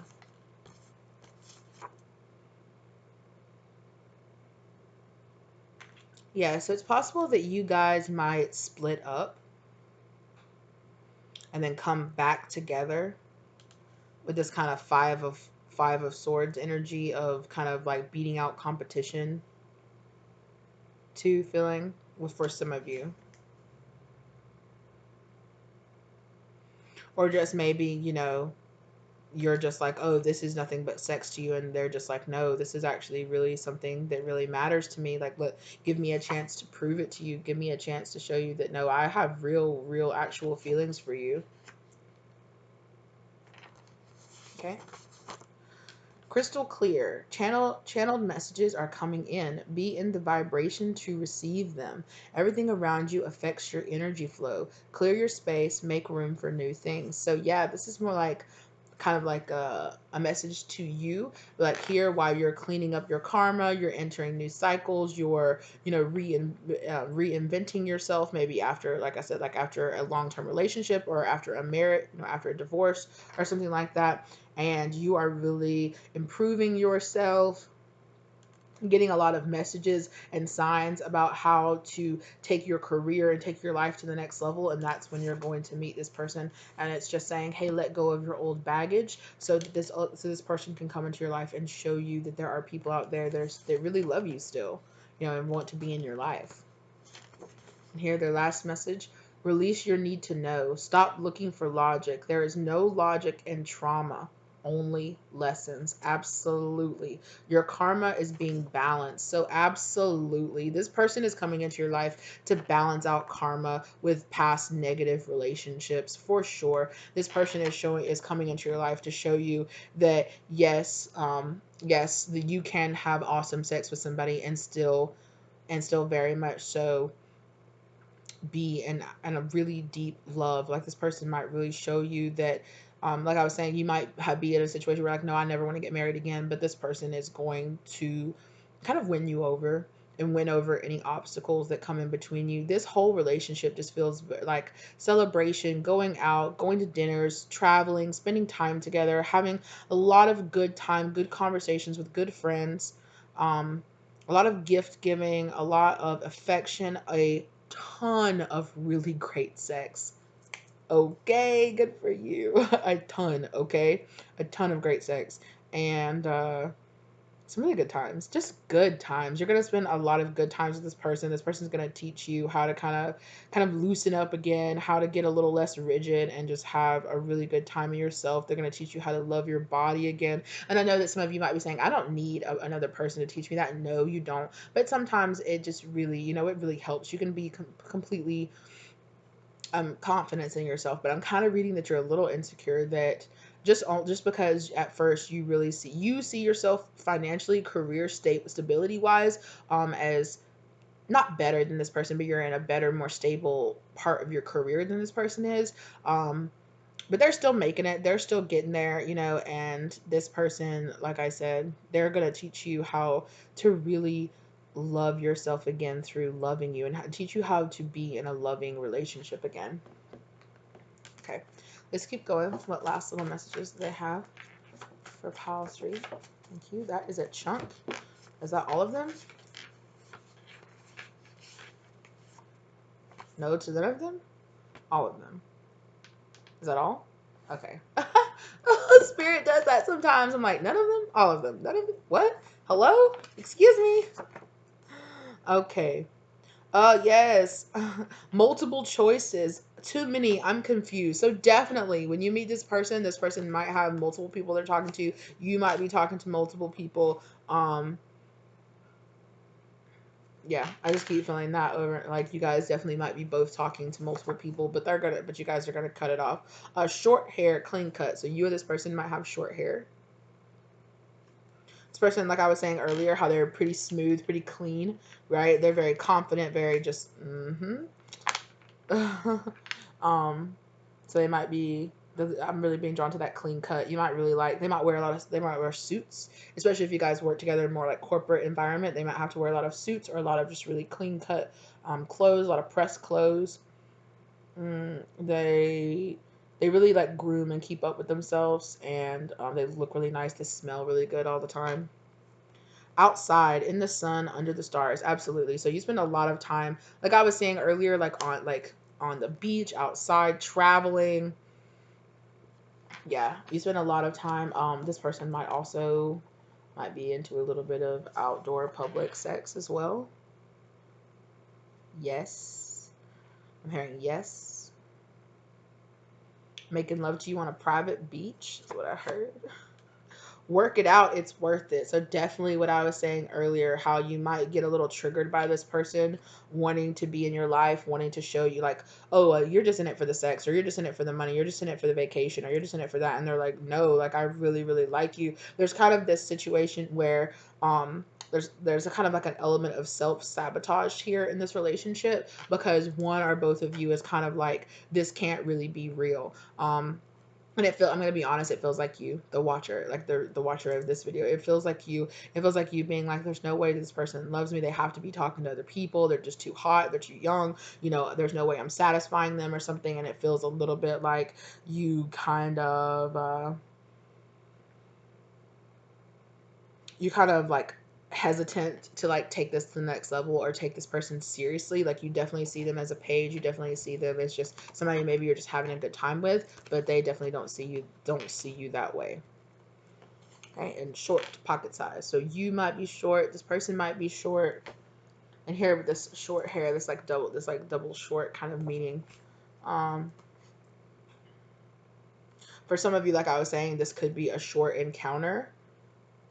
Yeah, so it's possible that you guys might split up and then come back together with this kind of five of swords energy of kind of like beating out competition to feeling with for some of you, or just maybe, you know, you're just like, oh, this is nothing but sex to you, and they're just like, no, this is actually really something that really matters to me. Like, look, give me a chance to prove it to you, give me a chance to show you that no, I have real actual feelings for you. Okay. Crystal clear. Channeled messages are coming in. Be in the vibration to receive them. Everything around you affects your energy flow. Clear your space, make room for new things. So yeah, this is more like kind of like a message to you, like here while you're cleaning up your karma, you're entering new cycles, you're, you know, reinventing yourself, maybe after, like I said, like after a long-term relationship or after a marriage, you know, after a divorce or something like that, and you are really improving yourself, getting a lot of messages and signs about how to take your career and take your life to the next level. And that's when you're going to meet this person, and it's just saying, hey, let go of your old baggage so that this person can come into your life and show you that there are people out there that really love you still, you know, and want to be in your life. And here, their last message: release your need to know. Stop looking for logic. There is no logic in trauma, only lessons. Absolutely. Your karma is being balanced. So, absolutely. This person is coming into your life to balance out karma with past negative relationships for sure. This person is coming into your life to show you that yes, yes, that you can have awesome sex with somebody and still very much so be in a really deep love. Like this person might really show you that, like I was saying, you might be in a situation where like, no, I never want to get married again, but this person is going to kind of win you over and win over any obstacles that come in between you. This whole relationship just feels like celebration, going out, going to dinners, traveling, spending time together, having a lot of good time, good conversations with good friends, a lot of gift giving, a lot of affection, a ton of really great sex. Okay, good for you. A ton, okay? A ton of great sex. And some really good times. Just good times. You're gonna spend a lot of good times with this person. This person's gonna teach you how to kind of loosen up again, how to get a little less rigid and just have a really good time in yourself. They're gonna teach you how to love your body again. And I know that some of you might be saying, I don't need another person to teach me that. No, you don't. But sometimes it just really, it really helps. You can be completely confidence in yourself, but I'm kind of reading that you're a little insecure, that just because at first you see yourself financially, career stability wise, as not better than this person, but you're in a better, more stable part of your career than this person is. But they're still making it, they're still getting there, and this person, like I said, they're going to teach you how to really love yourself again through loving you, and teach you how to be in a loving relationship again. Okay, let's keep going. What last little messages do they have for Pile Street? Thank you. That is a chunk. Is that all of them? No to none of them? All of them. Is that all? Okay. Spirit does that sometimes. I'm like, none of them? All of them. None of them? What? Hello? Excuse me? Okay. Yes. Multiple choices. Too many. I'm confused. So definitely when you meet this person might have multiple people they're talking to. You might be talking to multiple people. Yeah, I just keep feeling that over, like you guys definitely might be both talking to multiple people, but you guys are gonna cut it off. Short hair, clean cut. So you or this person might have short hair. This person, like I was saying earlier, how they're pretty smooth, pretty clean, right? They're very confident, very just so they might be, I'm really being drawn to that clean cut. You might really like, they might wear suits, especially if you guys work together in more like corporate environment. They might have to wear a lot of suits or a lot of just really clean cut clothes, a lot of pressed clothes. They really like groom and keep up with themselves, and they look really nice. They smell really good all the time. Outside in the sun, under the stars, absolutely. So you spend a lot of time, like I was saying earlier, on the beach, outside, traveling. Yeah, you spend a lot of time. This person might be into a little bit of outdoor public sex as well. Yes, I'm hearing yes. Making love to you on a private beach is what I heard. Work it out, it's worth it. So definitely what I was saying earlier, how you might get a little triggered by this person wanting to be in your life, wanting to show you like, oh, you're just in it for the sex, or you're just in it for the money, you're just in it for the vacation, or you're just in it for that. And they're like, no, like I really really like you. There's kind of this situation where there's a kind of like an element of self-sabotage here in this relationship, because one or both of you is kind of like, this can't really be real. And I'm gonna be honest, it feels like you, the watcher, like the watcher of this video. It feels like you being like, there's no way this person loves me. They have to be talking to other people. They're just too hot. They're too young. There's no way I'm satisfying them or something. And it feels a little bit like you kind of like hesitant to like take this to the next level or take this person seriously. Like you definitely see them as a page, you definitely see them as just somebody maybe you're just having a good time with, but they definitely don't see you that way. Okay, and short pocket size. So you might be short, this person might be short. And here with this short hair, this like double short kind of meaning. Um, for some of you, like I was saying, this could be a short encounter.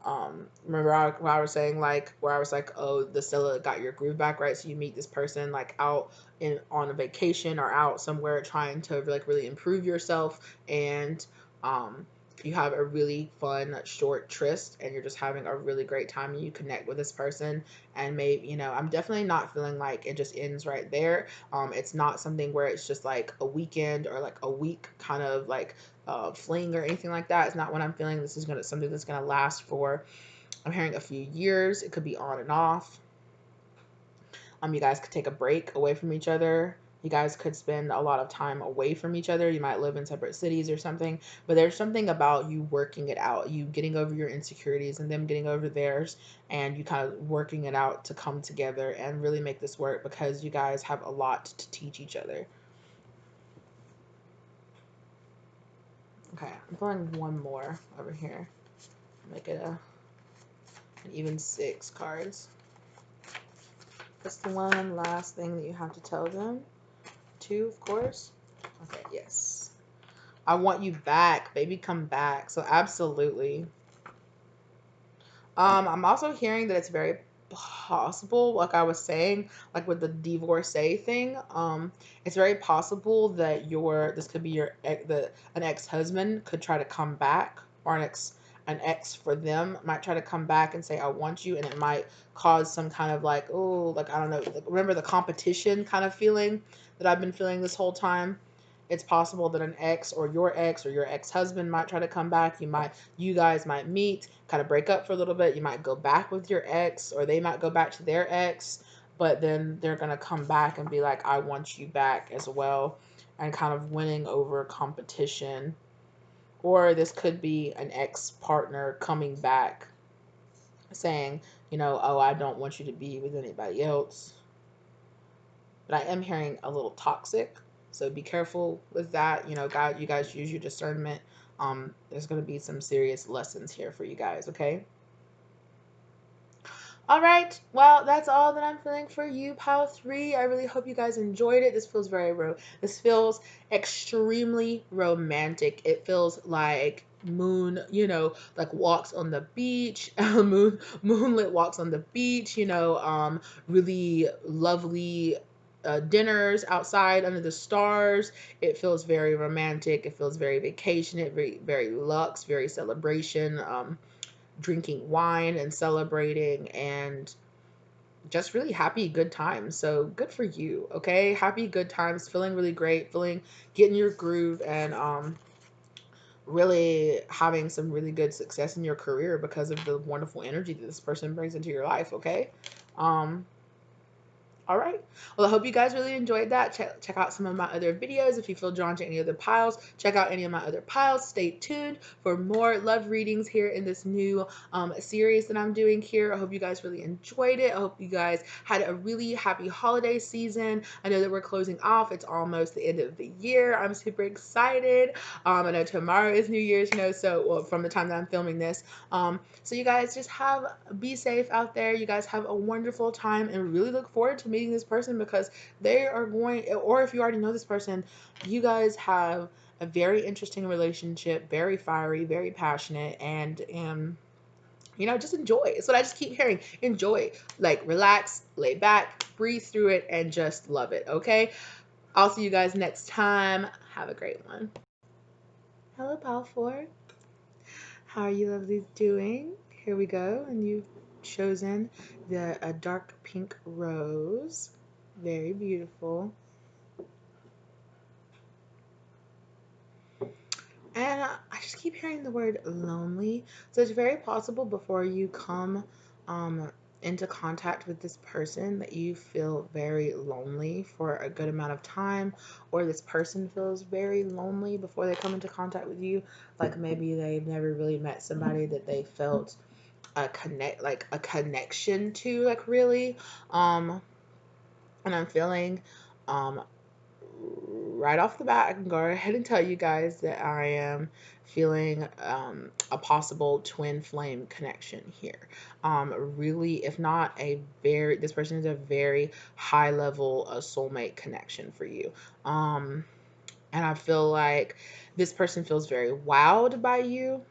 Remember where I was saying like where I was like, oh, the Scylla got your groove back, right? So you meet this person like out in on a vacation or out somewhere trying to like really improve yourself, and um you have a really fun short tryst and you're just having a really great time and you connect with this person. And maybe, I'm definitely not feeling like it just ends right there. It's not something where it's just like a weekend or like a week kind of like fling or anything like that. It's not what I'm feeling. This is gonna something that's gonna last for, I'm hearing, a few years. It could be on and off. You guys could take a break away from each other. You guys could spend a lot of time away from each other. You might live in separate cities or something, but there's something about you working it out, you getting over your insecurities and them getting over theirs, and you kind of working it out to come together and really make this work because you guys have a lot to teach each other. Okay, I'm pulling one more over here. Make it an even 6 cards. What's the one last thing that you have to tell them? 2, of course. Okay, yes. I want you back, baby. Come back. So absolutely. I'm also hearing that it's very possible, like I was saying, like with the divorcee thing, it's very possible that this could be an ex-husband could try to come back, or an ex for them might try to come back and say I want you, and it might cause some kind of like, oh, like I don't know, like, remember the competition kind of feeling that I've been feeling this whole time. It's possible that an ex or your ex-husband might try to come back. You guys might meet, kind of break up for a little bit. You might go back with your ex, or they might go back to their ex, but then they're going to come back and be like, I want you back as well, and kind of winning over competition. Or this could be an ex partner coming back saying, oh, I don't want you to be with anybody else. But I am hearing a little toxic. So be careful with that. God, you guys use your discernment. There's going to be some serious lessons here for you guys, okay? All right. Well, that's all that I'm feeling for you, Pile 3. I really hope you guys enjoyed it. This feels extremely romantic. It feels like moon, like walks on the beach, moonlit walks on the beach, really lovely dinners outside under the stars. It feels very romantic. It feels very vacation. It very, very luxe, very celebration. Drinking wine and celebrating and just really happy, good times. So good for you, okay? Happy, good times, feeling really great, getting your groove, and really having some really good success in your career because of the wonderful energy that this person brings into your life, okay? Um, all right. Well, I hope you guys really enjoyed that. Check out some of my other videos. If you feel drawn to any other piles, check out any of my other piles. Stay tuned for more love readings here in this new series that I'm doing here. I hope you guys really enjoyed it. I hope you guys had a really happy holiday season. I know that we're closing off. It's almost the end of the year. I'm super excited. I know tomorrow is New Year's, so well, from the time that I'm filming this. So you guys just be safe out there. You guys have a wonderful time and really look forward to meeting this person because they are going, or if you already know this person, you guys have a very interesting relationship, very fiery, very passionate, and just enjoy. It's what I just keep hearing. Enjoy. Like, relax, lay back, breathe through it, and just love it, okay? I'll see you guys next time. Have a great one. Hello, Pal 4. How are you lovelies doing? Here we go, and you've chosen the dark pink rose. Very beautiful. And I just keep hearing the word lonely. So it's very possible before you come into contact with this person that you feel very lonely for a good amount of time, or this person feels very lonely before they come into contact with you. Like maybe they've never really met somebody that they felt a connection to, like, really. And I'm feeling um right off the bat, I can go ahead and tell you guys that I am feeling a possible twin flame connection here. Really, if not this person is a very high level soulmate connection for you. And I feel like this person feels very wowed by you.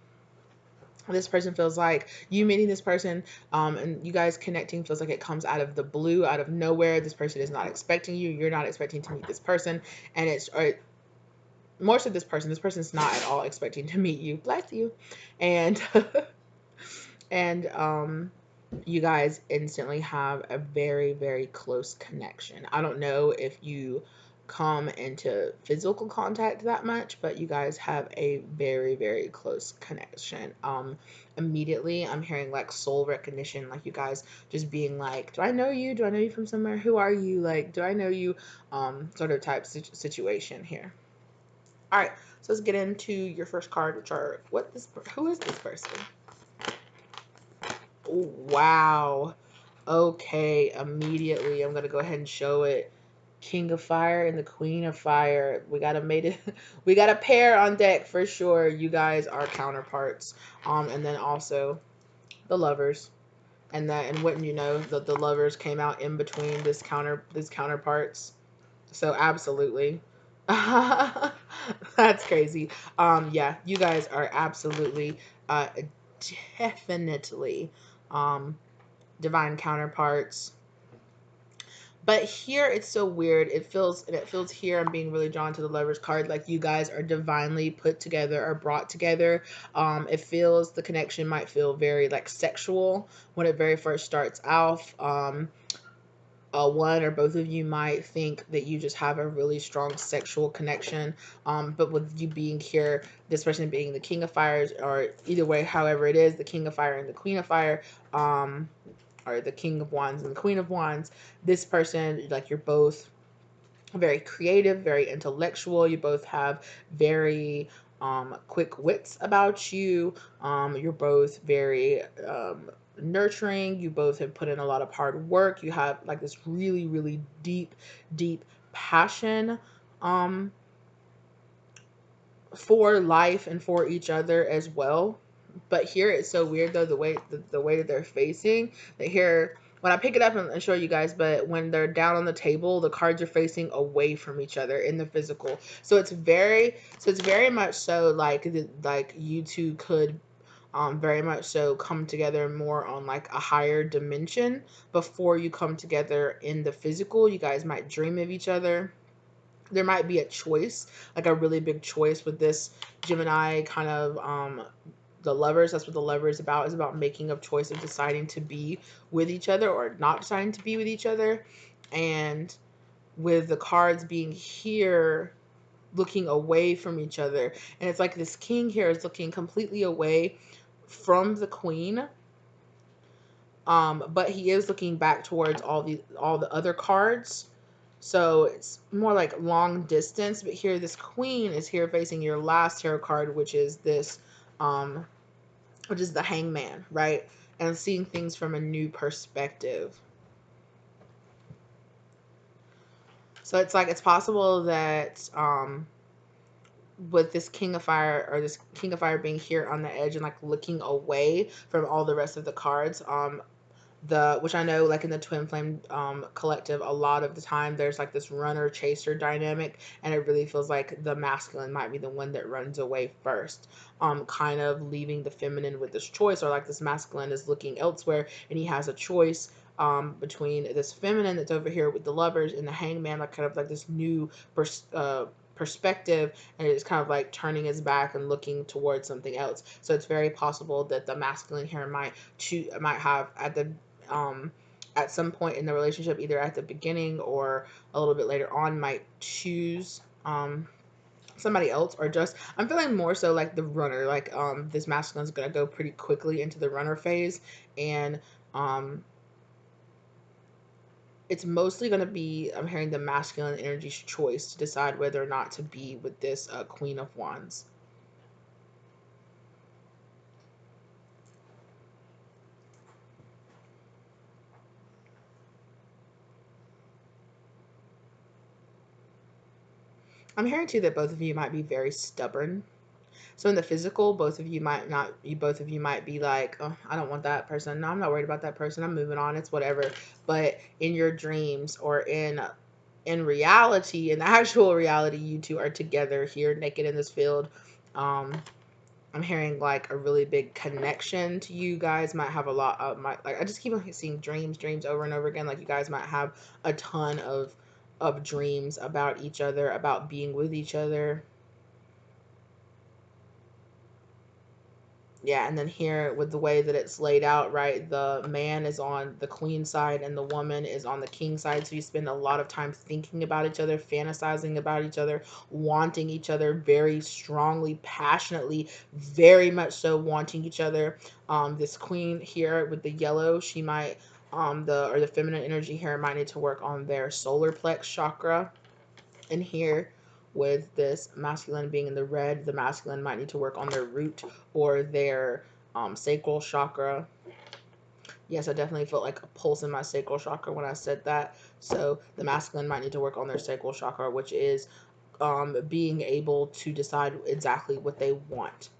This person feels like you meeting this person, and you guys connecting feels like it comes out of the blue, out of nowhere. This person is not expecting you. You're not expecting to meet this person. And it's more so this person's not at all expecting to meet you. Bless you. And and you guys instantly have a very, very close connection. I don't know if you come into physical contact that much, but you guys have a very, very close connection. Immediately I'm hearing like soul recognition, like you guys just being like, do I know you? Do I know you from somewhere? Who are you? Like, do I know you? Sort of type situation here. All right, so let's get into your first card, which are who is this person? Oh, wow. Okay, immediately I'm gonna go ahead and show it. King of Fire and the Queen of Fire. We got we got a pair on deck for sure. You guys are counterparts. And then also the Lovers. And wouldn't you know that the Lovers came out in between these counterparts. So absolutely. That's crazy. Yeah, you guys are absolutely definitely divine counterparts. But here it's so weird. It feels here I'm being really drawn to the Lovers card, like you guys are divinely put together or brought together. It feels the connection might feel very like sexual when it very first starts off. One or both of you might think that you just have a really strong sexual connection. But with you being here, this person being the King of Fires, or either way, however it is, the King of Fire and the Queen of Fire, or the King of Wands and the Queen of Wands, this person, like you're both very creative, very intellectual. You both have very quick wits about you. You're both very nurturing. You both have put in a lot of hard work. You have like this really, really deep, deep passion for life and for each other as well. But here it's so weird though, the way that they're facing, that here when I pick it up and show you guys, but when they're down on the table, the cards are facing away from each other in the physical. So it's very much so like you two could very much so come together more on like a higher dimension before you come together in the physical. You guys might dream of each other. There might be a choice, like a really big choice with this Gemini kind of the Lovers. That's what the Lover is about making a choice of deciding to be with each other or not deciding to be with each other. And with the cards being here looking away from each other, and it's like this king here is looking completely away from the queen, but he is looking back towards all the other cards. So it's more like long distance, but here this queen is here facing your last tarot card, um, which is the Hangman, right? And seeing things from a new perspective. So it's like it's possible that with this King of Fire or this King of Fire being here on the edge and like looking away from all the rest of the cards, the which I know like in the twin flame collective, a lot of the time there's like this runner chaser dynamic, and it really feels like the masculine might be the one that runs away first, kind of leaving the feminine with this choice, or like this masculine is looking elsewhere and he has a choice between this feminine that's over here with the Lovers and the Hangman, like kind of like this new perspective, and it's kind of like turning his back and looking towards something else. So it's very possible that the masculine here might have at some point in the relationship, either at the beginning or a little bit later on, might choose somebody else, or just I'm feeling more so like the runner, like this masculine is gonna go pretty quickly into the runner phase, and um it's mostly going to be, I'm hearing, the masculine energy's choice to decide whether or not to be with this Queen of Wands. I'm hearing too that both of you might be very stubborn. So in the physical, both of you might not. You both of you might be like, "Oh, I don't want that person. No, I'm not worried about that person. I'm moving on. It's whatever." But in your dreams or in reality, in the actual reality, you two are together here, naked in this field. Um, I'm hearing like a really big connection to you guys. Might have a lot of like I just keep on seeing dreams over and over again. Like you guys might have a ton of dreams about each other, about being with each other. Yeah, and then here with the way that it's laid out, right? The man is on the queen side and the woman is on the king side. So you spend a lot of time thinking about each other, fantasizing about each other, wanting each other very strongly, passionately, very much so wanting each other. This queen here with the yellow, she might the feminine energy here might need to work on their solar plex chakra. And here with this masculine being in the red, the masculine might need to work on their root or their sacral chakra. Yes, I definitely felt like a pulse in my sacral chakra when I said that. So the masculine might need to work on their sacral chakra, which is being able to decide exactly what they want,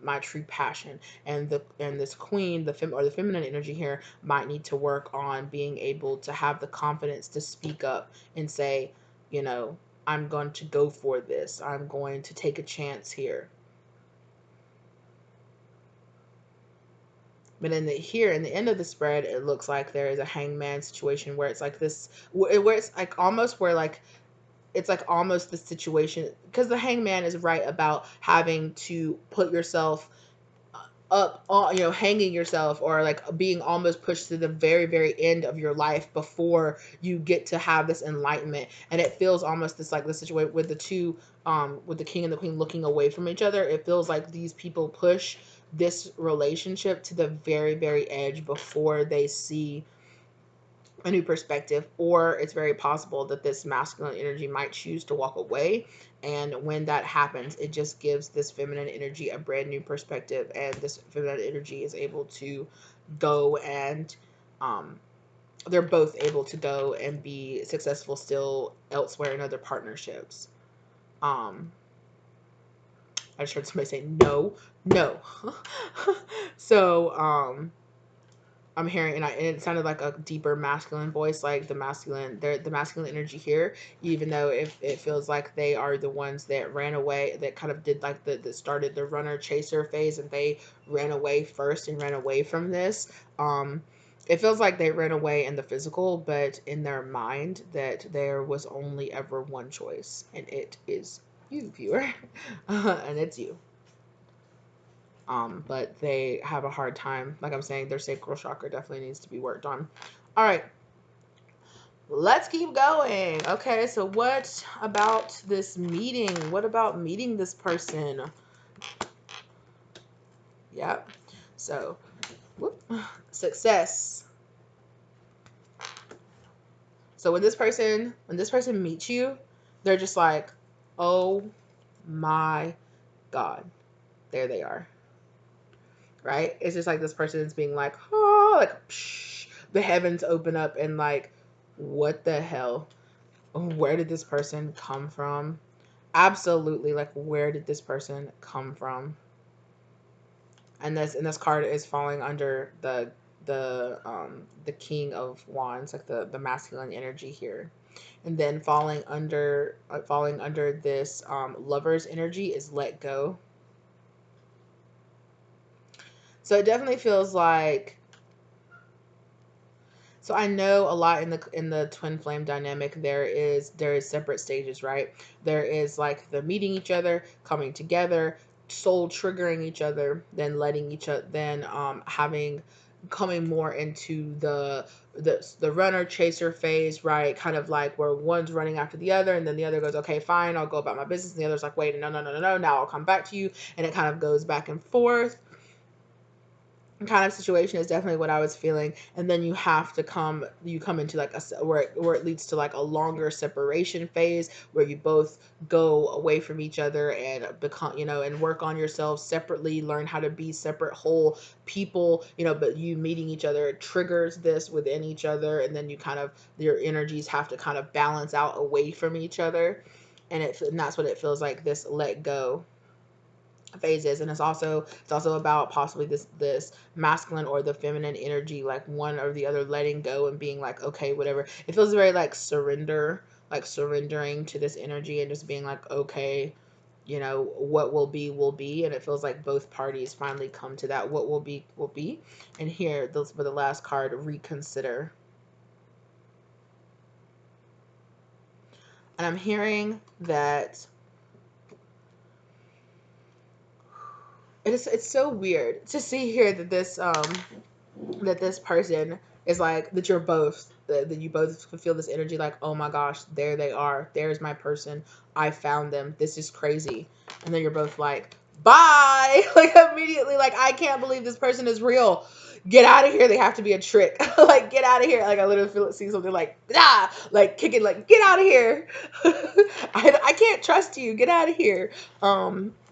my true passion. And this queen, the feminine energy here might need to work on being able to have the confidence to speak up and say, you know, I'm going to go for this. I'm going to take a chance here. But in the here in the end of the spread, it looks like there is a hangman situation where it's like this, where it's like almost where like it's like almost the situation because the hangman is right about having to put yourself up on, hanging yourself or like being almost pushed to the very end of your life before you get to have this enlightenment. And it feels almost this like the situation with the two with the king and the queen looking away from each other. It feels like these people push this relationship to the very edge before they see a new perspective, or it's very possible that this masculine energy might choose to walk away. And when that happens, it just gives this feminine energy a brand new perspective, and this feminine energy is able to go and um, they're both able to go and be successful still elsewhere in other partnerships. um I just heard somebody say no. So I'm hearing, and it sounded like a deeper masculine voice, like the masculine energy here, even though if it feels like they are the ones that ran away, that kind of did like that started the runner chaser phase, and they ran away first and ran away from this. It feels like they ran away in the physical, but in their mind, that there was only ever one choice, and it is you, viewer, and it's you. But they have a hard time. Like I'm saying, their sacral chakra definitely needs to be worked on. All right, let's keep going. Okay, so what about this meeting? What about meeting this person? Yep. So, whoop, success. So when this person meets you, they're just like, oh my God, there they are. Right? It's just like this person is being like, oh, like, psh, the heavens open up and like, what the hell? Where did this person come from? Absolutely, like, where did this person come from? And this card is falling under the King of Wands, like the masculine energy here. And then falling under this Lover's energy is let go. So it definitely feels like, so I know a lot in the twin flame dynamic there is separate stages, right? There is like the meeting each other, coming together, soul triggering each other, then letting each other, then having coming more into the runner chaser phase, right? Kind of like where one's running after the other, and then the other goes, okay, fine, I'll go about my business, and the other's like, wait, no, now I'll come back to you, and it kind of goes back and forth kind of situation is definitely what I was feeling. And then you come into like where it leads to like a longer separation phase where you both go away from each other and become, and work on yourselves separately, learn how to be separate whole people, but you meeting each other triggers this within each other, and then you kind of, your energies have to kind of balance out away from each other. And that's what it feels like, this let go phases. And it's also about possibly this masculine or the feminine energy, like one or the other letting go and being like, okay, whatever. It feels very like surrendering to this energy and just being like, okay, what will be. And it feels like both parties finally come to that, what will be. And here, those for the last card, reconsider. And I'm hearing that it's so weird to see here that this person is like, that you're both that you both feel this energy, like, oh my gosh, there they are, there's my person, I found them, this is crazy. And then you're both like, bye. Like, immediately, like, I can't believe this person is real, get out of here, they have to be a trick. Like, get out of here. Like, I literally see something like, ah, like kicking, like, get out of here. I can't trust you, get out of here.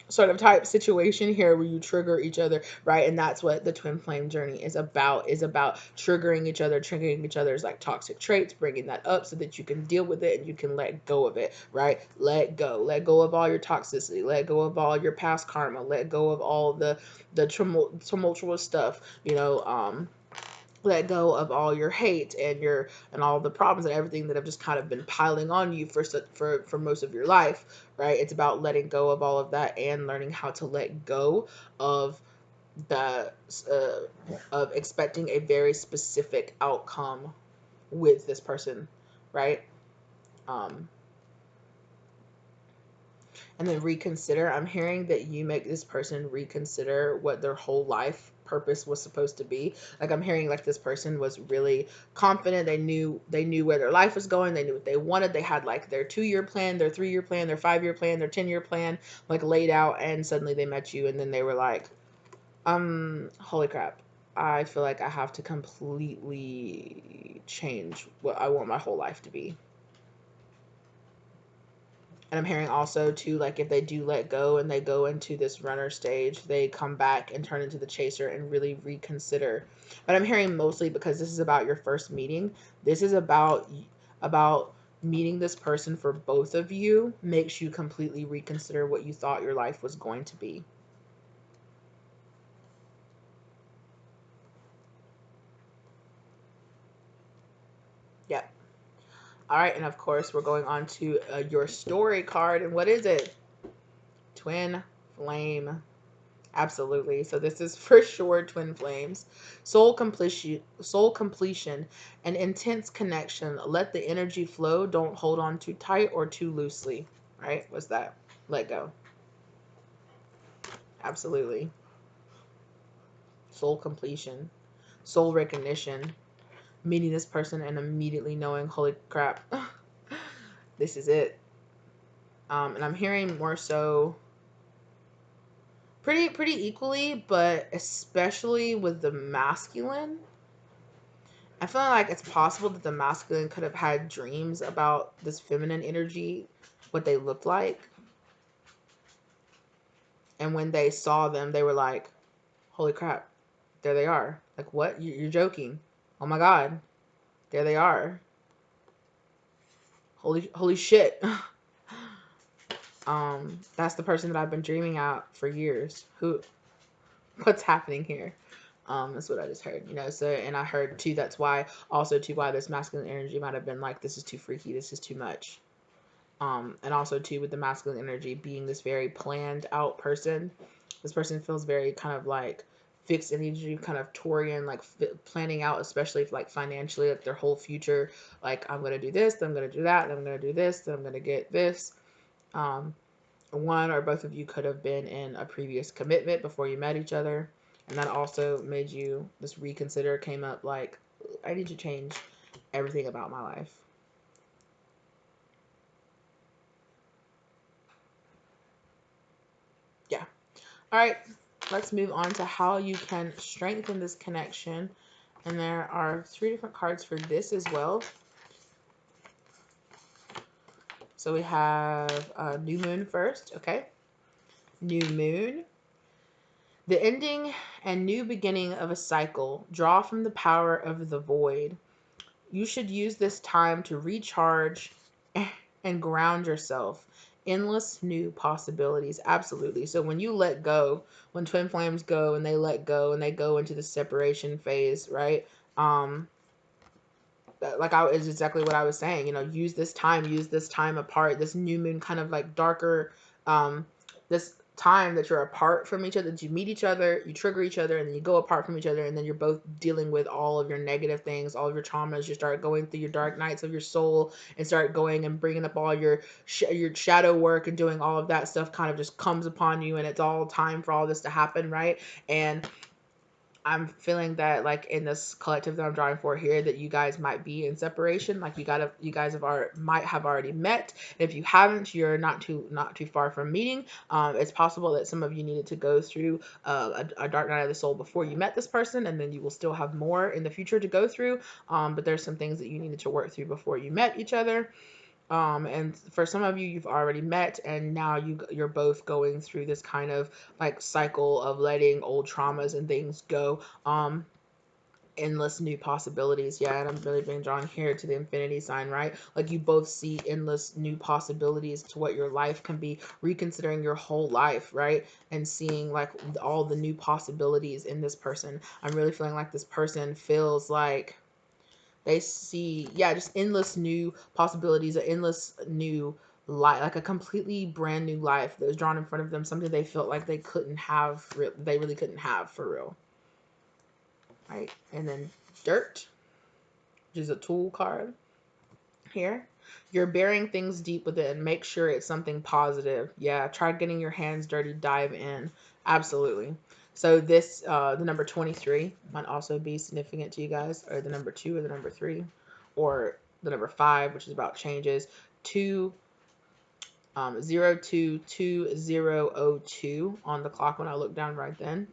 Sort of type situation here where you trigger each other, right? And that's what the twin flame journey is about triggering each other's like toxic traits, bringing that up so that you can deal with it and you can let go of it, right? Let go of all your toxicity, let go of all your past karma, let go of all the tumultuous stuff, let go of all your hate and all the problems and everything that have just kind of been piling on you for most of your life, right? It's about letting go of all of that and learning how to let go of the of expecting a very specific outcome with this person, right? um and then reconsider. I'm hearing that you make this person reconsider what their whole life purpose was supposed to be. Like, I'm hearing like this person was really confident. They knew where their life was going. They knew what they wanted. They had like their 2-year plan, their 3-year plan, their 5-year plan, their 10-year plan, like laid out. And suddenly they met you, and then they were like, holy crap, I feel like I have to completely change what I want my whole life to be. And I'm hearing also too, like, if they do let go and they go into this runner stage, they come back and turn into the chaser and really reconsider. But I'm hearing mostly because this is about your first meeting. This is about meeting this person for both of you makes you completely reconsider what you thought your life was going to be. Yep. All right, and of course we're going on to your story card. And what is it? Twin flame. Absolutely. So this is for sure twin flames. Soul completion, an intense connection. Let the energy flow. Don't hold on too tight or too loosely. Right? What's that? Let go. Absolutely. Soul completion. Soul recognition. Meeting this person and immediately knowing, holy crap, this is it. And I'm hearing more so pretty equally, but especially with the masculine. I feel like it's possible that the masculine could have had dreams about this feminine energy, what they looked like. And when they saw them, they were like, holy crap, there they are. Like, what? You're joking. Oh my God, there they are. Holy shit. That's the person that I've been dreaming out for years. What's happening here? That's what I just heard, so, and I heard too, that's why, also too, why this masculine energy might have been like, this is too freaky, this is too much. And also too, with the masculine energy being this very planned out person, this person feels very kind of like fixed energy, kind of Taurian, like planning out, especially if, like, financially, like their whole future, like, I'm going to do this, then I'm going to do that, then I'm going to do this, then I'm going to get this. Um, One or both of you could have been in a previous commitment before you met each other. And that also made you, this reconsider came up like, I need to change everything about my life. Yeah. All right. Let's move on to how you can strengthen this connection. And there are 3 different cards for this as well. So we have New Moon first. Okay. New Moon. The ending and new beginning of a cycle. Draw from the power of the void. You should use this time to recharge and ground yourself. endless new possibilities. Absolutely. So when you let go, when twin flames go and they let go and they go into the separation phase, right? Um, like I is exactly what I was saying. You know, use this time apart, this new moon kind of like darker, this time that you're apart from each other, that you meet each other, you trigger each other, and then you go apart from each other, and then you're both dealing with all of your negative things, all of your traumas. You start going through your dark nights of your soul, and start going and bringing up all your shadow work and doing all of that stuff. Kind of just comes upon you, and it's all time for all this to happen, right? And I'm feeling that like in this collective that I'm drawing for here, that you guys might be in separation. Like you guys might have already met. And if you haven't, you're not too far from meeting. It's possible that some of you needed to go through a dark night of the soul before you met this person, and then you will still have more in the future to go through. But there's some things that you needed to work through before you met each other. And for some of you, you've already met, and now you're both going through this kind of like cycle of letting old traumas and things go. Endless new possibilities. Yeah, and I'm really being drawn here to the infinity sign, right? Like you both see endless new possibilities to what your life can be, reconsidering your whole life, right? And seeing like all the new possibilities in this person. I'm really feeling like this person feels like they see, yeah, just endless new possibilities, an endless new life, like a completely brand new life that was drawn in front of them, something they felt like they couldn't have, they really couldn't have for real, right? And then dirt, which is a tool card here. You're burying things deep within. Make sure it's something positive. Yeah, try getting your hands dirty, dive in. Absolutely. So this, the number 23 might also be significant to you guys, or the number 2 or the number 3, or the number 5, which is about changes. 2, 022002 on the clock when I looked down right then.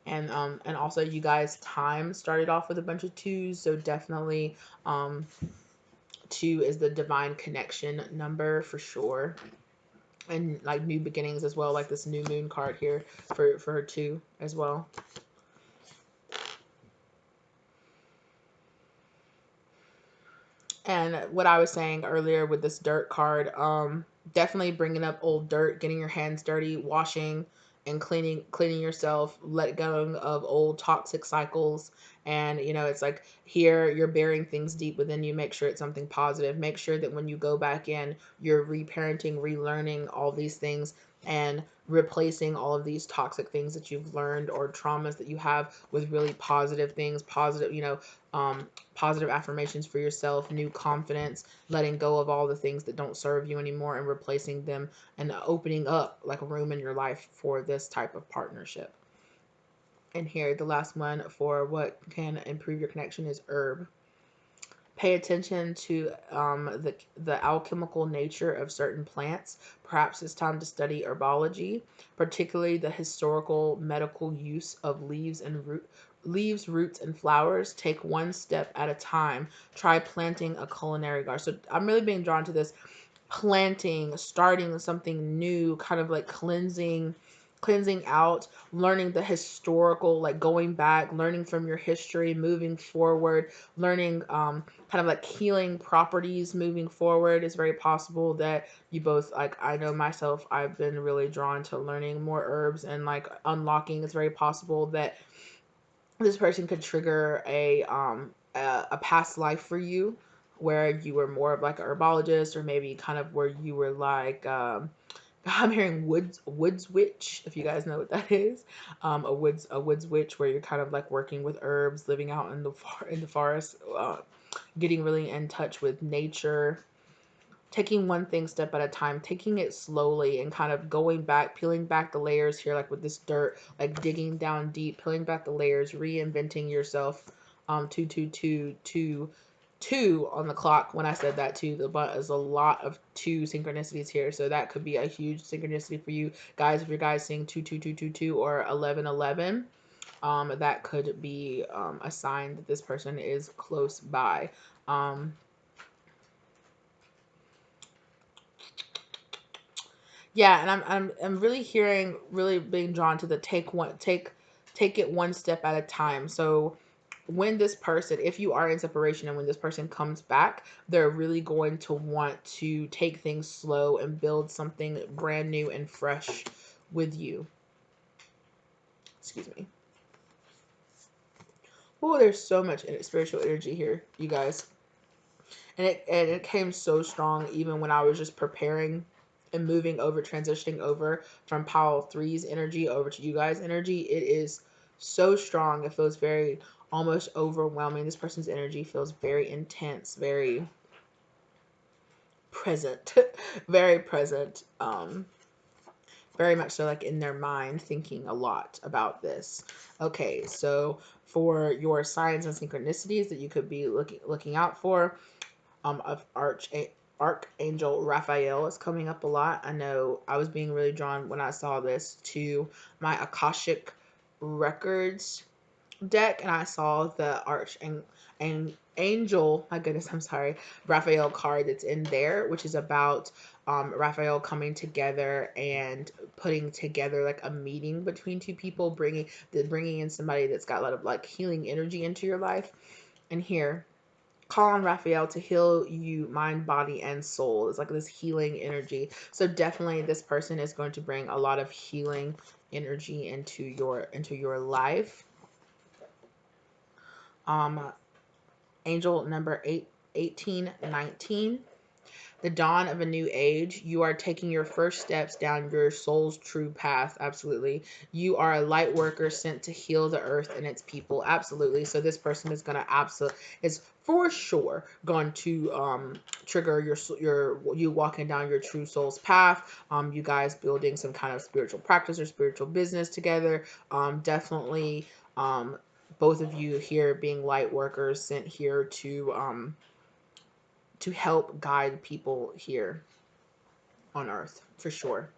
And also you guys time started off with a bunch of 2s, so definitely 2 is the divine connection number for sure, and like new beginnings as well, like this new moon card here for her 2 as well. And what I was saying earlier with this dirt card, definitely bringing up old dirt, getting your hands dirty, washing and cleaning yourself, let go of old toxic cycles. And you know, it's like here you're burying things deep within you. Make sure it's something positive. Make sure that when you go back in, you're reparenting, relearning all these things, and replacing all of these toxic things that you've learned or traumas that you have with really positive things, positive, you know, positive affirmations for yourself, new confidence, letting go of all the things that don't serve you anymore and replacing them, and opening up like a room in your life for this type of partnership. And here, the last one for what can improve your connection is herb. Pay attention to the alchemical nature of certain plants. Perhaps it's time to study herbology, particularly the historical medical use of leaves, roots, and flowers. Take one step at a time. Try planting a culinary garden. So I'm really being drawn to this planting, starting something new, kind of like cleansing out, learning the historical, like going back, learning from your history, moving forward, learning kind of like healing properties moving forward. It's very possible that you both, like I know myself, I've been really drawn to learning more herbs and like unlocking. It's very possible that this person could trigger a past life for you where you were more of like a herbologist, or maybe kind of where you were like I'm hearing woods witch, if you guys know what that is. A woods witch, where you're kind of like working with herbs, living out in the forest, getting really in touch with nature, taking one thing step at a time, taking it slowly, and kind of going back, peeling back the layers here, like with this dirt, like digging down deep, peeling back the layers, reinventing yourself. 2 on the clock when I said that too. But there's a lot of 2 synchronicities here, so that could be a huge synchronicity for you guys. If you're guys seeing 2 or 11, that could be a sign that this person is close by. Yeah, and I'm really hearing, really being drawn to the take it one step at a time. So when this person, if you are in separation and when this person comes back, they're really going to want to take things slow and build something brand new and fresh with you. Excuse me. Oh, there's so much spiritual energy here, you guys. And it came so strong even when I was just preparing and moving over, transitioning over from Powell three's energy over to you guys' energy. It is so strong. It feels very almost overwhelming. This person's energy feels very intense, very present, very present. Very much so like in their mind, thinking a lot about this. Okay, so for your signs and synchronicities that you could be looking out for, of Archangel Raphael is coming up a lot. I know I was being really drawn when I saw this to my Akashic Records deck, and I saw the Angel, my goodness, I'm sorry, Raphael card that's in there, which is about Raphael coming together and putting together like a meeting between two people, bringing in somebody that's got a lot of like healing energy into your life. And here, call on Raphael to heal you mind, body, and soul. It's like this healing energy. So definitely this person is going to bring a lot of healing energy into your life. Um Angel number 1819. The dawn of a new age. You are taking your first steps down your soul's true path. Absolutely. You are a light worker sent to heal the earth and its people. Absolutely. So this person is going to is for sure going to trigger you walking down your true soul's path. You guys building some kind of spiritual practice or spiritual business together. Definitely both of you here being light workers sent here to help guide people here on earth for sure.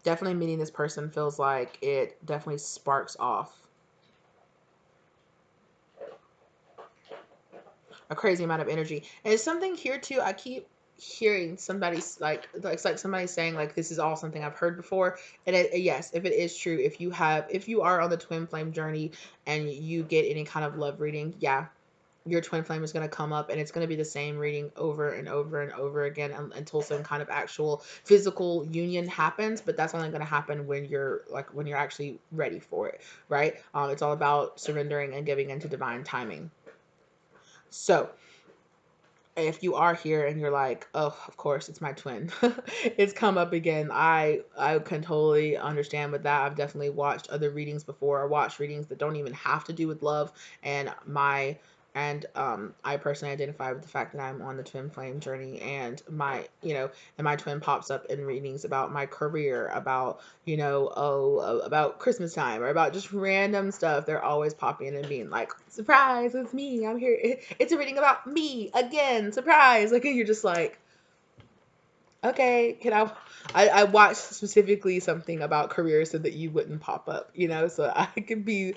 Definitely meeting this person feels like it definitely sparks off a crazy amount of energy. And it's something here too. I keep hearing somebody's like it's like somebody saying like this is all something I've heard before. And yes, if it is true, if you are on the twin flame journey and you get any kind of love reading, yeah, your twin flame is going to come up and it's going to be the same reading over and over and over again until some kind of actual physical union happens. But that's only going to happen when you're actually ready for it, right? It's all about surrendering and giving into divine timing. So if you are here and you're like, oh, of course it's my twin, it's come up again. I can totally understand with that. I've definitely watched other readings before. I watched readings that don't even have to do with love, and I personally identify with the fact that I'm on the twin flame journey, and my twin pops up in readings about my career, about about Christmas time, or about just random stuff. They're always popping in and being like, surprise, it's me, I'm here. It's a reading about me again, surprise. Like, you're just like, okay, can I watched specifically something about careers so that you wouldn't pop up, so I could be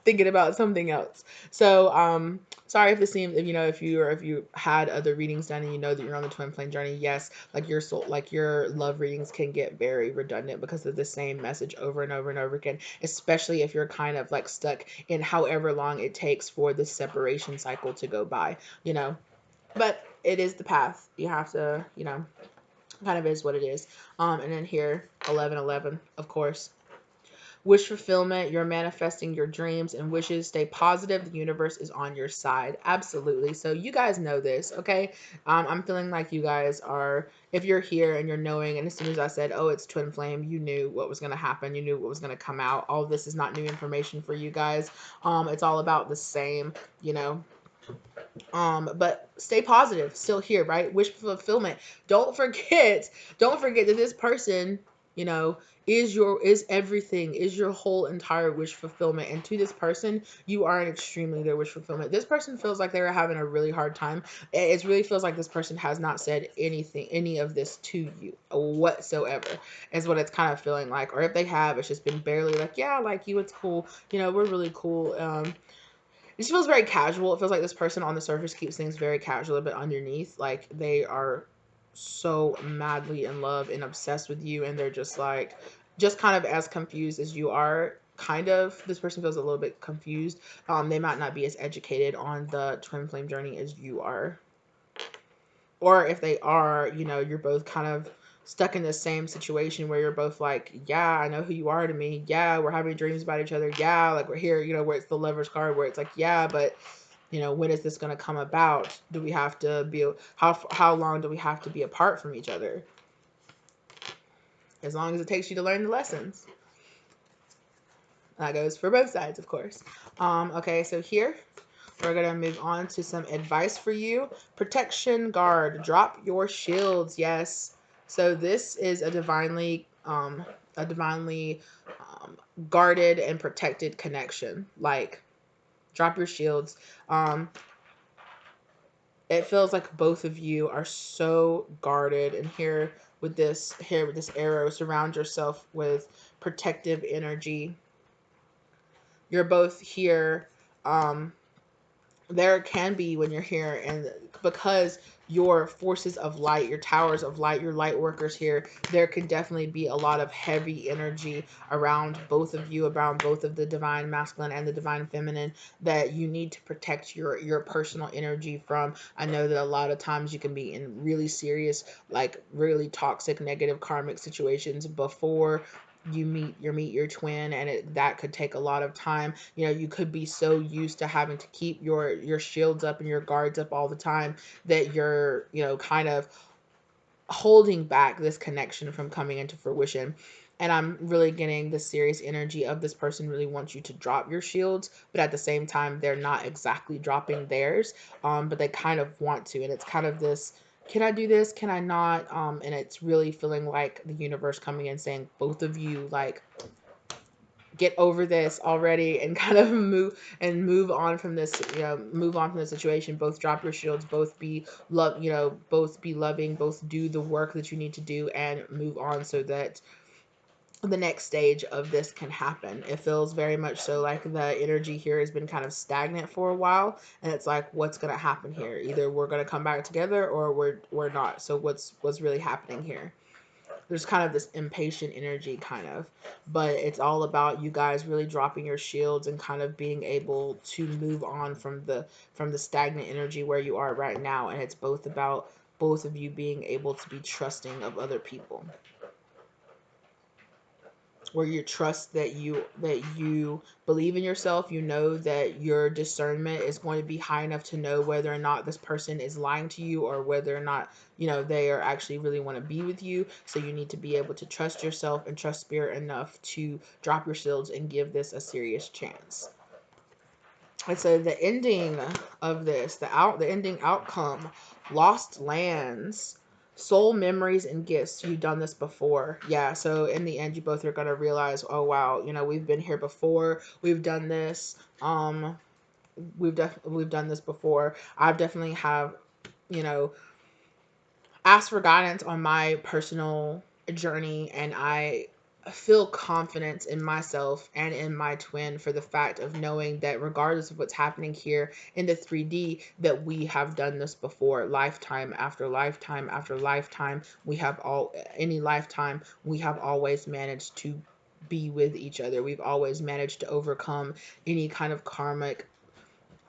thinking about something else. So, sorry if this seems, if you had other readings done and you know that you're on the twin flame journey. Yes, like your soul, like your love readings can get very redundant because of the same message over and over and over again, especially if you're kind of like stuck in however long it takes for the separation cycle to go by, but it is the path. You have to, kind of is what it is. And then here, 1111, of course. Wish fulfillment, you're manifesting your dreams and wishes. Stay positive. The universe is on your side. Absolutely. So you guys know this, okay? I'm feeling like you guys are, if you're here and you're knowing, and as soon as I said, oh, it's twin flame, you knew what was going to happen. You knew what was going to come out. All of this is not new information for you guys. It's all about the same, but stay positive, still here, right? Wish fulfillment. Don't forget that this person, you know is everything, is your whole entire wish fulfillment. And to this person, you are an extremely their wish fulfillment. This person feels like they were having a really hard time. It really feels like this person has not said any of this to you whatsoever, is what it's kind of feeling like. Or if they have, it's just been barely like, yeah, I like you, it's cool, we're really cool. It just feels very casual. It feels like this person on the surface keeps things very casual, but underneath, like, they are so madly in love and obsessed with you, and they're just like, just kind of as confused as you are. Kind of, this person feels a little bit confused. They might not be as educated on the twin flame journey as you are, or if they are, you're both kind of stuck in the same situation where you're both like, yeah, I know who you are to me. Yeah, we're having dreams about each other. Yeah, like we're here, where it's the Lover's card, where it's like, yeah, but when is this going to come about? Do we have to be, how long do we have to be apart from each other? As long as it takes you to learn the lessons. That goes for both sides, of course. Okay, so here we're going to move on to some advice for you. Protection guard, drop your shields. Yes. So this is a divinely guarded and protected connection. Like, drop your shields. It feels like both of you are so guarded, and here with this arrow, surround yourself with protective energy. You're both here. There can be, when you're here, and because your forces of light, your towers of light, your light workers here, there can definitely be a lot of heavy energy around both of you, around both of the divine masculine and the divine feminine, that you need to protect your personal energy from. I know that a lot of times you can be in really serious, like really toxic, negative karmic situations before you meet your twin, and that could take a lot of time. You could be so used to having to keep your shields up and your guards up all the time that you're kind of holding back this connection from coming into fruition. And I'm really getting the serious energy of this person really wants you to drop your shields, but at the same time they're not exactly dropping theirs, but they kind of want to. And it's kind of this, can I do this, can I not? And it's really feeling like the universe coming in saying, both of you, like, get over this already and kind of move on from this, move on from the situation. Both drop your shields, both be both be loving, both do the work that you need to do and move on, so that the next stage of this can happen. It feels very much so like the energy here has been kind of stagnant for a while, and it's like, what's going to happen here? Either we're going to come back together or we're not. So what's really happening here? There's kind of this impatient energy, kind of, but it's all about you guys really dropping your shields and kind of being able to move on from the stagnant energy where you are right now. And it's both about both of you being able to be trusting of other people, where you trust that you believe in yourself. That your discernment is going to be high enough to know whether or not this person is lying to you, or whether or not they are actually really want to be with you. So you need to be able to trust yourself and trust spirit enough to drop your shields and give this a serious chance. And so the ending of this, the ending outcome: lost lands, soul memories and gifts. You've done this before. Yeah, so in the end you both are going to realize, oh wow, we've been here before. We've done this. We've done this before. I've definitely have, you know, asked for guidance on my personal journey, and I feel confidence in myself and in my twin for the fact of knowing that regardless of what's happening here in the 3D, that we have done this before, lifetime after lifetime after lifetime. We have any lifetime, we have always managed to be with each other. We've always managed to overcome any kind of karmic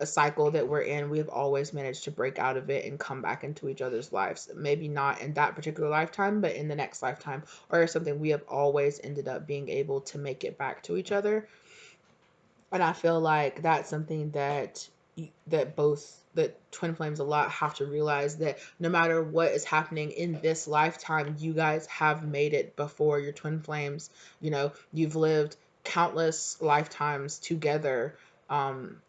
a cycle that we're in. We have always managed to break out of it and come back into each other's lives. Maybe not in that particular lifetime, but in the next lifetime or something, we have always ended up being able to make it back to each other. And I feel like that's something that that twin flames a lot have to realize, that no matter what is happening in this lifetime, you guys have made it before. Your twin flames, you've lived countless lifetimes together,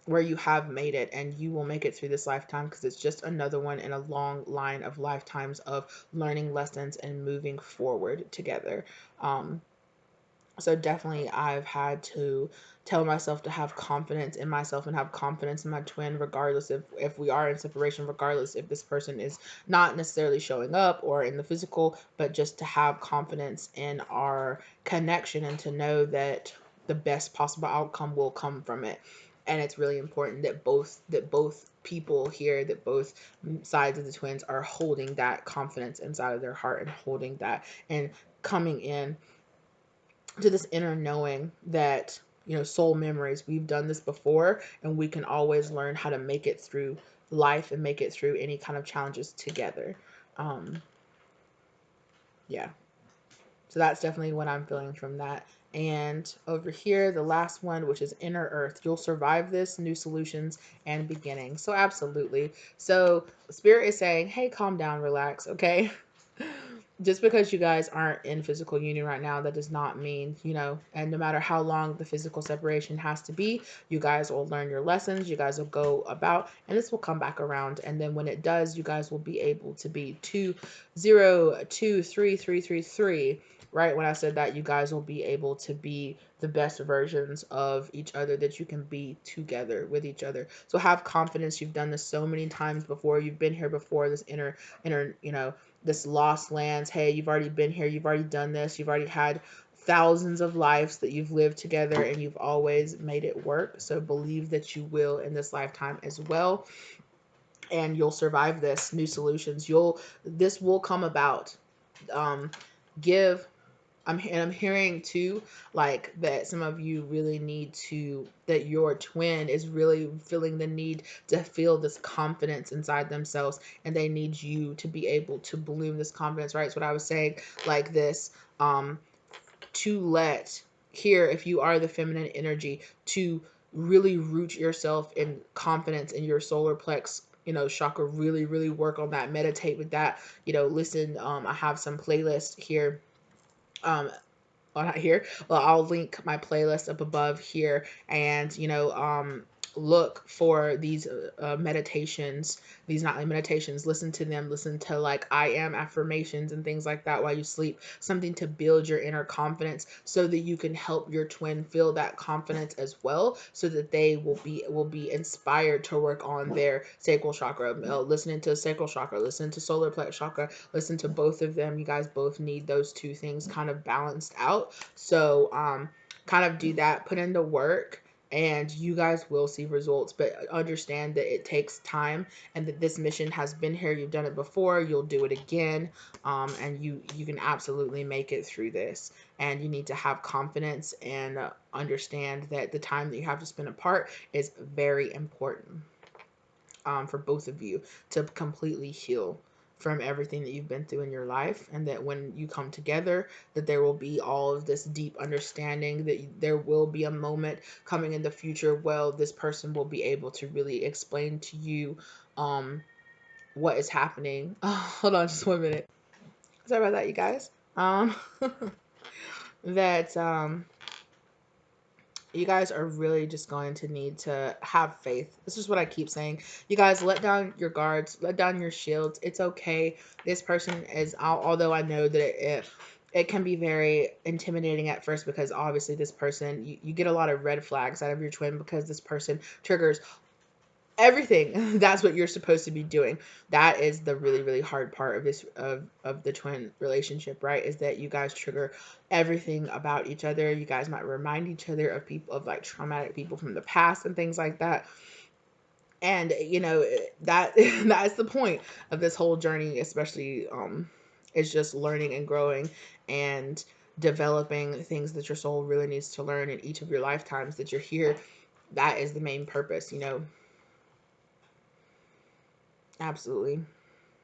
where you have made it, and you will make it through this lifetime, because it's just another one in a long line of lifetimes of learning lessons and moving forward together. So definitely I've had to tell myself to have confidence in myself and have confidence in my twin, regardless if we are in separation, regardless if this person is not necessarily showing up or in the physical, but just to have confidence in our connection and to know that the best possible outcome will come from it. And it's really important that both people here, that both sides of the twins are holding that confidence inside of their heart and holding that and coming in to this inner knowing that, you know, soul memories, we've done this before and we can always learn how to make it through life and make it through any kind of challenges together. Um, yeah. So that's definitely what I'm feeling from that. And over here, the last one, which is inner earth, you'll survive this, new solutions and beginnings. So absolutely. So spirit is saying, hey, calm down, relax, okay? Just because you guys aren't in physical union right now, that does not mean, you know, and no matter how long the physical separation has to be, you guys will learn your lessons, you guys will go about, and this will come back around. And then when it does, you guys will be able to be 2 0 2 3 3 3 3. Right when I said that, you guys will be able to be the best versions of each other that you can be together with each other. So have confidence. You've done this so many times before. You've been here before. This inner, you know, this lost lands. Hey, you've already been here. You've already done this. You've already had thousands of lives that you've lived together and you've always made it work. So believe that you will in this lifetime as well. And you'll survive this, new solutions. This will come about. Give I'm hearing too, like that some of you really need to, that your twin is really feeling the need to feel this confidence inside themselves, and they need you to be able to bloom this confidence, right? It's what I was saying, like this, to let here, if you are the feminine energy, to really root yourself in confidence in your solar plex, you know, chakra, really, really work on that, meditate with that, you know, listen, I have some playlists here, um well, not here. Well, I'll link my playlist up above here, and you know, look for these meditations, these nightly meditations. Listen to them. Listen to like I am affirmations and things like that while you sleep. Something to build your inner confidence, so that you can help your twin feel that confidence as well, so that they will be inspired to work on their sacral chakra. Listening to sacral chakra, listen to solar plex chakra, listen to both of them. You guys both need those two things kind of balanced out. So kind of do that, put in the work, and you guys will see results. But understand that it takes time, and that this mission has been here. You've done it before, you'll do it again, and you can absolutely make it through this. And you need to have confidence and understand that the time that you have to spend apart is very important, for both of you to completely heal from everything that you've been through in your life, and that when you come together, that there will be all of this deep understanding, that there will be a moment coming in the future, well, this person will be able to really explain to you what is happening. Oh, hold on just 1 minute. Sorry about that, you guys. um that you guys are really just going to need to have faith. This is what I keep saying. You guys, let down your guards, let down your shields. It's okay. This person is, although I know that it can be very intimidating at first, because obviously this person, you get a lot of red flags out of your twin, because this person triggers everything. That's what you're supposed to be doing. That is the really, really hard part of this, of the twin relationship, right? Is that you guys trigger everything about each other. You guys might remind each other of people, of like traumatic people from the past and things like that. And you know that that's the point of this whole journey, especially is just learning and growing and developing things that your soul really needs to learn in each of your lifetimes that you're here. That is the main purpose, you know. Absolutely.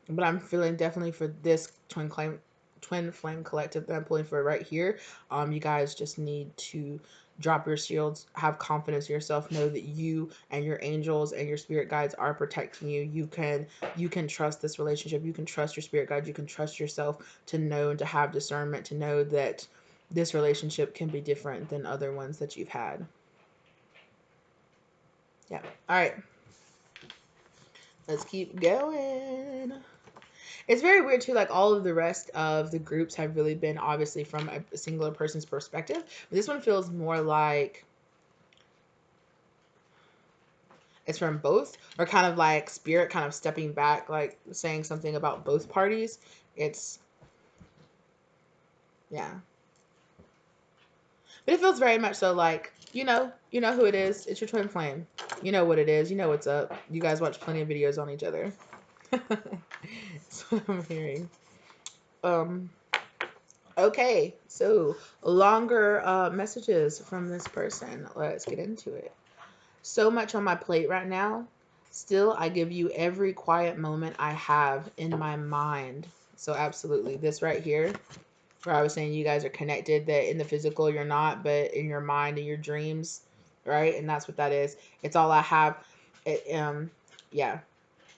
But I'm feeling definitely for this twin flame collective that I'm pulling for right here. You guys just need to drop your shields, have confidence in yourself, know that you and your angels and your spirit guides are protecting you. You can trust this relationship. You can trust your spirit guide. You can trust yourself to know and to have discernment, to know that this relationship can be different than other ones that you've had. Yeah. All right. Let's keep going. It's very weird too, like all of the rest of the groups have really been obviously from a singular person's perspective. But this one feels more like it's from both, or kind of like spirit kind of stepping back, like saying something about both parties. It's, yeah. But it feels very much so like, you know who it is. It's your twin flame. You know what it is. You know what's up. You guys watch plenty of videos on each other. That's what I'm hearing. Um Okay, so longer messages from this person. Let's get into it. So much on my plate right now. Still, I give you every quiet moment I have in my mind. So, absolutely. This right here, where I was saying you guys are connected, that in the physical you're not, but in your mind and your dreams, right? And that's what that is. It's all I have. Yeah.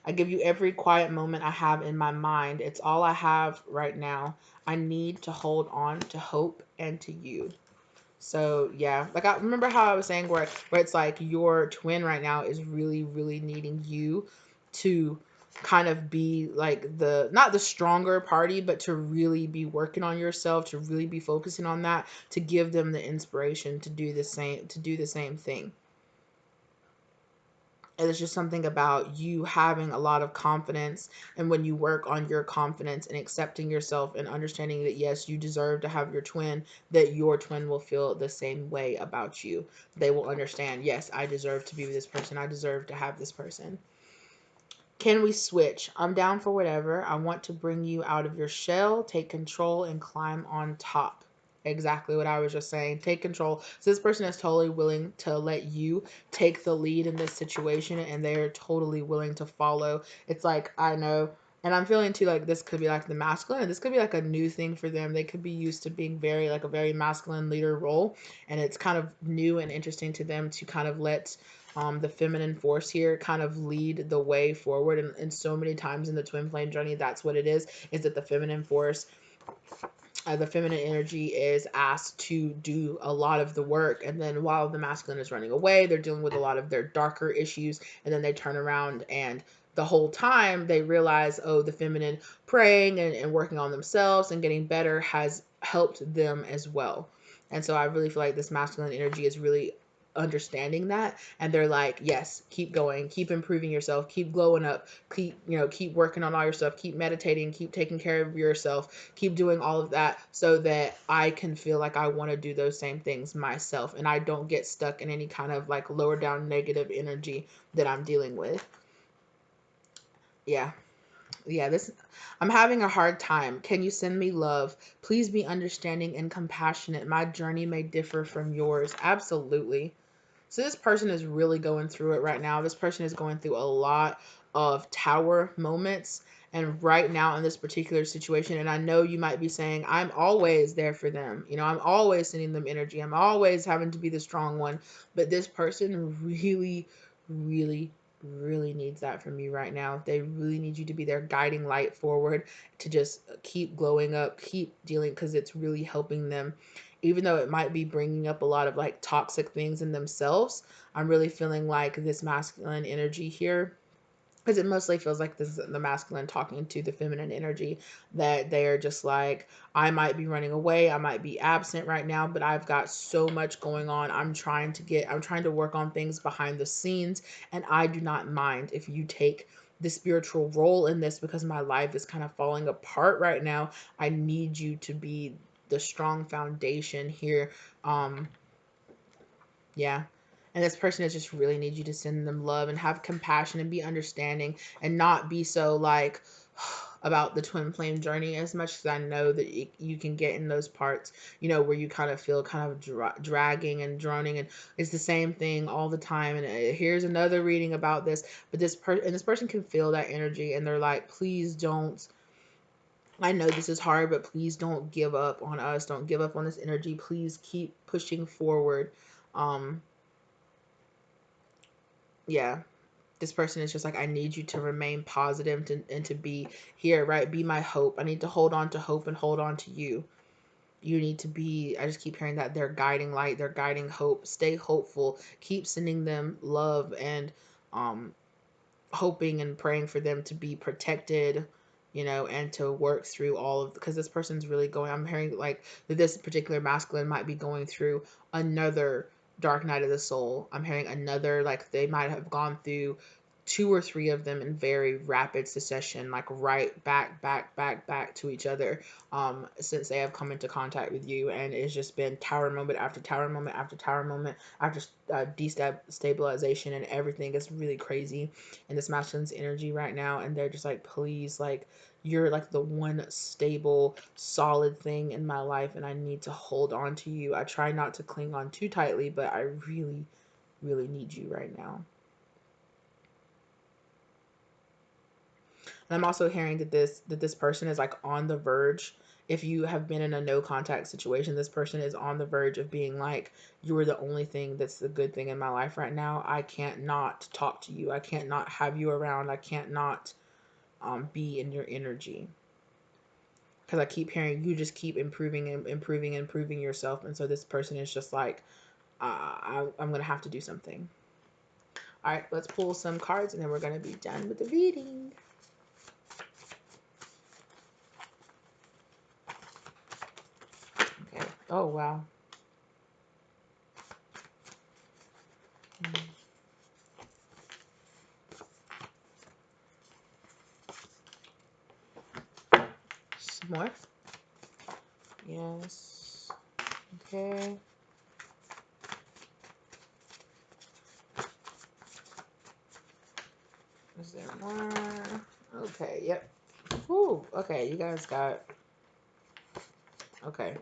I give you every quiet moment I have in my mind. It's all I have right now. I need to hold on to hope and to you. So yeah, like I remember how I was saying where it's like your twin right now is really really needing you to kind of be like the not the stronger party, but to really be working on yourself, to really be focusing on that, to give them the inspiration to do the same thing. And it's just something about you having a lot of confidence. And when you work on your confidence and accepting yourself and understanding that, yes, you deserve to have your twin, that your twin will feel the same way about you. They will understand, yes, I deserve to be with this person. I deserve to have this person. Can we switch? I'm down for whatever. I want to bring you out of your shell, take control, and climb on top. Exactly what I was just saying. Take control. So this person is totally willing to let you take the lead in this situation, and they're totally willing to follow. It's like, I know. And I'm feeling too like this could be like the masculine, and this could be like a new thing for them. They could be used to being very like a very masculine leader role, and it's kind of new and interesting to them to kind of let the feminine force here kind of lead the way forward. And so many times in the twin flame journey, that's what it is that the feminine force, the feminine energy is asked to do a lot of the work. And then while the masculine is running away, they're dealing with a lot of their darker issues. And then they turn around and the whole time they realize, oh, the feminine praying and working on themselves and getting better has helped them as well. And so I really feel like this masculine energy is really understanding that, and they're like, yes, keep going, keep improving yourself, keep glowing up, keep working on all your stuff, keep meditating, keep taking care of yourself, keep doing all of that, so that I can feel like I want to do those same things myself, and I don't get stuck in any kind of like lower down negative energy that I'm dealing with. Yeah. Yeah, this I'm having a hard time. Can you send me love? Please be understanding and compassionate. My journey may differ from yours. Absolutely. So this person is really going through it right now. This person is going through a lot of tower moments. And right now in this particular situation, and I know you might be saying, I'm always there for them. I'm always sending them energy. I'm always having to be the strong one. But this person really, really, really needs that from you right now. They really need you to be their guiding light forward, to just keep glowing up, keep dealing, because it's really helping them, even though it might be bringing up a lot of like toxic things in themselves. I'm really feeling like this masculine energy here, because it mostly feels like this is the masculine talking to the feminine energy, that they are just like, I might be running away, I might be absent right now, but I've got so much going on. I'm trying to work on things behind the scenes, and I do not mind if you take the spiritual role in this, because my life is kind of falling apart right now. I need you to be the strong foundation here. um yeah. And this person is just really need you to send them love and have compassion and be understanding, and not be so like about the twin flame journey, as much as I know that you can get in those parts, where you kind of feel kind of dragging and droning, and it's the same thing all the time. And here's another reading about this, but this person can feel that energy, and they're like, please don't. I know this is hard, but please don't give up on us. Don't give up on this energy. Please keep pushing forward. Um, yeah, this person is just like, I need you to remain positive, and to be here, right? Be my hope. I need to hold on to hope and hold on to you. You need to be, I just keep hearing that, their guiding light, their guiding hope. Stay hopeful. Keep sending them love, and um hoping and praying for them to be protected, and to work through all of, because this person's really going, I'm hearing like that this particular masculine might be going through another dark night of the soul. I'm hearing another, like they might have gone through two or three of them in very rapid succession, like right back to each other, since they have come into contact with you. And it's just been tower moment after tower moment after tower moment after destabilization, and everything is really crazy in this masculine's energy right now. And they're just like, please, like, you're like the one stable, solid thing in my life, and I need to hold on to you. I try not to cling on too tightly, but I really, really need you right now. And I'm also hearing that this person is like on the verge. If you have been in a no contact situation, this person is on the verge of being like, you are the only thing that's the good thing in my life right now. I can't not talk to you. I can't not have you around. I can't not be in your energy. Because I keep hearing you just keep improving and improving and improving yourself. And so this person is just like, I'm going to have to do something. All right, let's pull some cards and then we're going to be done with the reading. Okay. Oh, wow. Some more. Yes. Okay. Is there more? Okay. Yep. Whew. Okay. You guys got. Okay.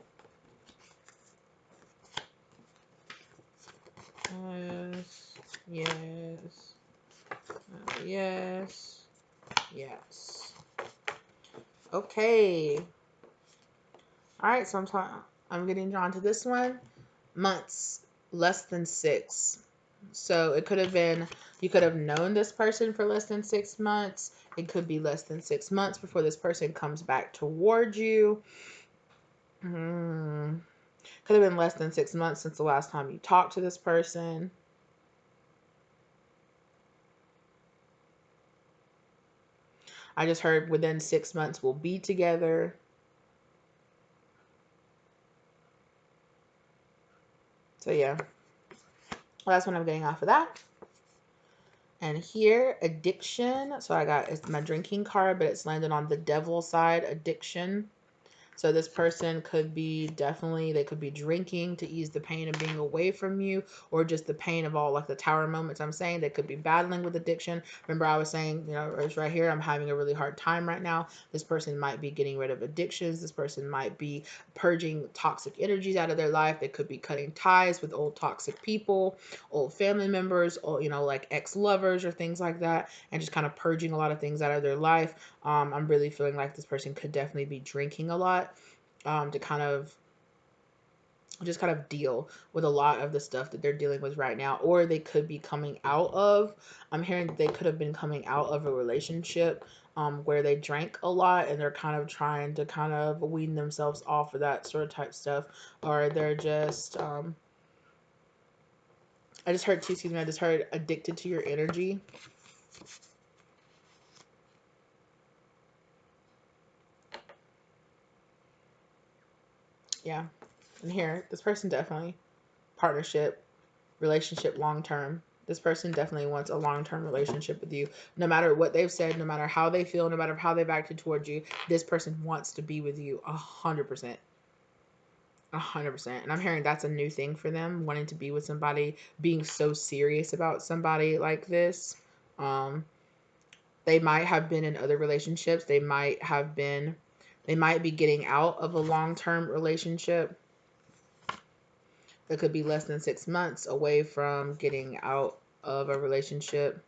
Yes. Yes. Yes. Yes. Okay. All right. So I'm getting drawn to this one. Months. Less than 6. So it could have been, you could have known this person for less than 6 months. It could be less than 6 months before this person comes back towards you. Could have been less than 6 months since the last time you talked to this person. I just heard within 6 months we'll be together. So yeah, well, that's what I'm getting off of that. And here, addiction. So I got, it's my drinking card, but it's landed on the devil side, addiction. So this person could be definitely, they could be drinking to ease the pain of being away from you, or just the pain of all like the tower moments I'm saying. They could be battling with addiction. Remember I was saying, you know, it's right here, I'm having a really hard time right now. This person might be getting rid of addictions. This person might be purging toxic energies out of their life. They could be cutting ties with old toxic people, old family members, or, you know, like ex-lovers or things like that, and just kind of purging a lot of things out of their life. I'm really feeling like this person could definitely be drinking a lot, to kind of just kind of deal with a lot of the stuff that they're dealing with right now. Or they could be coming out of, I'm hearing that they could have been coming out of a relationship where they drank a lot, and they're kind of trying to kind of wean themselves off of that sort of type stuff. Or they're just I just heard, excuse me, I just heard addicted to your energy. Yeah. And here, this person definitely partnership, relationship, long term. This person definitely wants a long term relationship with you. No matter what they've said, no matter how they feel, no matter how they've acted towards you, this person wants to be with you 100%. 100%. And I'm hearing that's a new thing for them, wanting to be with somebody, being so serious about somebody like this. Um, they might have been in other relationships. They might be getting out of a long term relationship. It could be less than 6 months away from getting out of a relationship,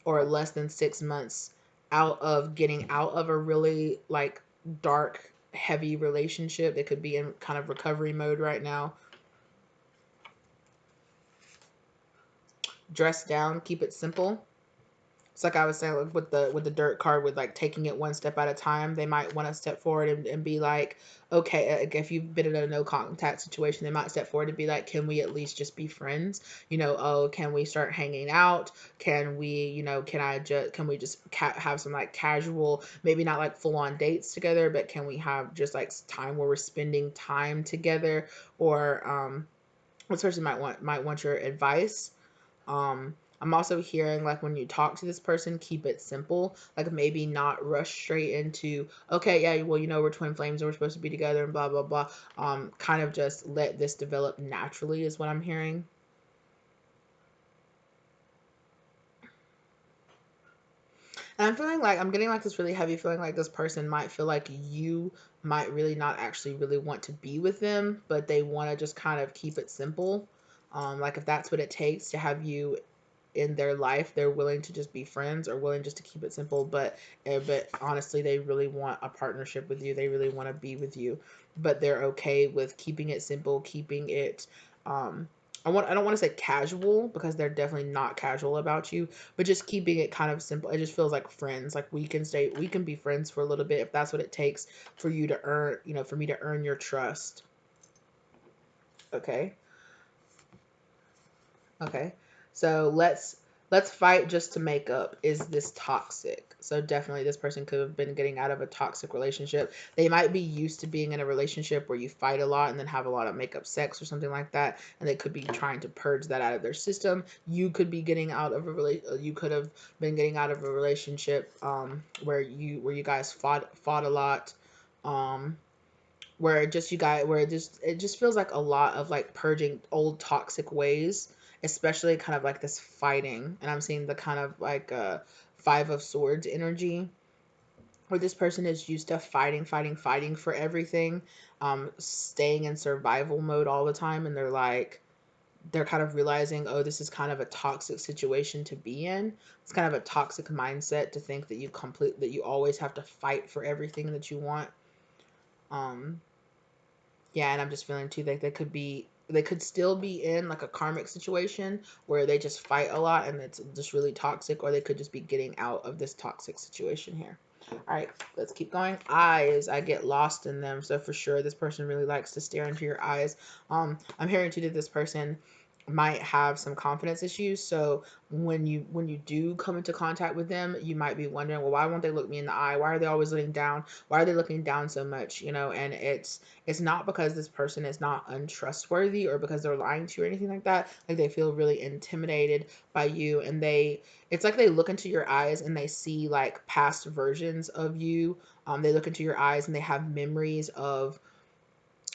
or less than 6 months out of getting out of a really like dark, heavy relationship. They could be in kind of recovery mode right now. Dress down, keep it simple. It's like I was saying, like with the dirt card, with like taking it one step at a time. They might want to step forward and be like, okay, like if you've been in a no contact situation, they might step forward and be like, can we at least just be friends? You know, oh, can we start hanging out? Can we, you know, can we just have some like casual, maybe not like full on dates together, but can we have just like time where we're spending time together? Or this person might want your advice. I'm also hearing like when you talk to this person, keep it simple. Like maybe not rush straight into, okay, yeah, well, we're twin flames and we're supposed to be together and blah blah blah. Kind of just let this develop naturally is what I'm hearing. And I'm feeling like I'm getting like this really heavy feeling like this person might feel like you might really not actually really want to be with them, but they want to just kind of keep it simple. Like if that's what it takes to have you in their life, they're willing to just be friends or willing just to keep it simple. But honestly, they really want a partnership with you. They really want to be with you, but they're okay with keeping it simple, keeping it. Um, I don't want to say casual because they're definitely not casual about you, but just keeping it kind of simple. It just feels like friends. Like we can be friends for a little bit if that's what it takes for you to earn, for me to earn your trust. Okay. Okay. So let's fight just to make up. Is this toxic? So definitely this person could have been getting out of a toxic relationship. They might be used to being in a relationship where you fight a lot and then have a lot of make up sex or something like that, and they could be trying to purge that out of their system. You could be getting out of you could have been getting out of a relationship where you guys fought a lot. Um where it just you guys where it just feels like a lot of like purging old toxic ways, especially kind of like this fighting. And I'm seeing the kind of like five of swords energy where this person is used to fighting for everything, staying in survival mode all the time, and they're kind of realizing, oh, this is kind of a toxic situation to be in. It's kind of a toxic mindset to think that that you always have to fight for everything that you want. um Yeah, and I'm just feeling too like they could still be in like a karmic situation where they just fight a lot and it's just really toxic, or they could just be getting out of this toxic situation here. All right, let's keep going. Eyes, I get lost in them. So for sure, this person really likes to stare into your eyes. I'm hearing too that this person might have some confidence issues. So when you do come into contact with them, you might be wondering, well, why won't they look me in the eye? Why are they always looking down? Why are they looking down so much? And it's not because this person is not untrustworthy or because they're lying to you or anything like that. Like they feel really intimidated by you, and it's like they look into your eyes and they see like past versions of you. They look into your eyes and they have memories of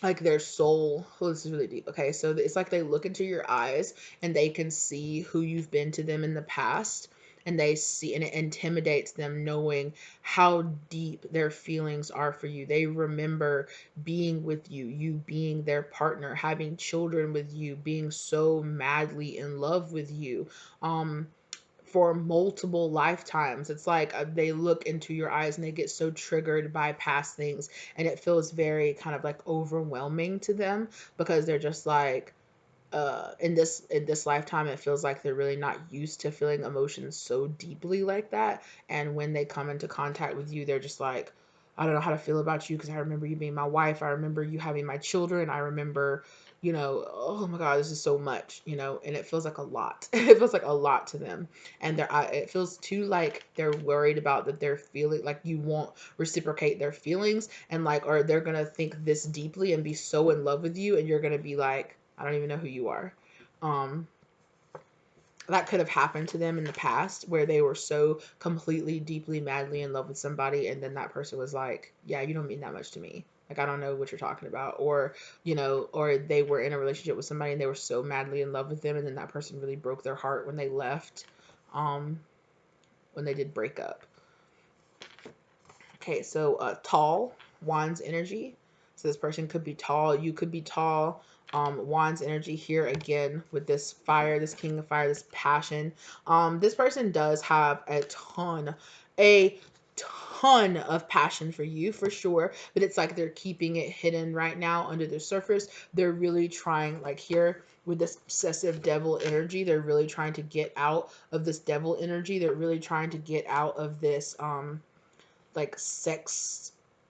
like their soul. Oh, this is really deep. Okay, so it's like they look into your eyes and they can see who you've been to them in the past, and they see, and it intimidates them knowing how deep their feelings are for you. They remember being with you, you being their partner, having children with you, being so madly in love with you. Um for multiple lifetimes. It's like they look into your eyes and they get so triggered by past things, and it feels very kind of like overwhelming to them because they're just like, in this lifetime it feels like they're really not used to feeling emotions so deeply like that. And when they come into contact with you, they're just like, I don't know how to feel about you because I remember you being my wife, I remember you having my children, I remember, oh my god, this is so much, and it feels like a lot. It feels like a lot to them. And it feels too like they're worried about that they're feeling like you won't reciprocate their feelings, and like, or they're gonna think this deeply and be so in love with you, and you're gonna be like, I don't even know who you are. Um, that could have happened to them in the past where they were so completely, deeply, madly in love with somebody, and then that person was like, yeah, you don't mean that much to me. Like, I don't know what you're talking about. Or they were in a relationship with somebody and they were so madly in love with them, and then that person really broke their heart when they left, um, when they did break up. Okay, so tall, Wands energy. So this person could be tall. You could be tall. Wands energy here again with this fire, this king of fire, this passion. This person does have a ton of passion for you for sure, but it's like they're keeping it hidden right now under the surface. They're really trying, like here with this obsessive devil energy, they're really trying to get out of this devil energy. They're really trying to get out of this like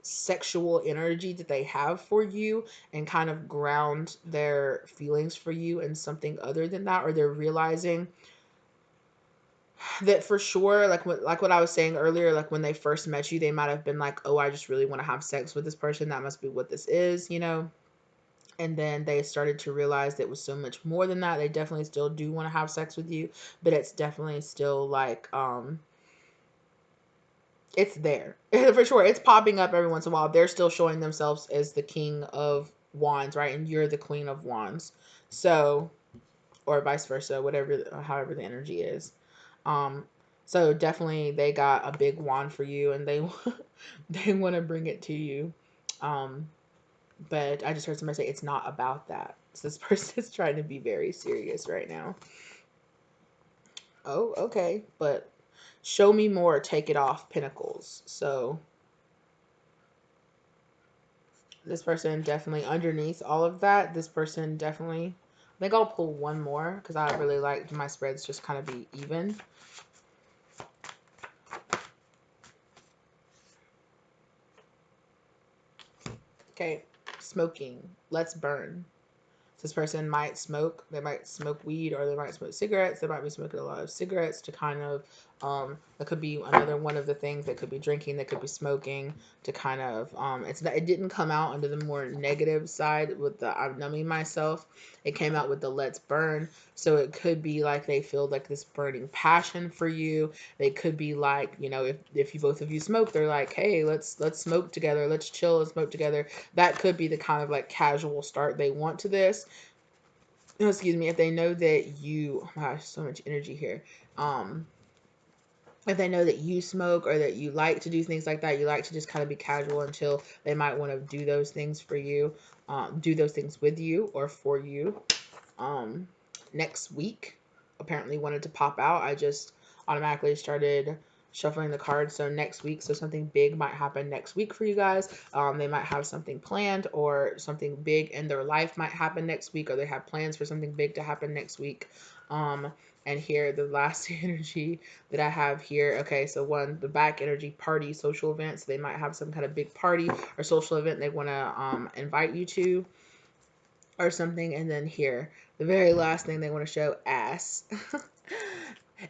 sexual energy that they have for you, and kind of ground their feelings for you in something other than that. Or they're realizing that for sure, like what I was saying earlier, like when they first met you, they might have been like, oh, I just really want to have sex with this person, that must be what this is. and then they started to realize that it was so much more than that. They definitely still do want to have sex with you, but it's definitely still like it's there. For sure, it's popping up every once in a while. They're still showing themselves as the king of wands, right? And you're the queen of wands. So, or vice versa, whatever, however the energy is. Um, so definitely they got a big wand for you, and they they want to bring it to you. Um, but I just heard somebody say it's not about that. So this person is trying to be very serious right now. Oh, okay, but show me more. Take it off, Pentacles. So this person definitely underneath all of that. This person definitely. I think I'll pull one more because I really like my spreads just kind of be even. Okay, smoking. Let's burn. This person might smoke. They might smoke weed, or they might smoke cigarettes. They might be smoking a lot of cigarettes to kind of, that could be another one of the things. That could be drinking. That could be smoking to kind of, it didn't come out under the more negative side with the I'm numbing myself. It came out with the let's burn. So it could be like they feel like this burning passion for you. They could be like, if you both of you smoke, they're like, hey, let's smoke together. Let's chill and smoke together. That could be the kind of like casual start they want to this. Excuse me, if they know that you, oh my gosh, so much energy here. If they know that you smoke or that you like to do things like that, you like to just kind of be casual until they might want to do those things for you, do those things with you or for you. Um, Next week apparently wanted to pop out. I just automatically started shuffling the cards. So next week, so something big might happen next week for you guys. They might have something planned, or something big in their life might happen next week, or they have plans for something big to happen next week. And here, the last energy that I have here. Okay, so one, the back energy, party, social events. They might have some kind of big party or social event they want to invite you to or something. And then here, the very last thing they want to show, ass.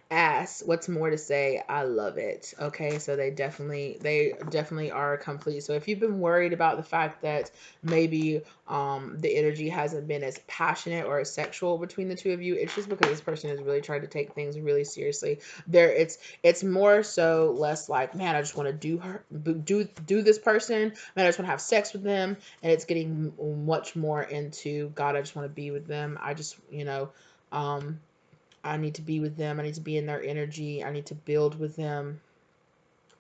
Ass. What's more to say? I love it. Okay, so they definitely are complete. So if you've been worried about the fact that maybe the energy hasn't been as passionate or as sexual between the two of you, it's just because this person is really trying to take things really seriously. It's more so less like, man, I just want to do this person, man, I just want to have sex with them, and it's getting much more into, God, I just want to be with them. I just, I need to be with them. I need to be in their energy. I need to build with them.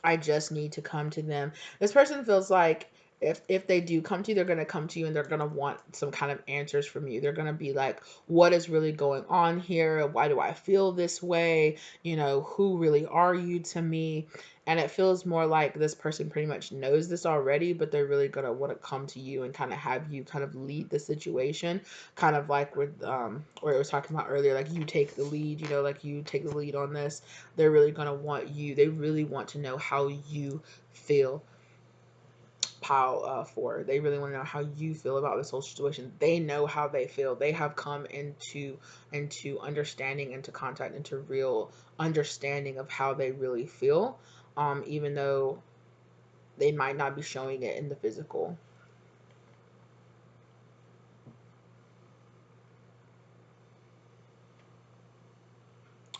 I just need to come to them. This person feels like if they do come to you, they're going to come to you and they're going to want some kind of answers from you. They're going to be like, what is really going on here? Why do I feel this way? Who really are you to me? And it feels more like this person pretty much knows this already, but they're really going to want to come to you and kind of have you kind of lead the situation, kind of like with where I was talking about earlier, like you take the lead, like you take the lead on this. They're really going to want you. They really want to know how you feel. They really want to know how you feel about this whole situation. They know how they feel. They have come into understanding, into contact, into real understanding of how they really feel, even though they might not be showing it in the physical.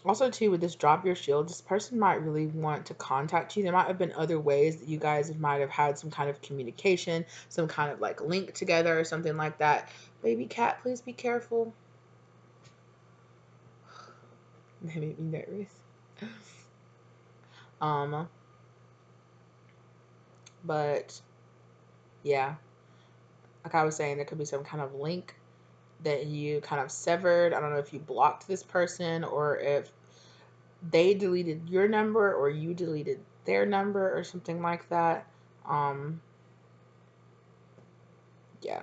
Also, too, with this drop your shield, this person might really want to contact you. There might have been other ways that you guys might have had some kind of communication, some kind of like link together or something like that. Baby cat, please be careful. That made me nervous. Um, but yeah, like I was saying, there could be some kind of link that you kind of severed. I don't know if you blocked this person, or if they deleted your number or you deleted their number or something like that. Um, yeah.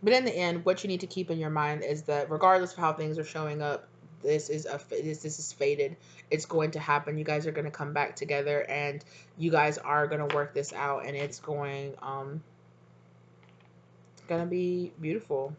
But in the end, what you need to keep in your mind is that regardless of how things are showing up, this is fated. It's going to happen. You guys are going to come back together, and you guys are going to work this out, and it's going to be beautiful.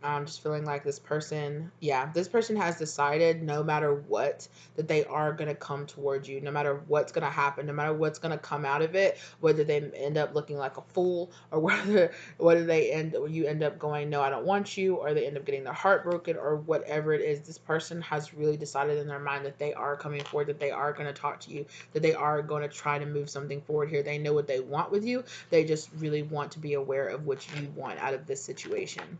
I'm just feeling like this person, yeah, this person has decided no matter what, that they are going to come towards you, no matter what's going to happen, no matter what's going to come out of it, whether they end up looking like a fool, or whether you end up going, no, I don't want you, or they end up getting their heart broken, or whatever it is. This person has really decided in their mind that they are coming forward, that they are going to talk to you, that they are going to try to move something forward here. They know what they want with you. They just really want to be aware of what you want out of this situation.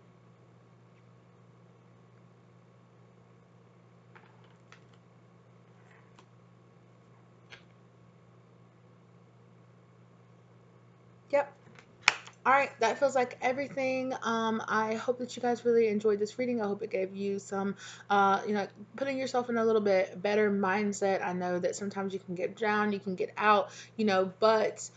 Yep. All right, that feels like everything. I hope that you guys really enjoyed this reading. I hope it gave you some, putting yourself in a little bit better mindset. I know that sometimes you can get down, you can get out, but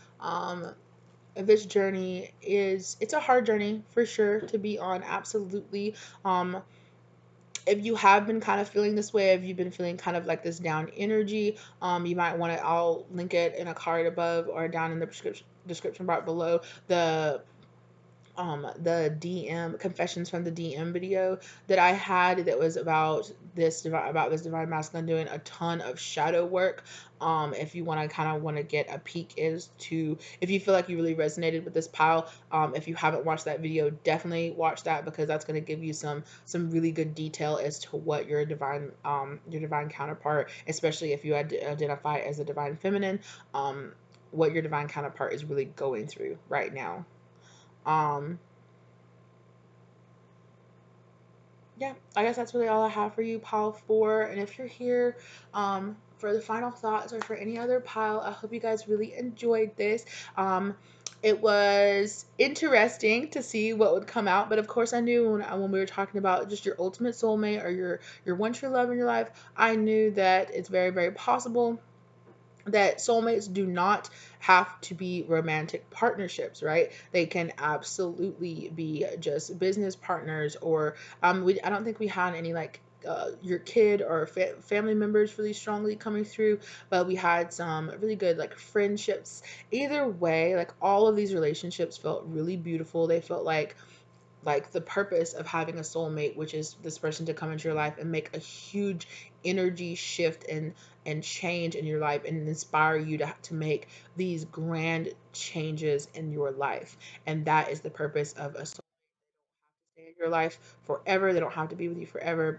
this journey it's a hard journey for sure to be on. Absolutely. Um, if you have been kind of feeling this way, if you've been feeling kind of like this down energy, you might want to, I'll link it in a card above or down in the description bar below, the DM confessions from the DM video that I had, that was about this divine masculine doing a ton of shadow work. If you want to kind of want to get a peek as to if you feel like you really resonated with this pile, if you haven't watched that video, definitely watch that, because that's going to give you some really good detail as to what your divine counterpart, especially if you identify as a divine feminine, what your divine counterpart is really going through right now. um yeah, I guess that's really all I have for you, pile four. And if you're here for the final thoughts or for any other pile, I hope you guys really enjoyed this. It was interesting to see what would come out, but of course, I knew when we were talking about just your ultimate soulmate or your one true love in your life, I knew that it's very, very possible that soulmates do not have to be romantic partnerships, right? They can absolutely be just business partners, or I don't think we had any like your kid or family members really strongly coming through, but we had some really good like friendships. Either way, like all of these relationships felt really beautiful. They felt like the purpose of having a soulmate, which is this person to come into your life and make a huge energy shift and change in your life and inspire you to make these grand changes in your life. And that is the purpose of a soulmate. They don't have to stay in your life forever. They don't have to be with you forever.